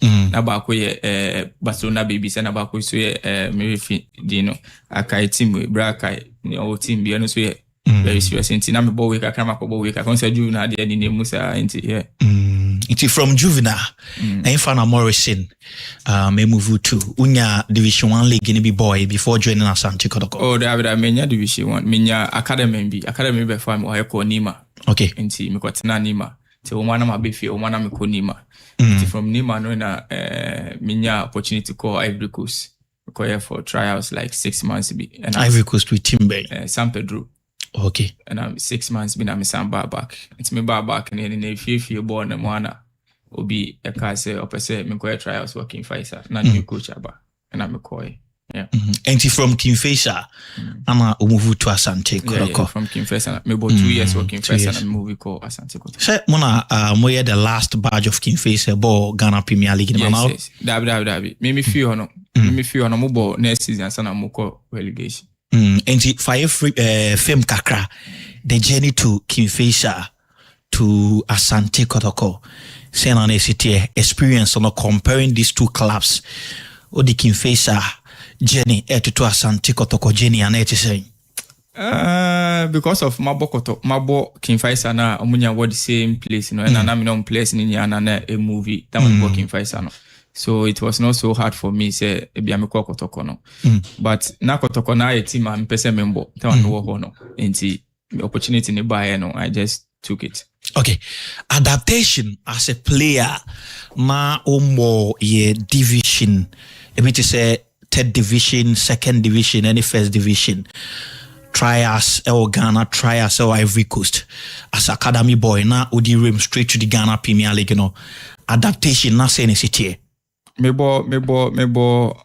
ba ko ye Barcelona baby say na ba ko so ye me fi dino akai team we brakai ni o team bi no so ye very serious nti na me bo we kakra makobo we kakon say juvenile de ni musa nti here It's from juvenile and Fana Morrison me move to unya Division 1 league in be boy before joining Asante Kotoko. Oh, David, menya Division 1 menya academy be farm o ko Nima. Okay. Nti me kwatena Nima. Te o mana mabefi o mana me ko Nima. Nti from Nima no na menya opportunity ko Ivory Coast. Ko here for trials like 6 months be. And Ivory Coast with Timber. San Pedro. Okay. And I'm 6 months been I'm Samba back. It's me back and then if you born and one obi a car say opposite me go trials working Faisal. Na new coach aba. And I'm a koi. Yeah. And from Kingfisher, I'm move to Asante Kotoko. Yeah, from Kingfisher. Me about 2 years working Kingfisher and move ko Asante Kotoko. Say mona moye the last badge of Kingfisher ball Ghana Premier League yes. Dabi. Me feel no. Me feel no mo ball next season sana mo ko relegation. And fire film kakra the journey to Kingfisher to Asante Kotoko saying on ACT experience on comparing these two clubs or the Kingfisher journey to Asante Kotoko journey and it saying because of Mabo Kingfisher na omunya what the same place and na me no place ni na a movie that was Kingfisher no. So it was not so hard for me say ebi amekọ Kotoko no. But na Kotoko na a team am pese member that one wo ho no. Enti opportunity ni buy no I just took it. Okay. Adaptation as a player ma omo ye division. Ebi to say third division, second division, any first division. Try as Ghana, try as Ivory Coast. As academy boy na odi rim straight to the Ghana Premier League no. Adaptation na say city. Mebo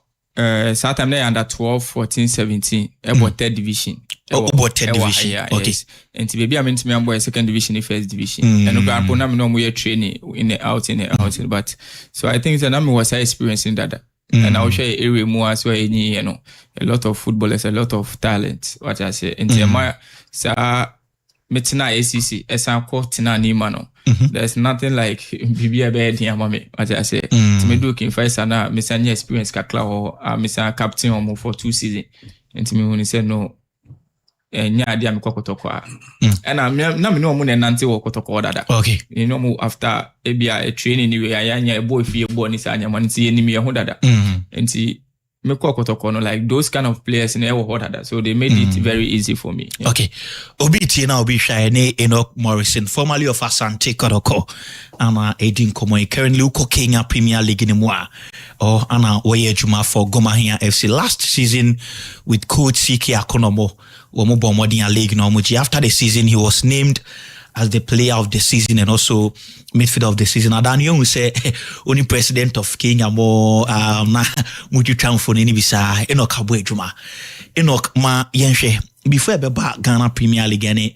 Saturday na under 12, 14, 17 about third division. About third division. Yeah, okay. Yes. And baby I mean to me boy second division, first division. And go na me no mo training in the out. But so I think that I was experiencing that. And I will share area more as well any a lot of footballers, a lot of talent. What I say in my sa metina ACC esan ko tina ni mano. There's nothing like bibia be dia mama what I say. To me do Kingfisher na me say experience kakla or me say captain for 2 seasons. And to me when he said no nya ade am kotoko a na me no mo na nante wo kotoko dada Okay. you know mo after ebia a training ni we anya e boy fie boy ni sa anya man ti enim ye ho dada enti me kotoko no like those kind of players na e wo dada so they made it very easy for me. Okay. Obi tie na obi hwa ne Enoch Morrison, formerly of Asante Kotoko. Ana Edin Komoy currently uko Kenya Premier League ni mwa. Or ana oye juma for Gomahia FC last season with coach CK Akonomo. Womo Bomodian League no muji. After the season he was named as the player of the season and also midfielder of the season. Adan Young say only president of Kenya mo na muju transfer ni bisa Enoch Abwe juma. Enoch ma yenhwe before ebeba Ghana Premier League any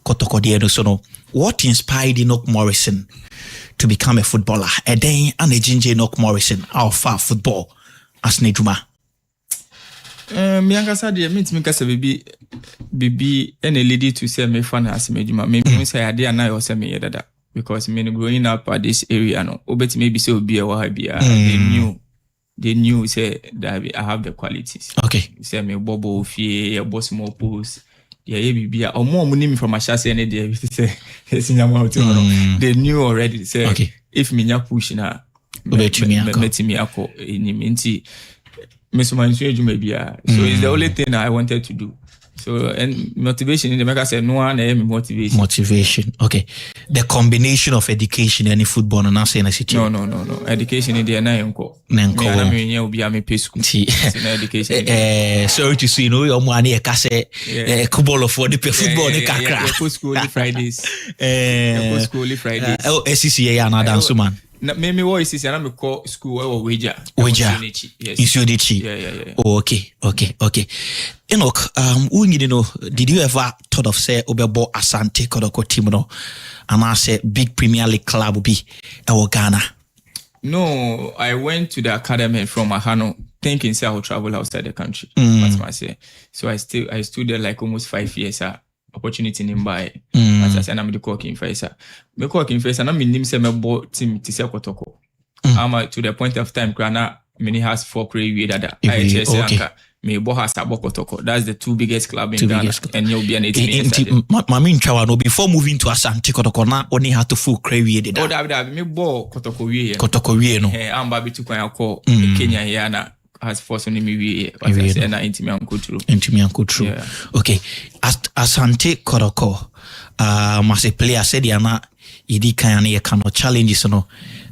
Kotoko de no so no. What inspired Enoch Morrison to become a footballer? And then Ginger Enoch Morrison out far football as Nejuma. Me ankasa de me ntimi kasa bibi ene lady to say me fan as medjuma me say ade ana yo say me yedada because me growing up at this area no obeti me be say obi e wa ha bia they knew say that I have the qualities. Okay. Say me bobo fie e boss more post yeah bibia omo ni from Ashase ene dey say they knew already say okay. If me nya push na metimi akọ enim nti so it's the only thing I wanted to do. So and motivation in the make say no one motivation. Okay. The combination of education and football and say no. Education in the na enko. Na me obi am pay school. Education. Sorry to see your money e ka say football for the football ni kakra. School Fridays. School Fridays. Oh, SCCA another so man. Me what is na me call school Weja. Yes. Yeah. Oh, okay. Enoch, you know, did you ever thought of say Obebo Asante Kotoko team no? And I say big Premier League club be Ghana. No, I went to the academy from Ahano thinking say I would travel outside the country. That's what I say. So I stood there like almost 5 years. Opportunity in buy as I said I'm the cooking face me cooking face and I'm nim say me bo team ti say Kotoko am to the point of time grana many has 4 crazy that IHS anka me bo has abo Kotoko. That's the 2 biggest club in Ghana and you'll be an 18 years mami nchawa no before moving to Asante Kotoko na only had to full crazy that oh that me bo Kotoko wie no am ba bi to kwan akọ Kenya here na has forced on me na intimi anko true. Yeah. Okay. Asante Kotoko as a player said yana idi kan ye kan challenges no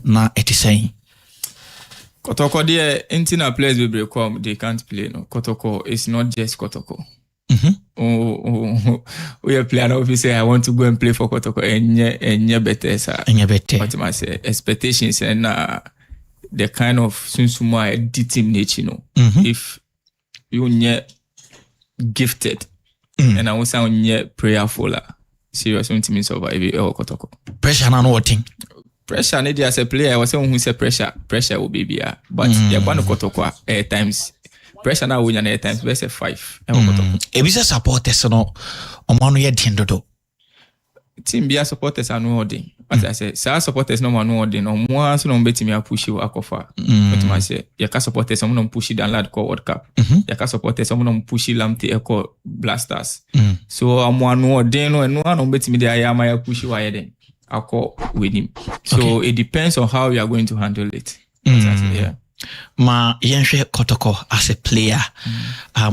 na etisay Kotoko there intina players will break come they can't play no. Kotoko is not just Kotoko. We are player now say I want to go and play for Kotoko enye better sir. What I say expectations and the kind of sunsuma team nature, if you nye gifted and I was prayerful, serious to me survive Kotoko. Pressure na no thing. Pressure need as a player. I was saying who say pressure will be here, but the ban Kotoko at times pressure na win at times we say 5. E bisa supporters no omano ye dindodo. Team be supporters are no ording. As I say, sa supporters no man no ording. No more so no beti me push you akofa. But I say, ya ka supporters some no push down lad call World Cup. Ya ka supporters some no push lamte echo Blasters. So amwa no ording no no beti me there ya ma push you then. Ako with him. So it depends on how you are going to handle it. Yeah. Ma yenhwe Kotoko as a player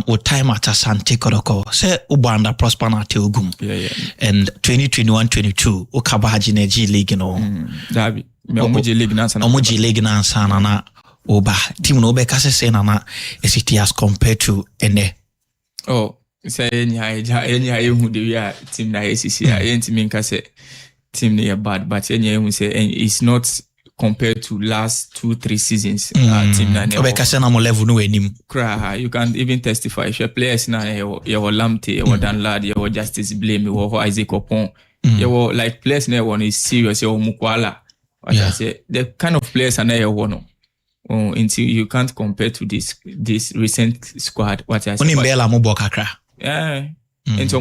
o time at Asante Kotoko say ubanda prosper na te ogum and 2021-22 o kabaji na G League no dabi me omoji league na sana na oba team no be kase say na SCT as compared to ene say enya ehu de we team na SCC enti min kase team na bad but enya ehu say it's not compared to last 2-3 seasons. Team na level no enim. You can even testify. If your players na you Lamte, you Dan Lad, you Justice Blame, you Isaac Opon, you like players na one is serious. You Mukwala. I say the kind of players na you want. Until you can't compare to this recent squad. What I say. Unimbela mo bokakra. Yeah. And so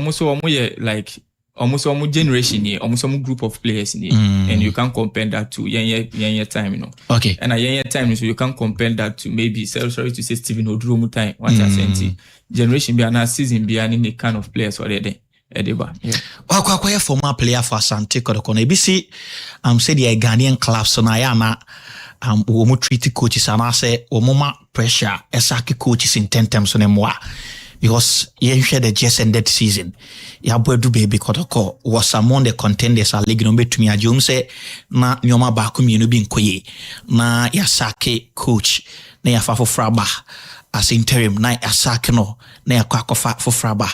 like almost generation here, almost some group of players in here, and you can compare that to your time, you know. Okay. And at your time, so you can compare that to maybe sorry to say Stephen Odrumu time. What I say, generation be an season be any kind of players already. Edeba. Yeah. Wakwa former player for Asante Kotoko. Na ebisi say the Ghanaian clubs so na ya na omo treat coaches and I say omo pressure esaki coaches in 10 terms on them because you share the just ended season. Ya Bodu Baby Kotoko was among the contenders at league number 2 ajum say na nyoma ba ko mienu bi nkoye na ya sake coach na ya fa fraba as interim na ya sake no na ya kwa for fraba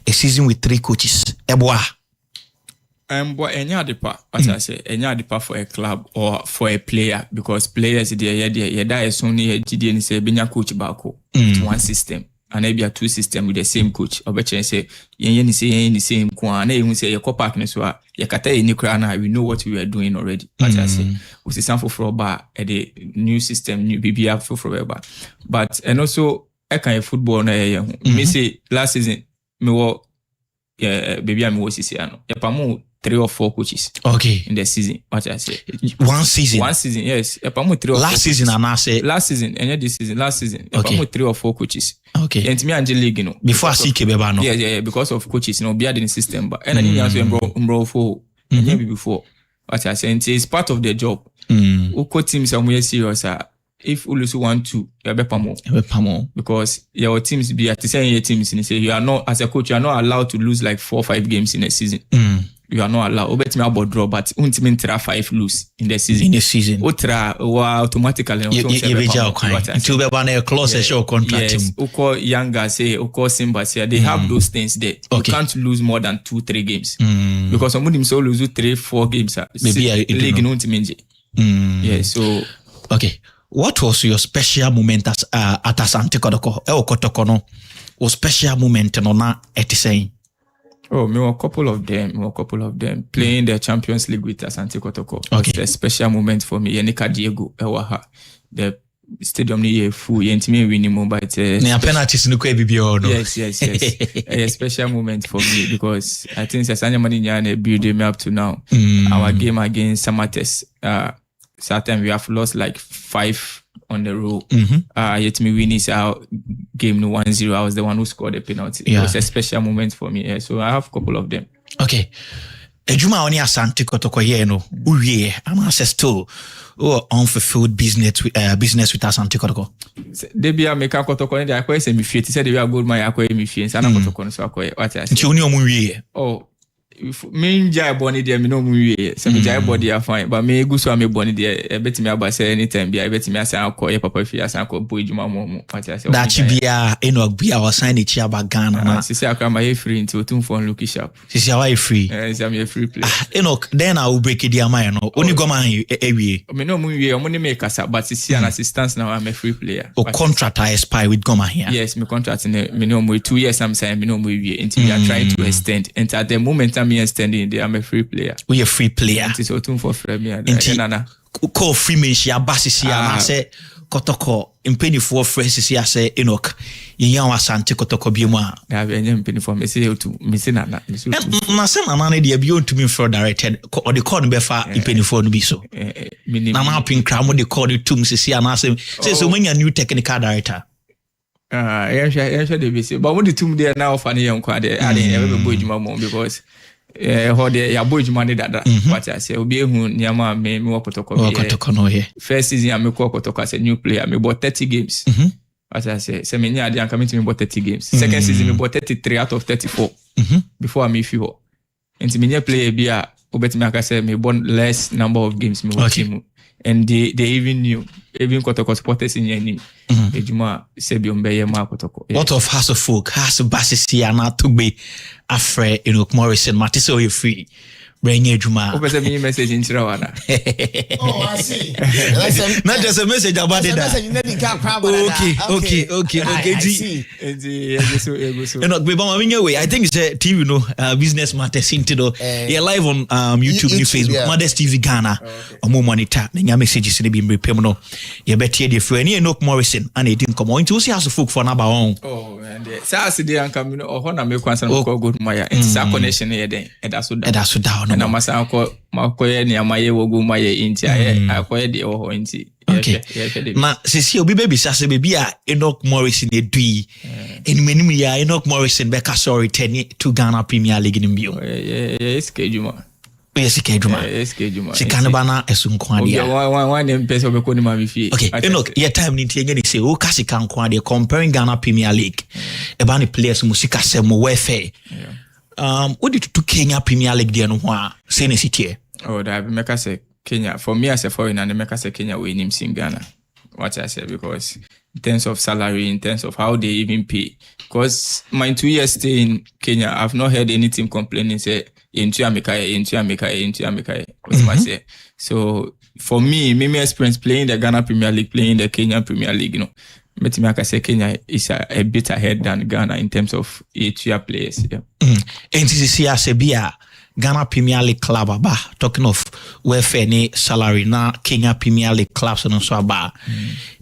a season with 3 coaches eboa but enya depa as I say enya depa for a club or for a player because players there that is only GD say benya coach bako one system and maybe a 2 system with the same coach obeche say yen say the same kwa na you say your park no so ya kata eni kra na we know what we were doing already as I say we see some for bar at the new system new BBR for bar but and also I can football na me say last season me wo baby me wo sisi ano ya pamu 3 or 4 coaches in the season what I say one season yes ya pamu 3 or 4 last season and I say last season and this season last season ya pamu 3 or 4 coaches and me Angel League you know before I see Kebeba no yeah because of coaches you know be in the system but and I also mbro for before what I say it's part of their job uko teams somewhere serious if Ulusu want to you because your teams be at the same teams and say you are not as a coach you are not allowed to lose like 4 or 5 games in a season. You are not allowed. Bet me about draw, but ultimately 5 lose in the season. Otra automatically. You be jail kind. Until we ban a clause show contract. Yes. Uko Yanga say, Uko Simba say, they have those things there. You can't lose more than 2-3 games because some of them so lose 3-4 games. Maybe league no ultimately. Yeah. So okay. What was your special moment at Asante Kotoko? Kotoko no. O special moment no na etisay. Oh, me a couple of them playing the Champions League with Asante Kotoko. It's a special moment for me. Yenika Diego Ewaha. The stadium ni full. Yentime winning but ne penalties no kwa bibio no. Yes. A special moment for me because I think Sasanya Mani Nyane build me up to now. Our game against Samates certain we have lost like 5 on the row. Yet me winning our game no 1-0. I was the one who scored the penalty. It was a special moment for me. Yeah. So I have a couple of them. Okay. Ejuma oni Asante Kotoko ye no. Uye. I'm access to unfulfilled business with Asante Kotoko. Debi a meka Kotoko ne akwa se mi fie. Ti se debi a gold man akwa mi fie. Sana Kotoko no so akwa. What I say. Nti oni omu wie. Oh. Me jai boni there me no mu wie so me jai body are fine but me go so me boni there e beti me aba say anytime bia e beti me asan akọ papa fi asan akọ boy juma mo what I say that bia eno bia was sign e chia ba Ghana na sisi akra my free into otum phone look sharp sisi away free I'm a free player eno then I will break it am no oni go man ewie me no mu wie o mo ni me kasa but sisi an assistance now I'm a free player o contract I expire with Goma here yes my contract me no mu 2 years I'm saying me no mu wie until we are trying to extend and at the moment I'm extending there I'm a free player we a free player it is otum for free me nana call free men she abasisi and say Kotoko impenifo fresh si ase Enoch yen Asante Kotoko biemu a na be yen impenifo me say otu me say nana na say nana na dey bi ontumi for directed or the call no be fa impenifo no bi so na pin kra mo dey call the tum sisi and say so many new technical director yeah dey be say but when the tum there now for yen kwa dey I dey ever boy juma mo because hode ya boy juma ne dada what I say obi ehu niama me Kotoko no here first season I me Kotoko as a new player me bought 30 games what I say me nya dey am coming to me bought 30 games second season me bought 33 out of 34 before I me few and me nya player bia obet me aka say me bought less number of games me team and they even knew even Kotoko supporters in yenim ejuma sebiom be yema Kotoko what of Hasselfolk has basisi ana tugbe afre Enoch Morrison Matiso you free bring ejuma o me message in Tirawana oh I see not just a message about it okay Enoch be mama minye way I think it's a TV no business matters into you're live on YouTube and Facebook Mothers TV Ghana omo monitor na messages ni bi mrepem no ye betie de free Enoch Morrison and e din come on into see Hasselfolk for number 1 oh saa ase de anka me no ho na me kwansa no ko go maya nti sa connection ye den eda so down no na masa akọ makoye ne amaye wo go maya nti akoye de wo ho nti okay ma sisi obi baby sase baby a Enoch Morrison edui enimenu ya Enoch Morrison be ka sorry to Ghana Premier League nimbio schedule yes schedule sikana bana esunko ade one person be ko ni ma fie okay Enoch your time ni tie ngani say o ka sikanko ade comparing Ghana Premier League e ba ni players musika sem wefe what did to Kenya Premier League there no ho a say ne sitie that make us say Kenya, for me as a foreigner, they make us say Kenya we name in Ghana. What I say, because in terms of salary, in terms of how they even pay. Because my 2 years stay in Kenya, I've not heard any team complaining, say, into America. What's my say? So, for me experience playing the Ghana Premier League, playing the Kenya Premier League, you know, but me I can say Kenya is a bit ahead than Ghana in terms of H2 players. Yeah. NCCC as a beer. Ghana Premier League club aba talking of welfare ni salary na Kenya Premier League clubs no so aba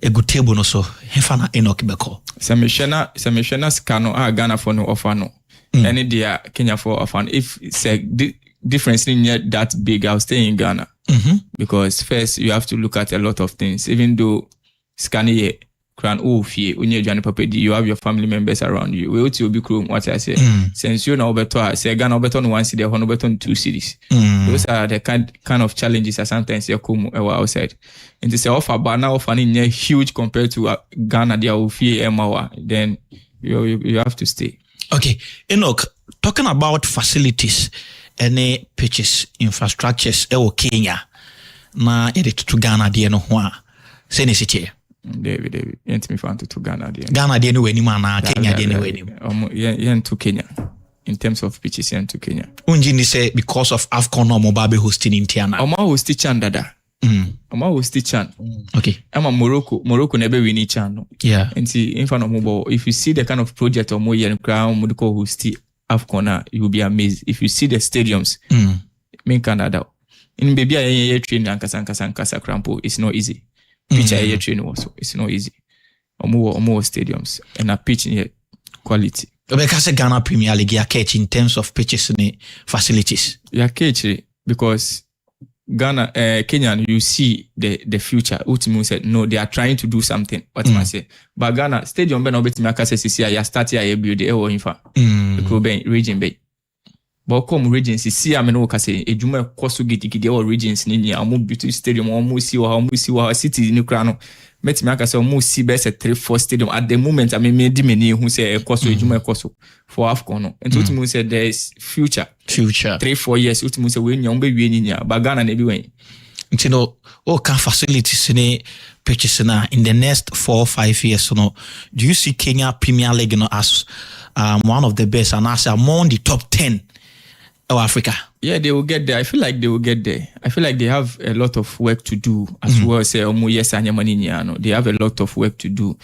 a good table no so hefa na Enoch beko semeshana scano Ghana for no offer no any dia Kenya for offer if say difference in that big I'll stay in Ghana because first you have to look at a lot of things even though scani Kran fie unye Johnny Papedi you have your family members around you we will be crew what I say since you know better say Ghana better one city or better 2 cities those are the kind of challenges that sometimes you come outside and this offer but now offer huge compared to Ghana dia fie emawa then you have to stay. Okay Enoch, talking about facilities any pitches infrastructures Kenya na edit to Ghana dia no ho a say ne sitie David yent me fan to Ghana dia no wani na Kenya dia no wani yen to Kenya in terms of pitches yen to Kenya unji ni say because of AFCON no mobabe hosting in Tiana host Chan dada host Chan okay ama Morocco na be win Chan no yeah nti in fan of if you see the kind of project or yen crown Morocco host AFCON you will be amazed if you see the stadiums in Canada in baby a train ankasa crampo it's not easy pitch a training also it's not easy more stadiums and a pitch in quality because Ghana Premier League ya catch in terms of pitches and facilities ya catch because Ghana Kenyan you see the future ultimately said no they are trying to do something what I say but Ghana stadium be no bet me akase sisi ya start ya build e wo infa the region be but come regions see am no kase ejuma koso gidigidi or regions ni amu beauty stadium amu si wa city ni kra no met me akase amu si be say 3-4 stadium at the moment I mean me di meni hu say koso ejuma koso for AFCON no and ultimately say there is future 3-4 years ultimately say we nya be wie ni but Ghana na bi wen you know all kind facilities ni pitches na in the next 4-5 years so no do you see Kenya Premier League no as one of the best and as among the top 10 of Africa? Yeah, they will get there. I feel like they will get there. I feel like they have a lot of work to do as well. Say, they have a lot of work to do.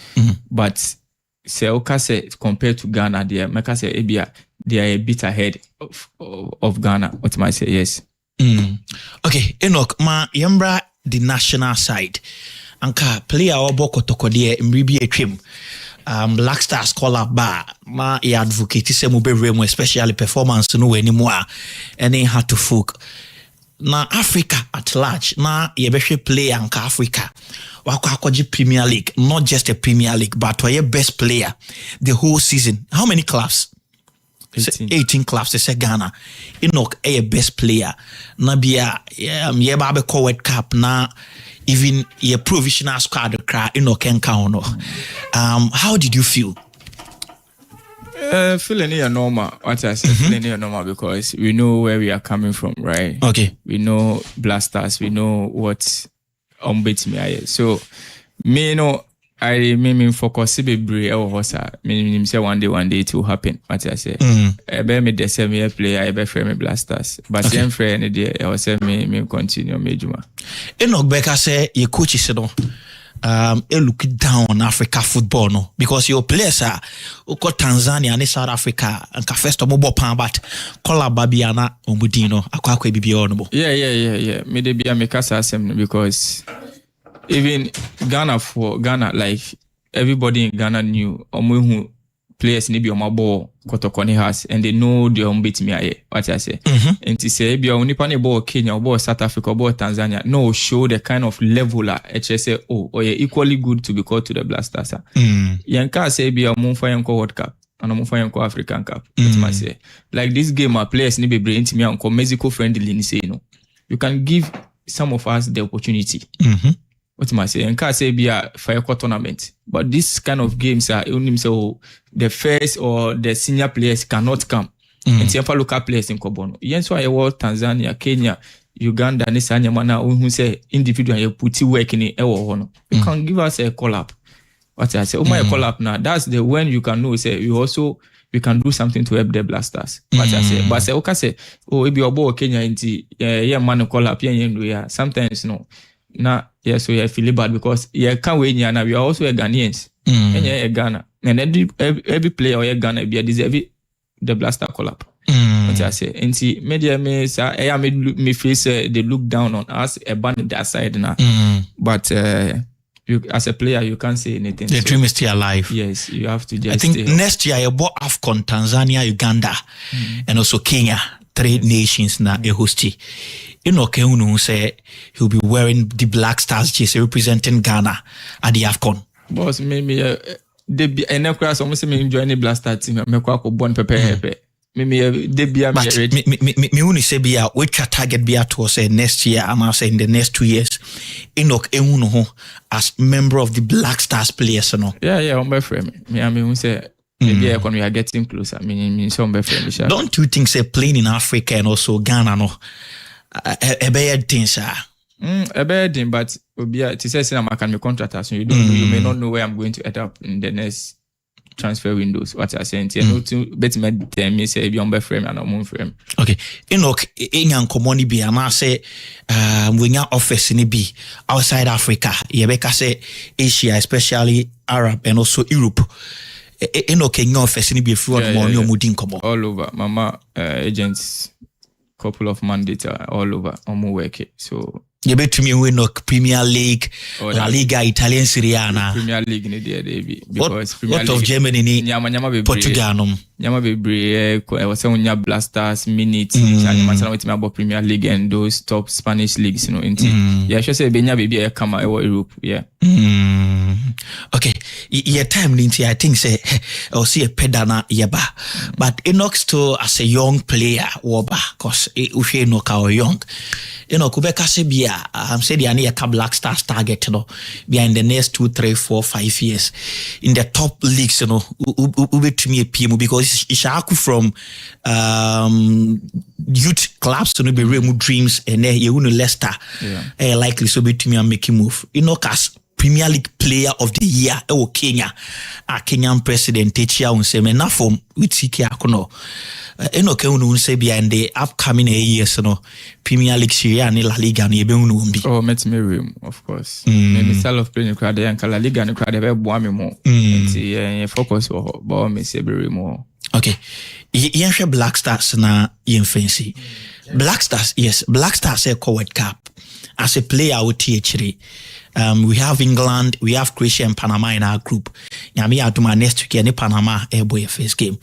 But say, okay, compared to Ghana, they are a bit ahead of Ghana. What might say, yes. Okay, Enoch, ma yembra the national side. Anka player oboko tokode mribi etwem. Black Stars call up bar ma e advocate se mo be remo especially performance no anymore any hard to folk na Africa at large na ye be player anka Africa wako akoji Premier League not just a Premier League but your best player the whole season how many clubs 18 clubs they say Ghana Enoch a best player na bia ye ba be call World Cup na even your provisional squad cry Enoch can count no. How did you feel? Feeling here normal. What I say, feeling here normal because we know where we are coming from, right? Okay. We know Blasters. We know what beats me. So me no, I mean focus be brave or hosa. Me say one day it will happen. What I say. I be me the same player. I be friend me Blasters. But same friend any day. I say me continue me juma. Enoch Beka say your coach is no. Look down on Africa football no because your players are uko Tanzania and South Africa and ka first omo pan but call Babiana Omudino akwa bibi ono. Yeah. Me dey be make us asem because even Ghana like everybody in Ghana knew omo hu players ni bi on ball Kotoko has and they know they on beat me aye. What I say. And to say bi on nipa ne ball Kenya or ball South Africa or ball Tanzania no show the kind of level HSA or you're equally good to be called to the Black Stars. Yanka say bi on for yanko World Cup and on for yanko African Cup. What I say. Like this game players ni be bring to me on Mexico friendly ni say no. You can give some of us the opportunity. What am I saying? Can't say be a fire tournament, but this kind of games are only so the first or the senior players cannot come. And see local players in Kobono. Yes, why Tanzania, Kenya, Uganda, Nisanya Mana, who say individual you put work in it. You can give us a call up. What I say? Oh my call up now. That's the when you can know. Say we can do something to help the Black Stars. What I say? But say okay say if you are Kenya into man call up sometimes no. Nah, yeah, so you feel bad because you can't wait now. We are also a Ghanaians. And you're a Ghana. And every player or Ghana be deserve the Black Star call up. What I say? And see, media me face they look down on us a band that side now. But you as a player you can't say anything. The dream is still alive. Yes, you have to just I think next year you bought AFCON, Tanzania, Uganda, and also Kenya. 3 nations na a hostie. Enoch Unu say he'll be wearing the Black Stars jersey representing Ghana at the AFCON. Boss, maybe they be almost me enjoy any Black Star team. Me kwa ko born pepe. Maybe they be ready. Me uni say be a which target be to say next year. I'm now saying the next 2 years. Enoch Unu as member of the Black Stars players, no. Yeah, on my friend. Me I mean say. Maybe when we are getting closer. Don't you think say playing in Africa and also Ghana no a bad thing, sir? A bad thing, but it says I can be contractor, so you may not know where I'm going to end up in the next transfer windows. What I say, no to bet me say be on by frame and on frame. Okay, Enoch in young commoni be I say when your office in be outside Africa, Yebeka say Asia, especially Arab and also Europe. Enoch in your office in be free money or all over. Mama agents, couple of mandates all over on my work. So you bet to me win Premier League, La Liga, Italian Serie A. Premier League in the because Premier League of Germany ni Portugal. Nyama bebre was on Black Stars minutes and man with me about Premier League and those top Spanish leagues, you know. Yeah, I should say Benya baby I come Europe, yeah. Okay, your time ninti I think say or see a pedana yeba, but Enoch still as a young player woba cause ushe Enoch our young. Enoch kubeka se bia said yani a Black Stars target no behind the next 2, 3, 4, 5 years in the top leagues, you know. Ube to me a PM because Ishaku from youth clubs to be real dreams and you know Leicester likely so be to me and make a move. Enoch as Premier League Player of the Year Kenya, a Kenyan president Techia unseme na form with Siki Akono. Enoch unu say behind the upcoming years, no Premier League Serie A ni La Liga ni ebe unu umbi. Oh, met me room, of course. Me style of playing crowd and La Liga ni crowd ebe boami mo. Nti focus wo bo me se be more. Okay. Yenshe Black Stars na yemfensi. Black Stars, yes, Black Stars a World Cup. As a player with TH3. We have England, we have Croatia and Panama in our group. Yami aduma next week ni Panama boy first game.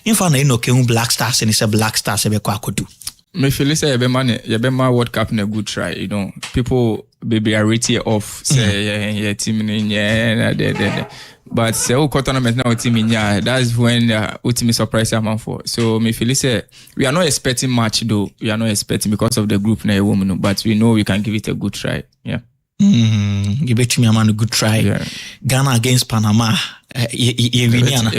In fact, no ke Black Stars and it's a Black Stars ebe kwa kodu. Me feel say yebe ma World Cup na good try, you know. People be are rated off say team in but say tournament now team in that's when ultimate surprise am for. So me feel say we are not expecting much though. We are not expecting because of the group na woman, but we know we can give it a good try. Yeah. Give it to me a man a good try. Yeah. Ghana against Panama. England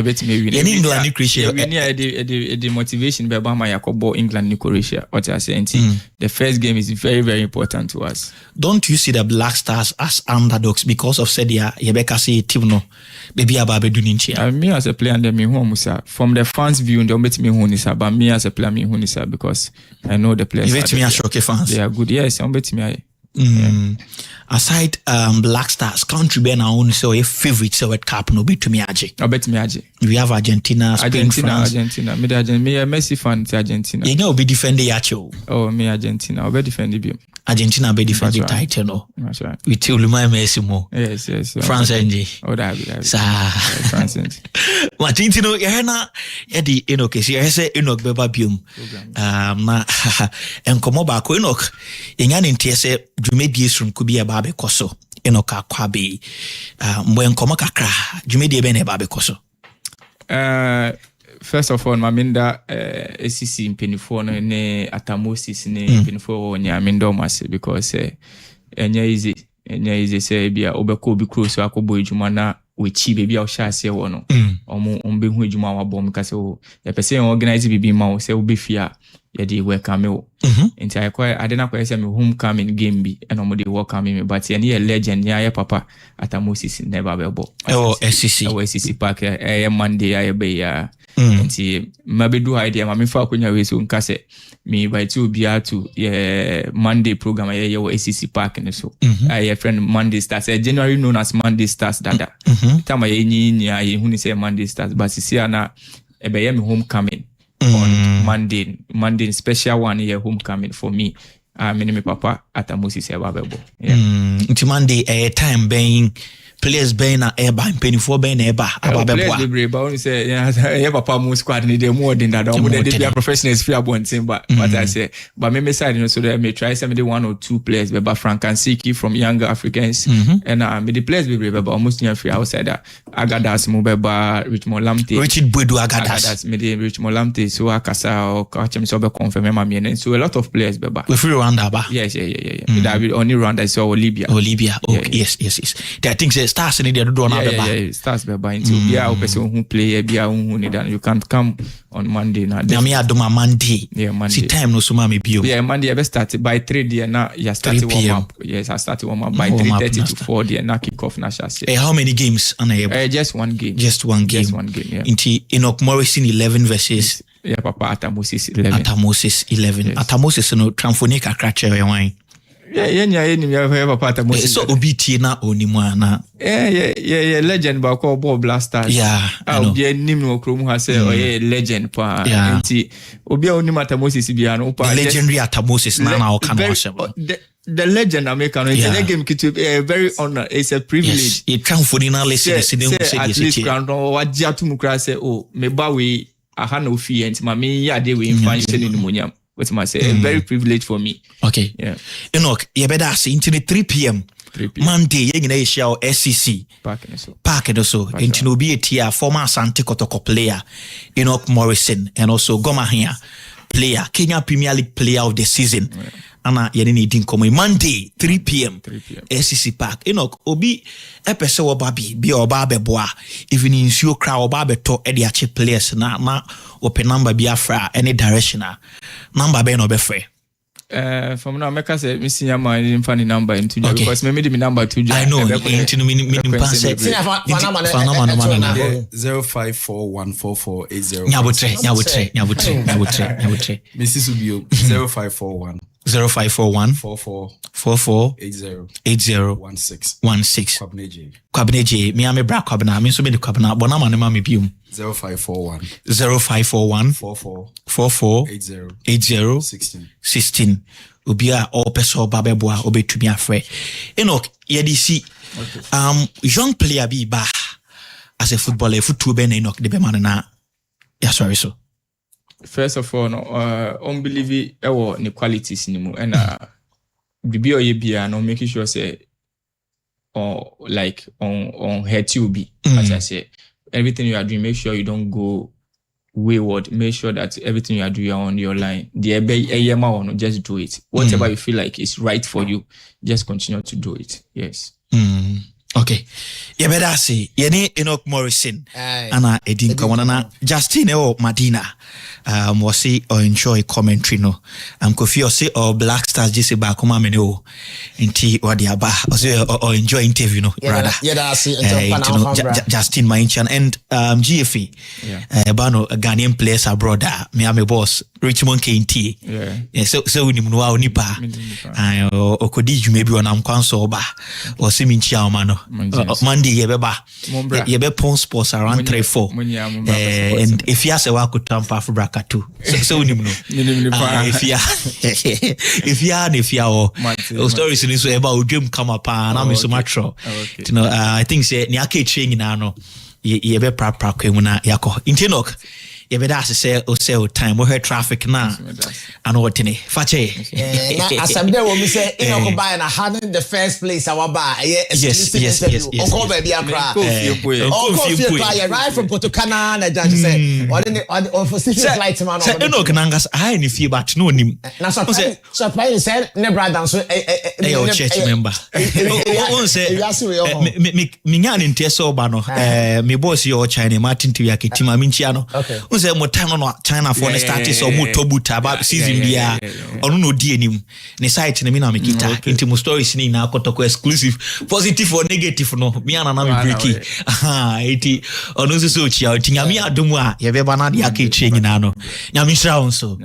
ni Croatia. The motivation by Bama Yakobo England ni Croatia. What I say, the first game is very, very important to us. Don't you see the Black Stars as underdogs because of Sedia Yebeka say team no baby ababe duninchi? Me as a player and me who musa from the fans view don't bet me who nisa, but me as a player me who nisa because I know the players. You bet me as Shoke fans. They are good. Yes, I'm bet me. Aside Black Stars, country be na own so a favorite World Cup no be to me aje. I bet me aje. We have Argentina, Spain, France. Argentina. Me a Messi fan to Argentina. You know be defend the yacho. Oh, me Argentina. I be defend the Argentina be defend the That's right. title no. That's right. We tell Uluma Messi Yes. France NG. Oh, that be. Sa. France NG. Martin no yena yedi Enoch esi yese Enoch beba biom. Na enkomo ba ko Enoch yenya ne ntie se dwumedie srum ku bi e ba be koso. Enoch akwa be mbo enkomo kakra dwumedie be na e ba be koso. First of all, Maminda ACC in Penifo ne Atamosis ne Penifo Nyamindo Masi because enya easy say bia obeko bi close akobo ejuma na wechi baby a ohya ase wo no ombe hu ejuma wa bom ka se o e pese organize bibi ma o se obefia ye dey welcome o enti I na kwa say me homecoming game bi and omo dey welcome me but ye legend ya papa Atamosis never bebo SCC park Monday ya be ya enti mabedu idea ma me fa akonya we so nka se me invite obia to Monday program ye SCC park ne so your friend Monday Stars January known as Monday Stars dada time ye nyi ye hu ni say Monday Stars but see na e be ye me homecoming on Monday special one year homecoming for me. Me papa Atamosis Ebabebo. Nti Monday time being players being na eba penifo being na eba ababebo. Players be but only say yeah papa mo squad ni dey more than that. They be professionals free about thing but I say but me side you know so that me try some the 1 or 2 players but Frank Ansiki from Younger Africans and me the players be but almost near free outside that Agadas mo beba Richmond Lamte. Richard Buedu Agadas. Me the Richmond Lamte so akasa or catch me so be confirm ma me so a lot of players beba. We free Rwanda ba. Yes. That be only Rwanda so Libya. Yes. I think say Stars in there do na beba. Stars beba into bia o person who play bia who need that you can't come on Monday na. Na me adoma Monday. Yeah, Monday. See time no so ma me bio. Yeah, Monday I start by 3 there na you start warm up. Yes, I start warm up by 3:30 to 4 there na kick off na chance. How many games on just one game. Just one game. Yeah. Inti Enoch Morrison 11 versus papa Atamosis 11. Atamosis 11. Yes. Atamosis no transphonic akrache we wan. Yeah, papa Atamosis. So obi na onimu na. Yeah, legend ba ko ball blasters. Yeah. Obi nim no krom ha say legend pa. Nti obi onimu Atamosis bia no pa. Legendary Atamosis na o kan wa the legend American it's a game to very honor, it's a privilege. It transphonic na listen say at least ground wa dia to mukra say me ba we aha no fi enti ma me ya de we fan say ni monyam. What am I say? A very privilege for me. Okay. Yeah. Enoch, you better say into the 3 p.m. Monday, you know, show SCC. Park and so. Into no be a former Asante Kotoko player, Enoch Morrison, and also Goma here player, Kenya Premier League player of the season. Yeah. Ana yeni din komo Monday 3 p.m. SCC Park. Enoch obi epese wo babi bi oba beboa even in nsuo kra oba beto e de ache players na open number bi afra any directional number be no be free. From now make say me senior man in funny number into because me the number to I know into me pass it 05414480 nyabutre Mrs. Ubio 0541 44 80 Kwabneje me am bra kwabna me so me de kwabna bona ma ne ma me biom 0541 44 80 16 obia o peso babeboa obetumi afre Enoch yedisi young player bi ba as a footballer football ben Enoch de be man na ya sorry so first of all no unbelieve ewo ni qualities ni mu and bibi oye bia no making sure say like on head you be as I say everything you are doing make sure you don't go wayward, make sure that everything you are doing on your line. Just do it. Whatever you feel like is right for you, just continue to do it. Yes. Okay. You better say, yene Enoch Morrison. Ana Edin Kawanana. Justine o Madina. Wasi or enjoy commentary no. Kofi or say or Black Stars jisi ba kuma mene o. Inti wadiaba. Or enjoy interview no. Rather. Yeah, see. Justine Mainchan and GFE. Bano Ghanaian players abroad. Me ame boss. Richmond KNT. Yeah. So we nimunua onipa. Okodi jumebi wana mkwanso oba. Osi minchi ya omano. Monday yebe pon sports around 3-4 and if you say wa kutampa for braka too so nim no if you stories in so about dream come up and I'm so much you know I think say ni aka change na no yebe pra kwemu na yakọ intinok yebe da say o time we heard traffic na and what ni fache na assembly wo mi say inoko buy na having the first place our bar yes onko baby akra onko right from Potokana na judge say on for city flight man say inoko nangas I ni fie but no nim na so play say ne brother so church member on say me nya ntie so ba no me boss yo China Martin to yake tima minchia no say mo time no China for the start so mo tobuta about season bia onu no di enim ne site ne me na me kita into mo stories ni na akotoko exclusive positive or negative no me ana na me breaki eti onu so chia tinya me adomu a ye be bana de aka eche nyina no nyame hira wonso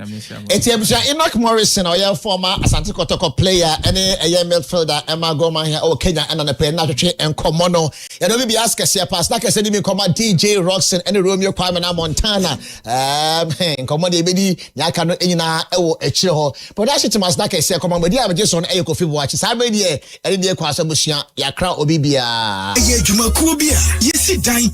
eti abusha Enoch Morrison or your former Asante Kotoko player any a midfielder Emma Goma here o Kenya and na play na twe enkomo no ye no be ask say pass na kase ni me koma DJ Roxon and Romeo Kwame na Montana enkomo de bedi nyaka no enyina ewo ekire ho but that shit must na kase koma bedi abejeso no Kofi Boachi sa be de ene de kwa asabusua yakra obi bia ye dwumakuo bia yesi dan